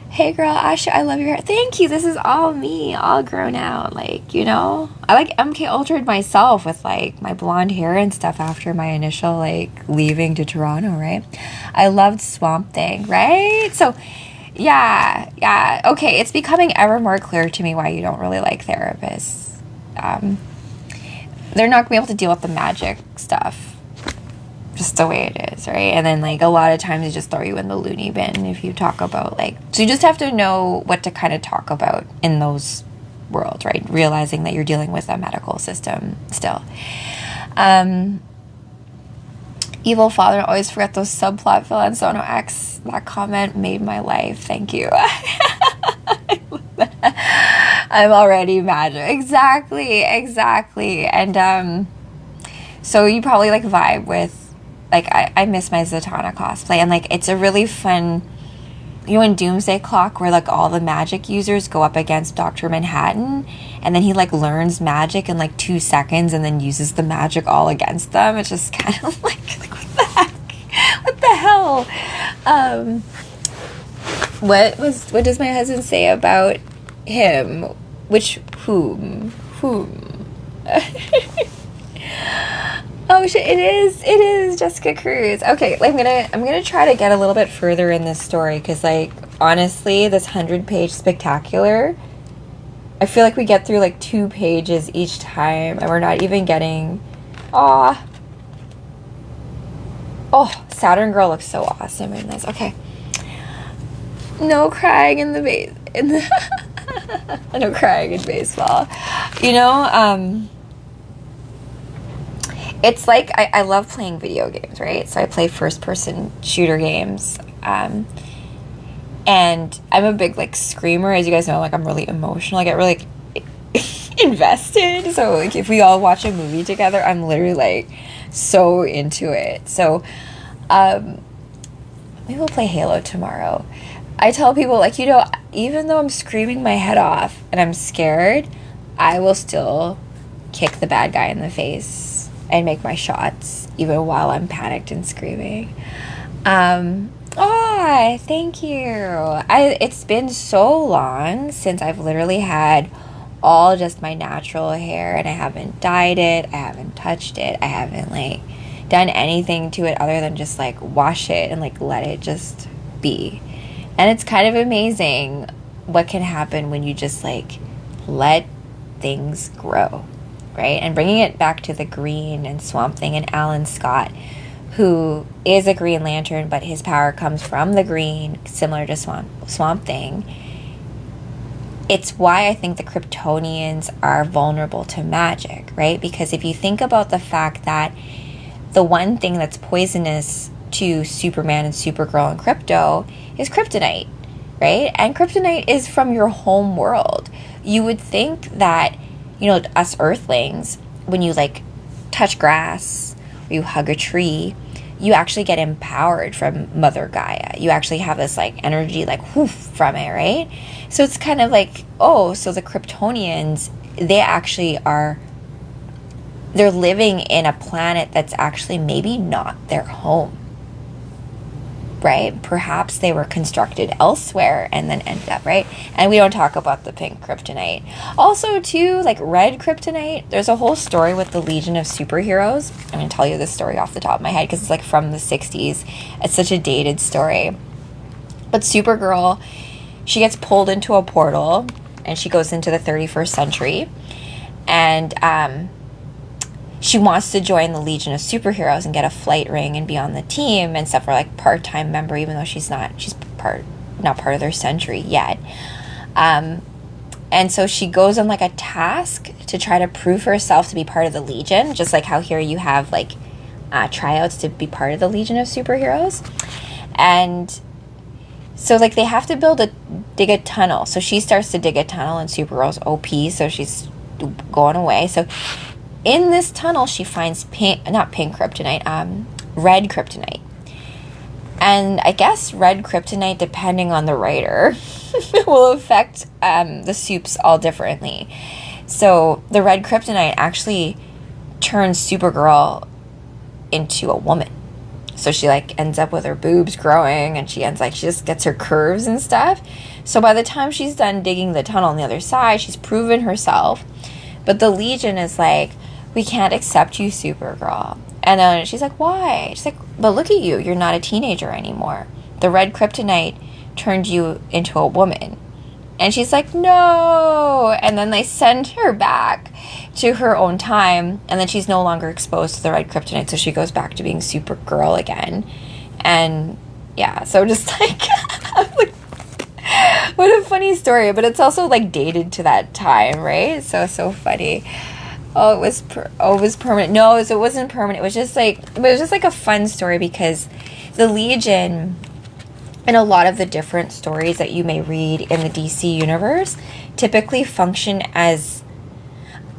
Hey girl, Asha, I love your hair. Thank you. This is all me, all grown out. Like, I like MK Ultra'd myself with like my blonde hair and stuff after my initial like leaving to Toronto, right? I loved Swamp Thing, right? So yeah. Okay, it's becoming ever more clear to me why you don't really like therapists. They're not gonna be able to deal with the magic stuff. Just the way it is, right? And then, like, a lot of times they just throw you in the loony bin if you talk about, like... So you just have to know what to kind of talk about in those worlds, right? Realizing that you're dealing with a medical system still. Evil father, always forget those subplot villains. Sono X, that comment made my life. Thank you. I'm already magic. Exactly. And, so you probably, like, vibe with like, I miss my Zatanna cosplay. And, like, it's a really fun, you know, in Doomsday Clock, where, like, all the magic users go up against Dr. Manhattan, and then he, like, learns magic in, like, 2 seconds and then uses the magic all against them. It's just kind of like what the heck? What the hell? What does my husband say about him? Whom? Oh shit, it is Jessica Cruz. Okay, I'm gonna try to get a little bit further in this story, because, like, honestly, this 100-page spectacular, I feel like we get through like 2 pages each time, and we're not even getting. Oh, Saturn Girl looks so awesome in this. Okay, no crying in the no crying in baseball. You know, it's like, I love playing video games, right? So I play first-person shooter games. And I'm a big, like, screamer. As you guys know, like, I'm really emotional. I get really, like, invested. So, like, if we all watch a movie together, I'm literally, like, so into it. So, maybe we'll play Halo tomorrow. I tell people, like, you know, even though I'm screaming my head off and I'm scared, I will still kick the bad guy in the face and make my shots, even while I'm panicked and screaming. Thank you. It's been so long since I've literally had all just my natural hair, and I haven't dyed it, I haven't touched it, I haven't, like, done anything to it other than just, like, wash it and, like, let it just be. And it's kind of amazing what can happen when you just, like, let things grow. Right? And bringing it back to the Green and Swamp Thing and Alan Scott, who is a Green Lantern, but his power comes from the green, similar to Swamp Thing. It's why I think the Kryptonians are vulnerable to magic, right? Because if you think about the fact that the one thing that's poisonous to Superman and Supergirl and Krypto is kryptonite, right? And kryptonite is from your home world. You would think that, you know, us Earthlings, when you, like, touch grass or you hug a tree, you actually get empowered from Mother Gaia. You actually have this, like, energy, like, whoof, from it, right? So it's kind of like, oh, so the Kryptonians, they actually are, they're living in a planet that's actually maybe not their home, right? Perhaps they were constructed elsewhere and then ended up, right? And we don't talk about the pink kryptonite. Also, too, like, red kryptonite, there's a whole story with the Legion of Superheroes. I'm going to tell you this story off the top of my head because it's, like, from the 60s. It's such a dated story. But Supergirl, she gets pulled into a portal, and she goes into the 31st century. And, she wants to join the Legion of Superheroes and get a flight ring and be on the team and stuff, for, like, part-time member, even though she's not part of their century yet. And so she goes on, like, a task to try to prove herself to be part of the Legion, just like how here you have, like, tryouts to be part of the Legion of Superheroes. And so, like, they have to dig a tunnel. So she starts to dig a tunnel, and Supergirl's OP, so she's going away. So in this tunnel, she finds red kryptonite. And I guess red kryptonite, depending on the writer, will affect the soups all differently. So the red kryptonite actually turns Supergirl into a woman. So she, like, ends up with her boobs growing, and she just gets her curves and stuff. So by the time she's done digging the tunnel on the other side, she's proven herself. But the Legion is like, we can't accept you, Supergirl. And then she's like, why? She's like, but look at you. You're not a teenager anymore. The red kryptonite turned you into a woman. And she's like, no. And then they send her back to her own time. And then she's no longer exposed to the red kryptonite. So she goes back to being Supergirl again. And yeah, so just like, like, what a funny story. But it's also, like, dated to that time, right? So funny. It was permanent. No, it wasn't permanent. It was just like a fun story, because the Legion, and a lot of the different stories that you may read in the DC universe, typically function as,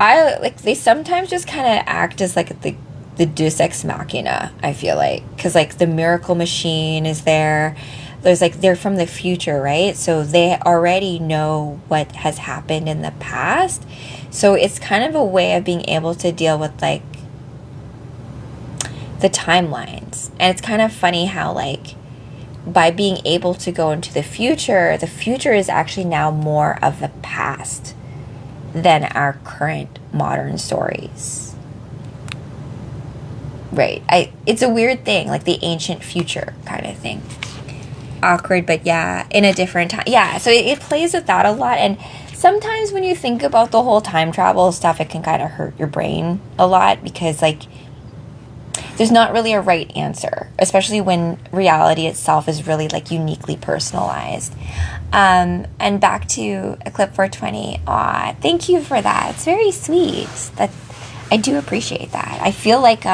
they sometimes just kind of act as, like, the the Deus Ex Machina, I feel like. Because, like, the miracle machine is there. There's, like, they're from the future, right? So they already know what has happened in the past. So it's kind of a way of being able to deal with, like, the timelines. And it's kind of funny how, like, by being able to go into the future is actually now more of the past than our current modern stories. Right. It's a weird thing, like the ancient future kind of thing. Awkward, but yeah, in a different time. Yeah, so it plays with that a lot. And sometimes when you think about the whole time travel stuff, it can kind of hurt your brain a lot because, like, there's not really a right answer, especially when reality itself is really, like, uniquely personalized. And back to Eclipse 420. Aw, thank you for that. It's very sweet. That I do appreciate that. I feel like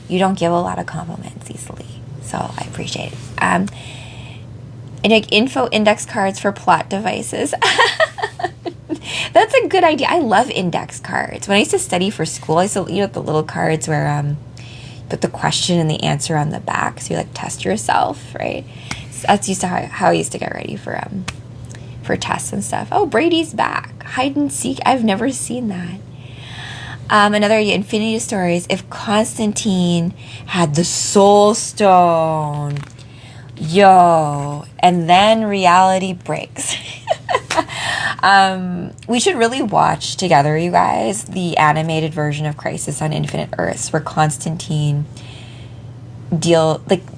you don't give a lot of compliments easily, so I appreciate it. And like info index cards for plot devices. That's a good idea. I love index cards. When I used to study for school, I used to, the little cards where put the question and the answer on the back, so you, like, test yourself, right? So that's used to how I used to get ready for tests and stuff. Oh, Brady's back. Hide and seek. I've never seen that. Another idea, Infinity Stories. If Constantine had the Soul Stone, yo, and then reality breaks. We should really watch together, you guys, the animated version of Crisis on Infinite Earths, where Constantine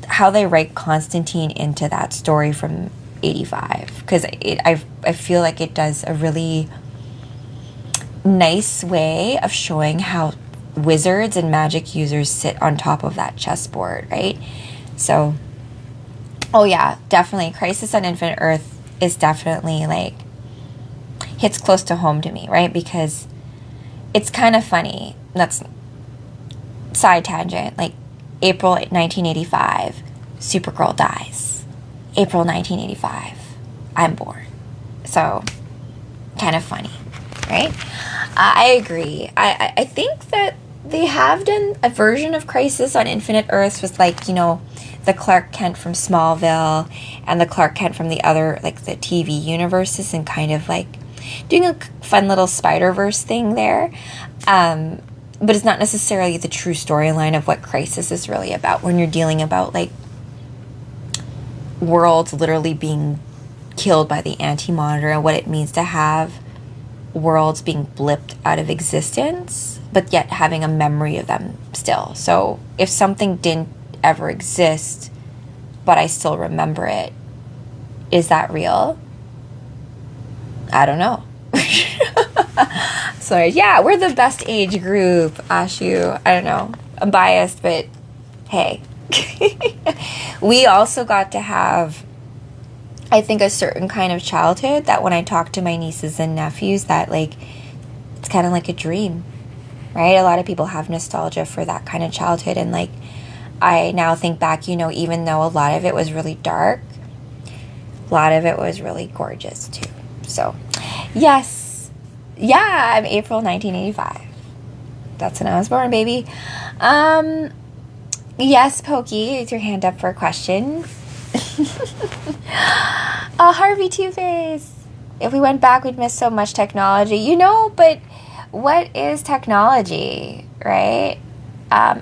how they write Constantine into that story from 85, because I feel like it does a really nice way of showing how wizards and magic users sit on top of that chessboard, right? So, oh yeah, definitely Crisis on Infinite Earth is definitely, like, hits close to home to me, right? Because it's kind of funny. That's side tangent. Like, April 1985, Supergirl dies. April 1985, I'm born. So, kind of funny, right? I agree. I think that they have done a version of Crisis on Infinite Earths with, like, the Clark Kent from Smallville and the Clark Kent from the other, like, the TV universes, and kind of, like, doing a fun little Spider-Verse thing there. But it's not necessarily the true storyline of what Crisis is really about, when you're dealing about, like, worlds literally being killed by the Anti-Monitor and what it means to have worlds being blipped out of existence, but yet having a memory of them still. So if something didn't ever exist, but I still remember it, is that real? I don't know. So yeah, we're the best age group, Ashu. I don't know. I'm biased, but hey. We also got to have, I think, a certain kind of childhood that when I talk to my nieces and nephews, that, like, it's kind of like a dream, right? A lot of people have nostalgia for that kind of childhood. And, like, I now think back, even though a lot of it was really dark, a lot of it was really gorgeous too. So, yes. Yeah, I'm April 1985. That's when I was born, baby. Yes, Pokey, with your hand up for a question. Harvey Two-Face. If we went back, we'd miss so much technology. But what is technology, right?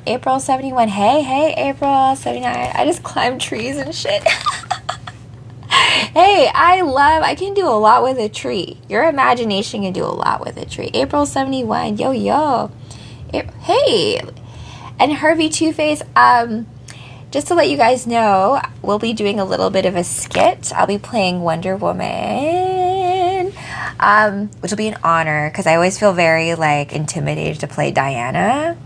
April 71. Hey, April 79. I just climbed trees and shit. Hey, I can do a lot with a tree. Your imagination can do a lot with a tree. April 71. Yo. Hey. And Harvey Two-Face, just to let you guys know, we'll be doing a little bit of a skit. I'll be playing Wonder Woman, which will be an honor, because I always feel very, like, intimidated to play Diana.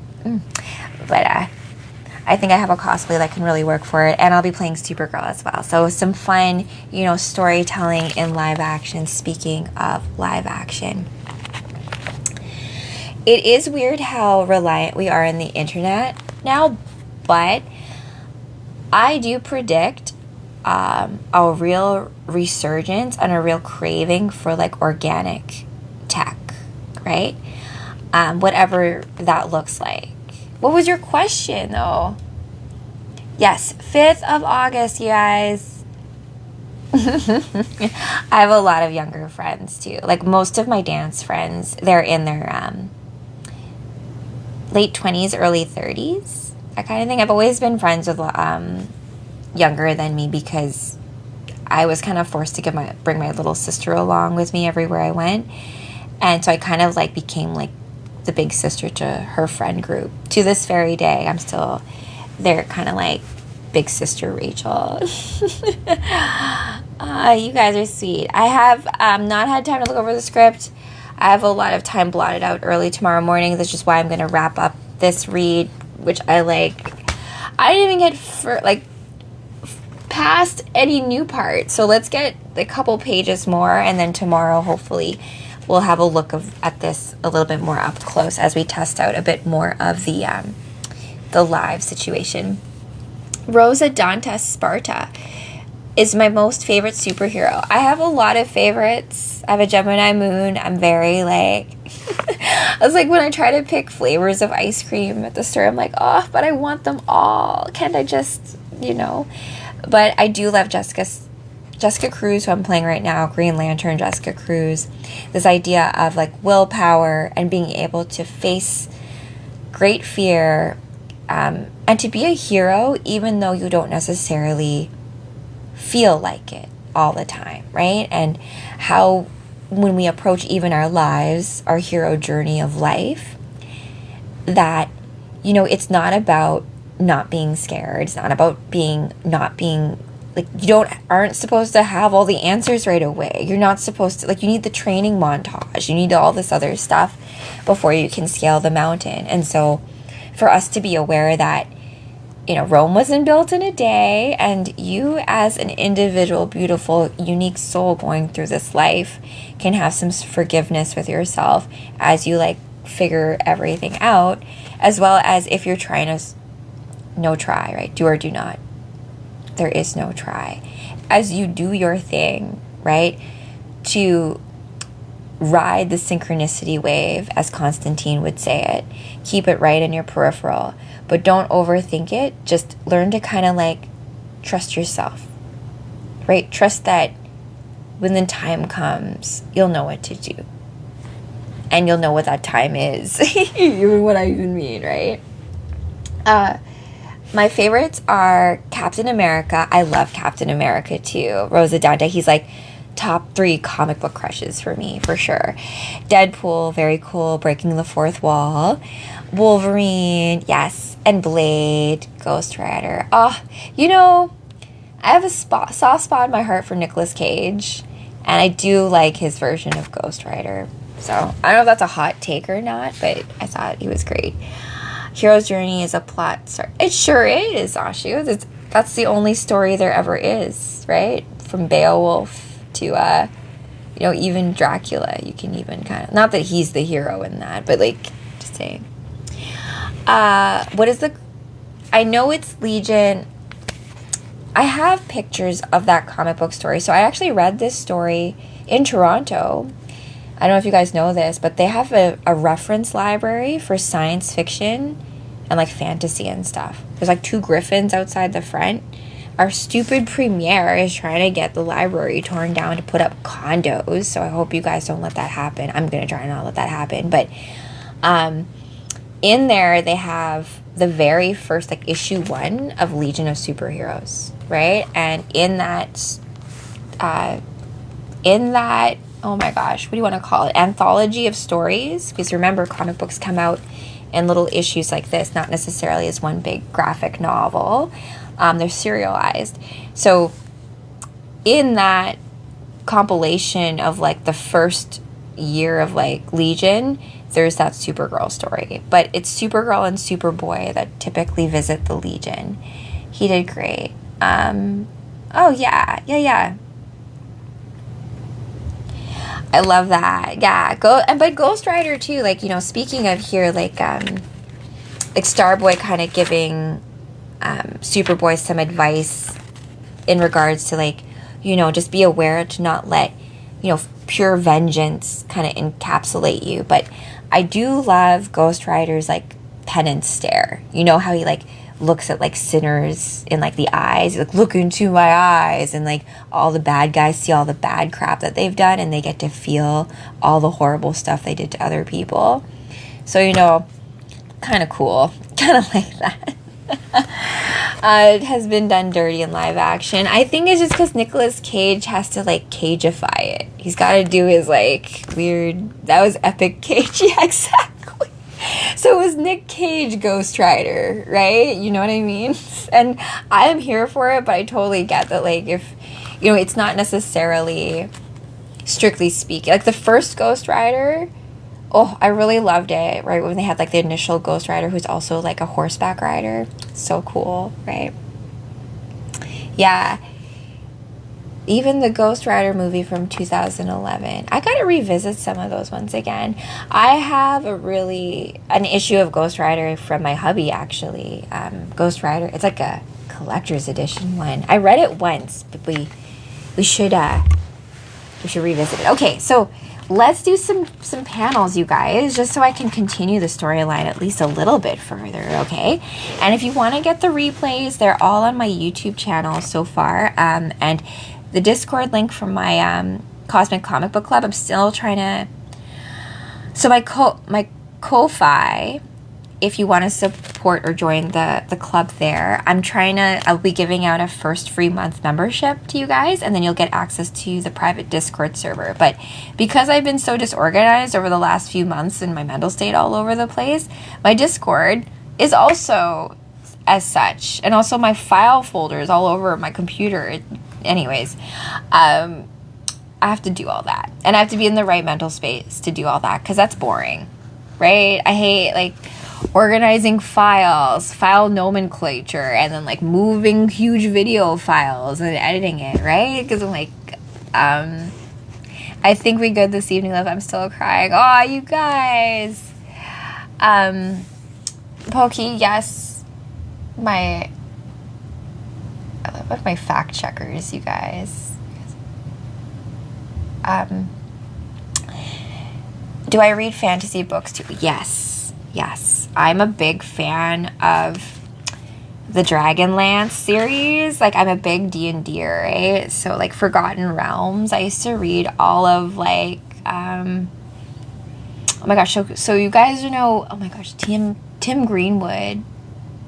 But I think I have a cosplay that can really work for it, and I'll be playing Supergirl as well. So some fun, storytelling in live action. Speaking of live action, it is weird how reliant we are on the internet now, but I do predict a real resurgence and a real craving for, like, organic tech, right? Whatever that looks like. What was your question, though? Yes, 5th of August, you guys. I have a lot of younger friends, too. Like, most of my dance friends, they're in their late 20s, early 30s. That kind of thing. I've always been friends with younger than me because I was kind of forced to bring my little sister along with me everywhere I went. And so I kind of, like, became, like, the big sister to her friend group. To this very day, I'm still there, kind of like big sister Rachel. You guys are sweet. I have not had time to look over the script. I have a lot of time blotted out early tomorrow morning. That's just why I'm going to wrap up this read, which I like. I didn't even get past any new parts. So let's get a couple pages more, and then tomorrow, hopefully, we'll have a look at this a little bit more up close as we test out a bit more of the live situation. Rosa Dantes Sparta is my most favorite superhero. I have a lot of favorites. I have a Gemini moon. I'm very like, I was like, when I try to pick flavors of ice cream at the store, I'm like, oh, but I want them all. Can't I just, But I do love Jessica Cruz, who I'm playing right now, Green Lantern Jessica Cruz. This idea of like willpower and being able to face great fear, and to be a hero even though you don't necessarily feel like it all the time, right? And how when we approach even our lives, our hero journey of life, that, it's not about not being scared. It's not about not being like, aren't supposed to have all the answers right away. You're not supposed to, like, you need the training montage. You need all this other stuff before you can scale the mountain. And so for us to be aware that, Rome wasn't built in a day, and you as an individual, beautiful, unique soul going through this life can have some forgiveness with yourself as you, like, figure everything out, as well as if you're trying to, no try, right? Do or do not. There is no try. As you do your thing, right, to ride the synchronicity wave, as Constantine would say it, keep it right in your peripheral, but don't overthink it. Just learn to kind of like trust yourself, right? Trust that when the time comes, you'll know what to do. And you'll know what that time is. You know what I even mean, right? My favorites are Captain America. I love Captain America too. Rosa Dante, he's like top 3 comic book crushes for me, for sure. Deadpool, very cool, breaking the fourth wall. Wolverine, yes. And Blade, Ghost Rider. Oh, I have a soft spot in my heart for Nicolas Cage. And I do like his version of Ghost Rider. So, I don't know if that's a hot take or not, but I thought he was great. Hero's Journey is a plot story. It sure is, Ashu. That's the only story there ever is, right? From Beowulf to, even Dracula. You can even kind of... Not that he's the hero in that, but, like, just saying. What is the... I know it's Legion. I have pictures of that comic book story. So I actually read this story in Toronto. I don't know if you guys know this, but they have a reference library for science fiction and, like, fantasy and stuff. There's, like, 2 griffins outside the front. Our stupid premier is trying to get the library torn down to put up condos, so I hope you guys don't let that happen. I'm going to try not to let that happen. But in there, they have the very first, like, issue 1 of Legion of Superheroes, right? And in that, oh my gosh, what do you want to call it? Anthology of stories. Because remember, comic books come out in little issues like this, not necessarily as one big graphic novel. They're serialized. So in that compilation of, like, the first year of, like, Legion, there's that Supergirl story. But it's Supergirl and Superboy that typically visit the Legion. He did great. Oh, yeah. I love that. Yeah. But Ghost Rider too, like, speaking of here, like Starboy kind of giving Superboy some advice in regards to, like, just be aware to not let, pure vengeance kind of encapsulate you. But I do love Ghost Rider's, like, penance stare. You know how he like looks at like sinners in like the eyes. He's like, look into my eyes, and like all the bad guys see all the bad crap that they've done, and they get to feel all the horrible stuff they did to other people. So, you know, kind of cool. Kind of like that. It has been done dirty in live action. I think it's just because Nicolas Cage has to like cageify it. He's got to do his like weird, that was epic Cage. Yeah, exactly. So it was Nick Cage Ghost Rider, right? You know what I mean? And I am here for it, but I totally get that, like, if, you know, it's not necessarily, strictly speaking, like the first Ghost Rider, oh, I really loved it, right? When they had like the initial Ghost Rider who's also like a horseback rider. So cool, right? Yeah. Even the Ghost Rider movie from 2011. I gotta revisit some of those ones again. I have an issue of Ghost Rider from my hubby, actually. Ghost Rider, it's like a collector's edition one. I read it once, but we should revisit it. Okay, so let's do some panels, you guys, just so I can continue the storyline at least a little bit further, okay? And if you want to get the replays, they're all on my YouTube channel so far, and the Discord link from my Cosmic Comic Book Club, I'm still trying to... So my Ko-Fi, if you want to support or join the club there, I'll be giving out a first free month membership to you guys, and then you'll get access to the private Discord server. But because I've been so disorganized over the last few months and my mental state all over the place, my Discord is also as such, and also my file folders all over my computer. Anyways, I have to do all that, and I have to be in the right mental space to do all that, because that's boring, right? I hate like organizing files, file nomenclature, and then like moving huge video files and editing it, right? Because I'm like, I think we good this evening, love. I'm still crying. Oh, you guys. Pokey, yes. I love my fact checkers, you guys. Do I read fantasy books too? Yes. I'm a big fan of the Dragonlance series. Like, I'm a big D&D-er, right? So, like, Forgotten Realms, I used to read all of, like, oh my gosh, so you guys know, oh my gosh, Tim Greenwood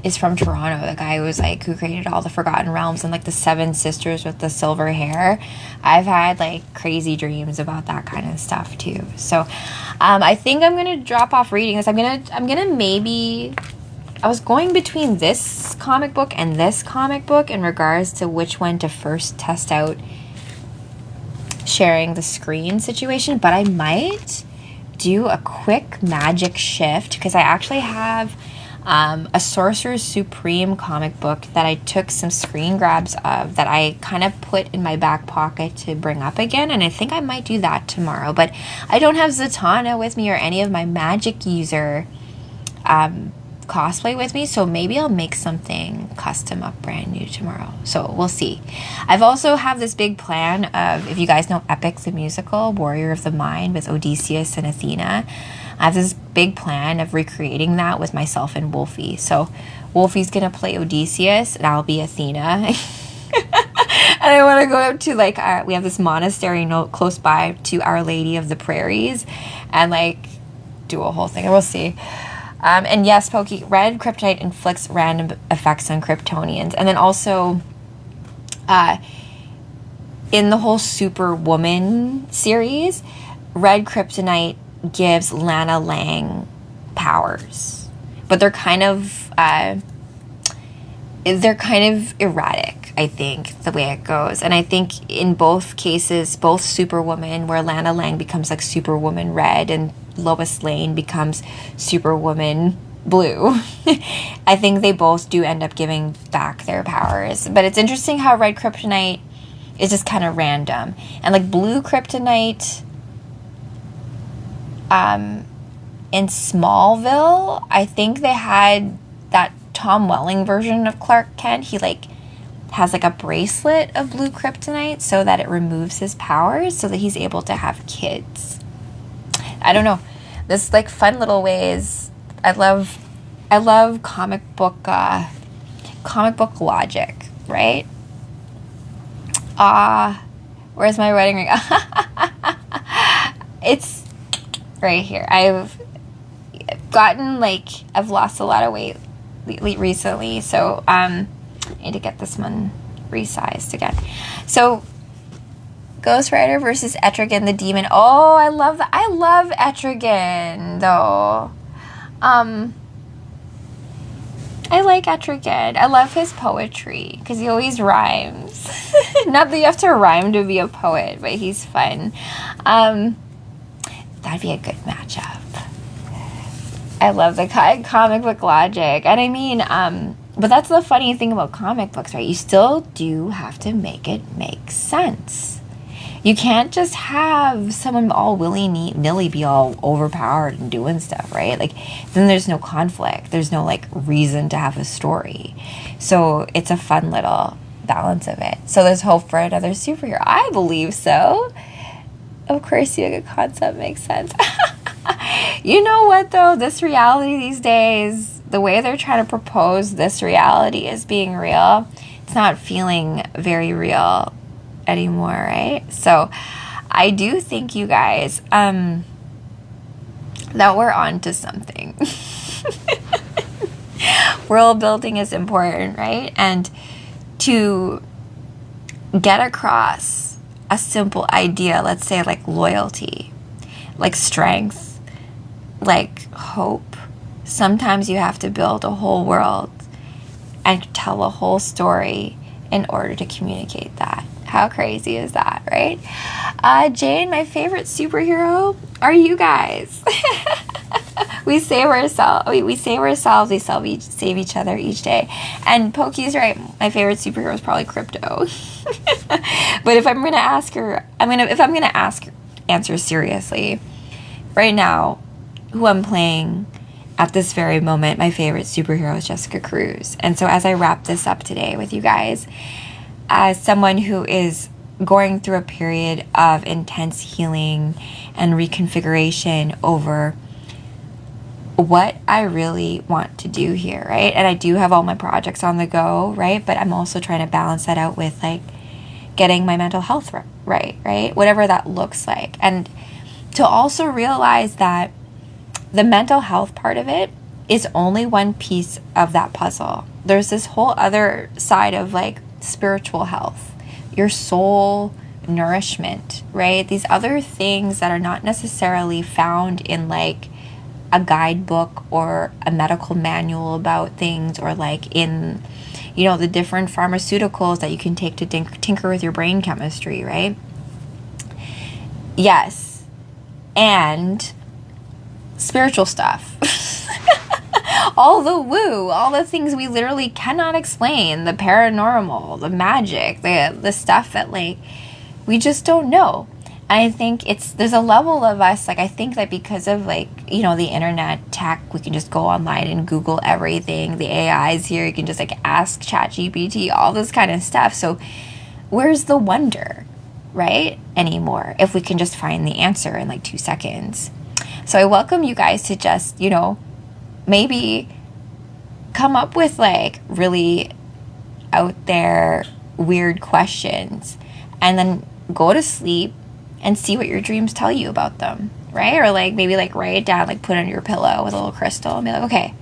is from Toronto, the guy who created all the Forgotten Realms and like the 7 sisters with the silver hair. I've had like crazy dreams about that kind of stuff too. So I think I'm gonna drop off reading this. I'm gonna maybe, I was going between this comic book and this comic book in regards to which one to first test out sharing the screen situation, but I might do a quick magic shift because I actually have a Sorcerer's Supreme comic book that I took some screen grabs of that I kind of put in my back pocket to bring up again, and I think I might do that tomorrow. But I don't have Zatanna with me or any of my magic user cosplay with me, so maybe I'll make something custom up brand new tomorrow. So we'll see. I've also have this big plan of, if you guys know Epic the Musical, Warrior of the Mind with Odysseus and Athena, I have this big plan of recreating that with myself and Wolfie. So Wolfie's gonna play Odysseus and I'll be Athena. And I want to go up to like we have this monastery close by to Our Lady of the Prairies and like do a whole thing. And we'll see. And yes, Pokey, red kryptonite inflicts random effects on Kryptonians. And then also in the whole Superwoman series, red kryptonite gives Lana Lang powers, but they're kind of erratic, I think, the way it goes. And I think in both cases, both Superwoman, where Lana Lang becomes like Superwoman Red and Lois Lane becomes Superwoman Blue, I think they both do end up giving back their powers. But it's interesting how red kryptonite is just kind of random, and like blue kryptonite in Smallville, I think they had that Tom Welling version of Clark Kent. He like has like a bracelet of blue kryptonite so that it removes his powers so that he's able to have kids. I don't know. This like fun little ways. I love I love comic book logic, right? Where's my wedding ring? It's right here. I've lost a lot of weight recently, so I need to get this one resized again. So Ghost Rider versus Etrigan the Demon. Oh, I love Etrigan though. I like Etrigan. I love his poetry because he always rhymes. Not that you have to rhyme to be a poet, but he's fun. That'd be a good matchup. I love the comic book logic. And I mean, but that's the funny thing about comic books, right? You still do have to make it make sense. You can't just have someone all willy-nilly be all overpowered and doing stuff, right? Like, then there's no conflict. There's no, like, reason to have a story. So it's a fun little balance of it. So there's hope for another superhero. I believe so. Of course, the concept makes sense. You know what, though? This reality these days, the way they're trying to propose this reality as being real, it's not feeling very real anymore, right? So I do think, you guys, that we're on to something. World building is important, right? And to get across a simple idea, let's say like loyalty, like strength, like hope, sometimes you have to build a whole world and tell a whole story in order to communicate that. How crazy is that, right? Jane, my favorite superhero are you guys. We save ourselves, we save each other each day. And Pokey's right. My favorite superhero is probably Crypto. But if I'm gonna answer seriously, right now, who I'm playing at this very moment, my favorite superhero is Jessica Cruz. And so as I wrap this up today with you guys, as someone who is going through a period of intense healing and reconfiguration over what I really want to do here, right? And I do have all my projects on the go, right? But I'm also trying to balance that out with like getting my mental health right? Whatever that looks like. And to also realize that the mental health part of it is only one piece of that puzzle. There's this whole other side of like spiritual health, your soul nourishment, right? These other things that are not necessarily found in like a guidebook or a medical manual about things, or like in, you know, the different pharmaceuticals that you can take to tinker with your brain chemistry, right? Yes. And spiritual stuff. All the woo, all the things we literally cannot explain, the paranormal, the magic, the stuff that like we just don't know. And I think there's a level of us, like I think that because of like, you know, the internet tech, we can just go online and Google everything. The AI's here, you can just like ask ChatGPT, all this kind of stuff. So where's the wonder, right, anymore, if we can just find the answer in like 2 seconds? So I welcome you guys to just, you know, maybe come up with like really out there weird questions and then go to sleep and see what your dreams tell you about them, right? Or like maybe like write it down, like put it on your pillow with a little crystal and be like, okay,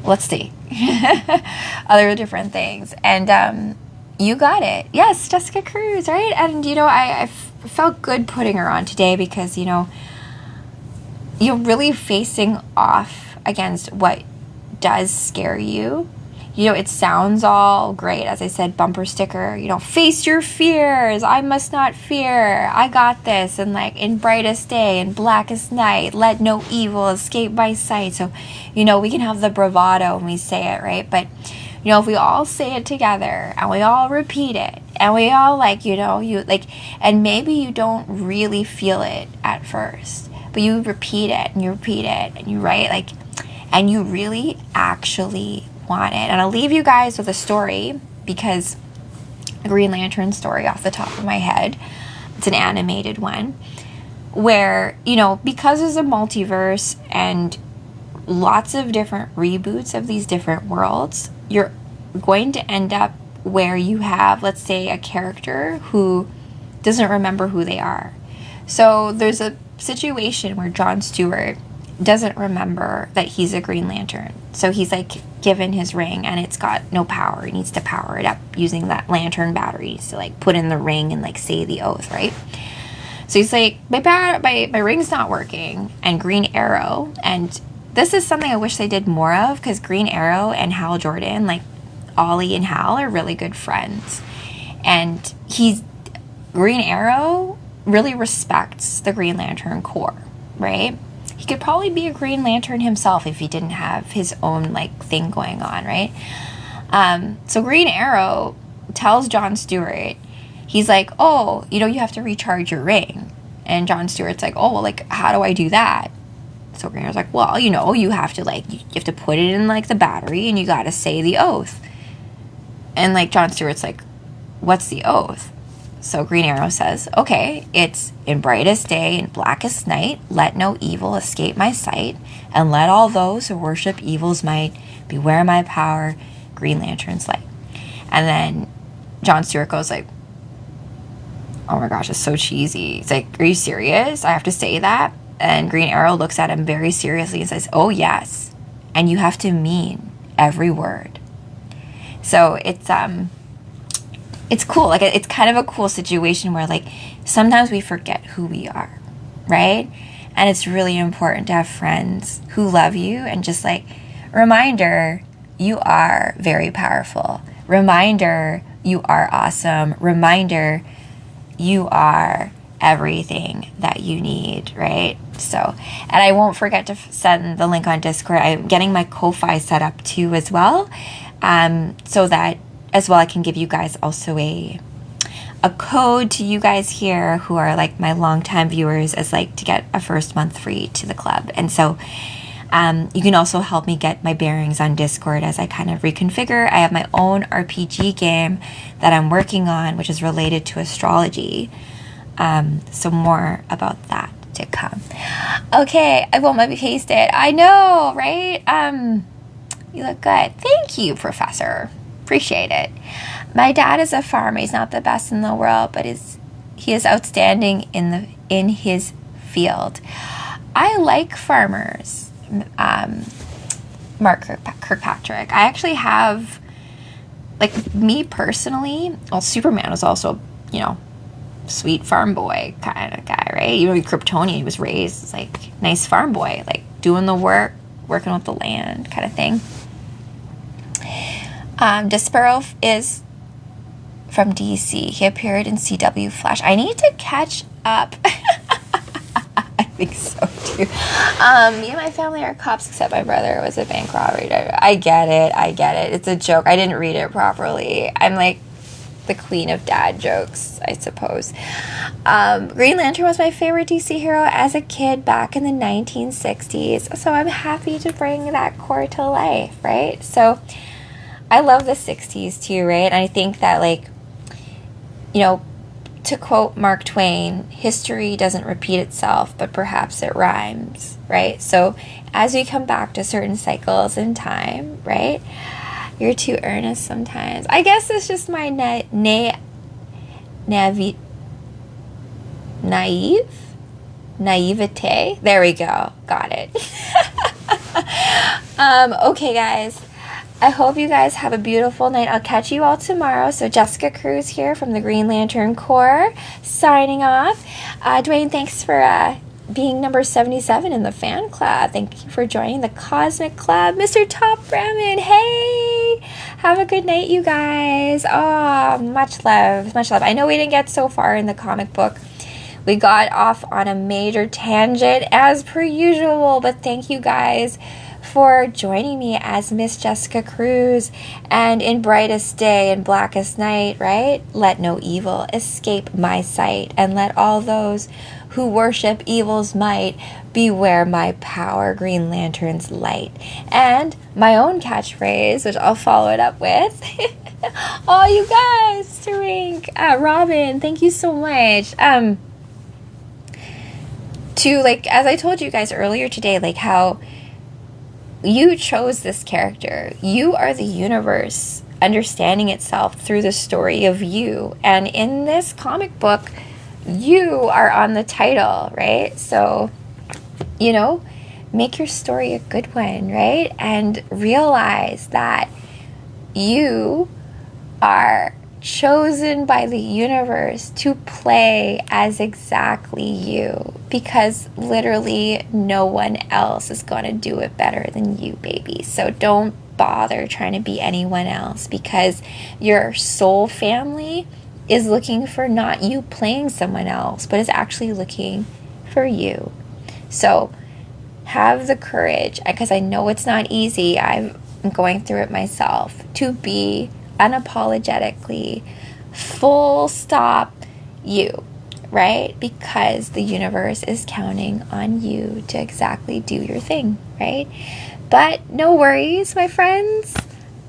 let's see. Other different things. And you got it. Yes, Jessica Cruz, right? And you know, I felt good putting her on today because, you know, you're really facing off against what does scare you. You know, it sounds all great. As I said, bumper sticker, you know, face your fears. I must not fear. I got this. And like in brightest day and blackest night, let no evil escape my sight. So, you know, we can have the bravado when we say it, right? But, you know, if we all say it together and we all repeat it and we all like, you know, you like, and maybe you don't really feel it at first, but you repeat it and you repeat it and you write like, and you really actually want it. And I'll leave you guys with a story, because a Green Lantern story off the top of my head. It's an animated one where, you know, because there's a multiverse and lots of different reboots of these different worlds, you're going to end up where you have, let's say, a character who doesn't remember who they are. So there's a situation where Jon Stewart doesn't remember that he's a Green Lantern. So he's like given his ring and it's got no power. He needs to power it up using that lantern batteries to like put in the ring and like say the oath, right? So he's like, my ring's not working. And Green Arrow, and this is something I wish they did more of, because Green Arrow and Hal Jordan, like Ollie and Hal, are really good friends. And Green Arrow really respects the Green Lantern Corps, right? He could probably be a Green Lantern himself if he didn't have his own like thing going on, right? So Green Arrow tells Jon Stewart, he's like, oh, you have to recharge your ring. And Jon Stewart's like, oh, well, like, how do I do that? So Green Arrow's like, well, you have to put it in like the battery and you got to say the oath. And like Jon Stewart's like, what's the oath? So Green Arrow says, okay, it's in brightest day and blackest night, let no evil escape my sight, and let all those who worship evil's might beware my power, Green Lantern's light. And then Jon Stewart goes like, oh my gosh, it's so cheesy. It's like, are you serious? I have to say that? And Green Arrow looks at him very seriously and says, oh yes, and you have to mean every word. So it's cool. Like, it's kind of a cool situation where like sometimes we forget who we are, right? And it's really important to have friends who love you and just like, reminder, you are very powerful. Reminder, you are awesome. Reminder, you are everything that you need, right? So, and I won't forget to send the link on Discord. I'm getting my Ko-Fi set up too as well, so that as well I can give you guys also a code to you guys here who are like my longtime viewers, as like to get a first month free to the club. And so you can also help me get my bearings on Discord as I kind of reconfigure. I have my own RPG game that I'm working on, which is related to astrology. So more about that to come. Okay, I won't let me paste it. I know, right? You look good. Thank you, Professor. Appreciate it. My dad is a farmer. He's not the best in the world, but he is outstanding in his field. I like farmers. Mark Kirkpatrick. I actually have, like, me personally, well, Superman was also, sweet farm boy kind of guy, right? Kryptonian was raised as like nice farm boy, like doing the work, working with the land kind of thing. Despero is from DC. He appeared in CW Flash. I need to catch up. I think so too. Me and my family are cops, except my brother was a bank robbery. I get it. It's a joke. I didn't read it properly. I'm like the queen of dad jokes, I suppose. Green Lantern was my favorite DC hero as a kid back in the 1960s. So I'm happy to bring that core to life, right? So I love the 60s too, right? And I think that, like, to quote Mark Twain, history doesn't repeat itself, but perhaps it rhymes, right? So as we come back to certain cycles in time, right? You're too earnest sometimes. I guess it's just my naivete. There we go. Got it. Okay, guys. I hope you guys have a beautiful night. I'll catch you all tomorrow. So Jessica Cruz here from the Green Lantern Corps, signing off. Dwayne, thanks for being number 77 in the fan club. Thank you for joining the Cosmic Club. Mr. Top Ramen, hey! Have a good night, you guys. Oh, much love. Much love. I know we didn't get so far in the comic book. We got off on a major tangent as per usual, but thank you guys for joining me as Miss Jessica Cruz, and in brightest day and blackest night, right? Let no evil escape my sight, and let all those who worship evil's might beware my power, Green Lantern's light. And my own catchphrase, which I'll follow it up with. Oh, you guys, Mr. Wink, Robin, thank you so much. To, like, as I told you guys earlier today, like how You chose this character. You are the universe understanding itself through the story of you. And in this comic book, you are on the title, right? So, you know, make your story a good one, right? And realize that you are chosen by the universe to play as exactly you, because literally no one else is going to do it better than you, baby. So don't bother trying to be anyone else, because your soul family is looking for not you playing someone else, but is actually looking for you. So have the courage, because I know it's not easy. I'm going through it myself, to be unapologetically full stop you, right? Because the universe is counting on you to exactly do your thing, right? But no worries, my friends.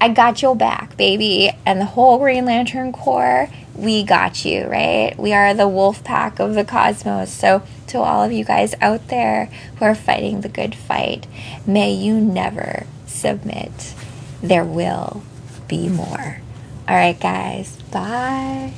I got your back, baby. And the whole Green Lantern Corps, we got you, right? We are the wolf pack of the cosmos. So to all of you guys out there who are fighting the good fight, may you never submit. There will be more. All right, guys. Bye.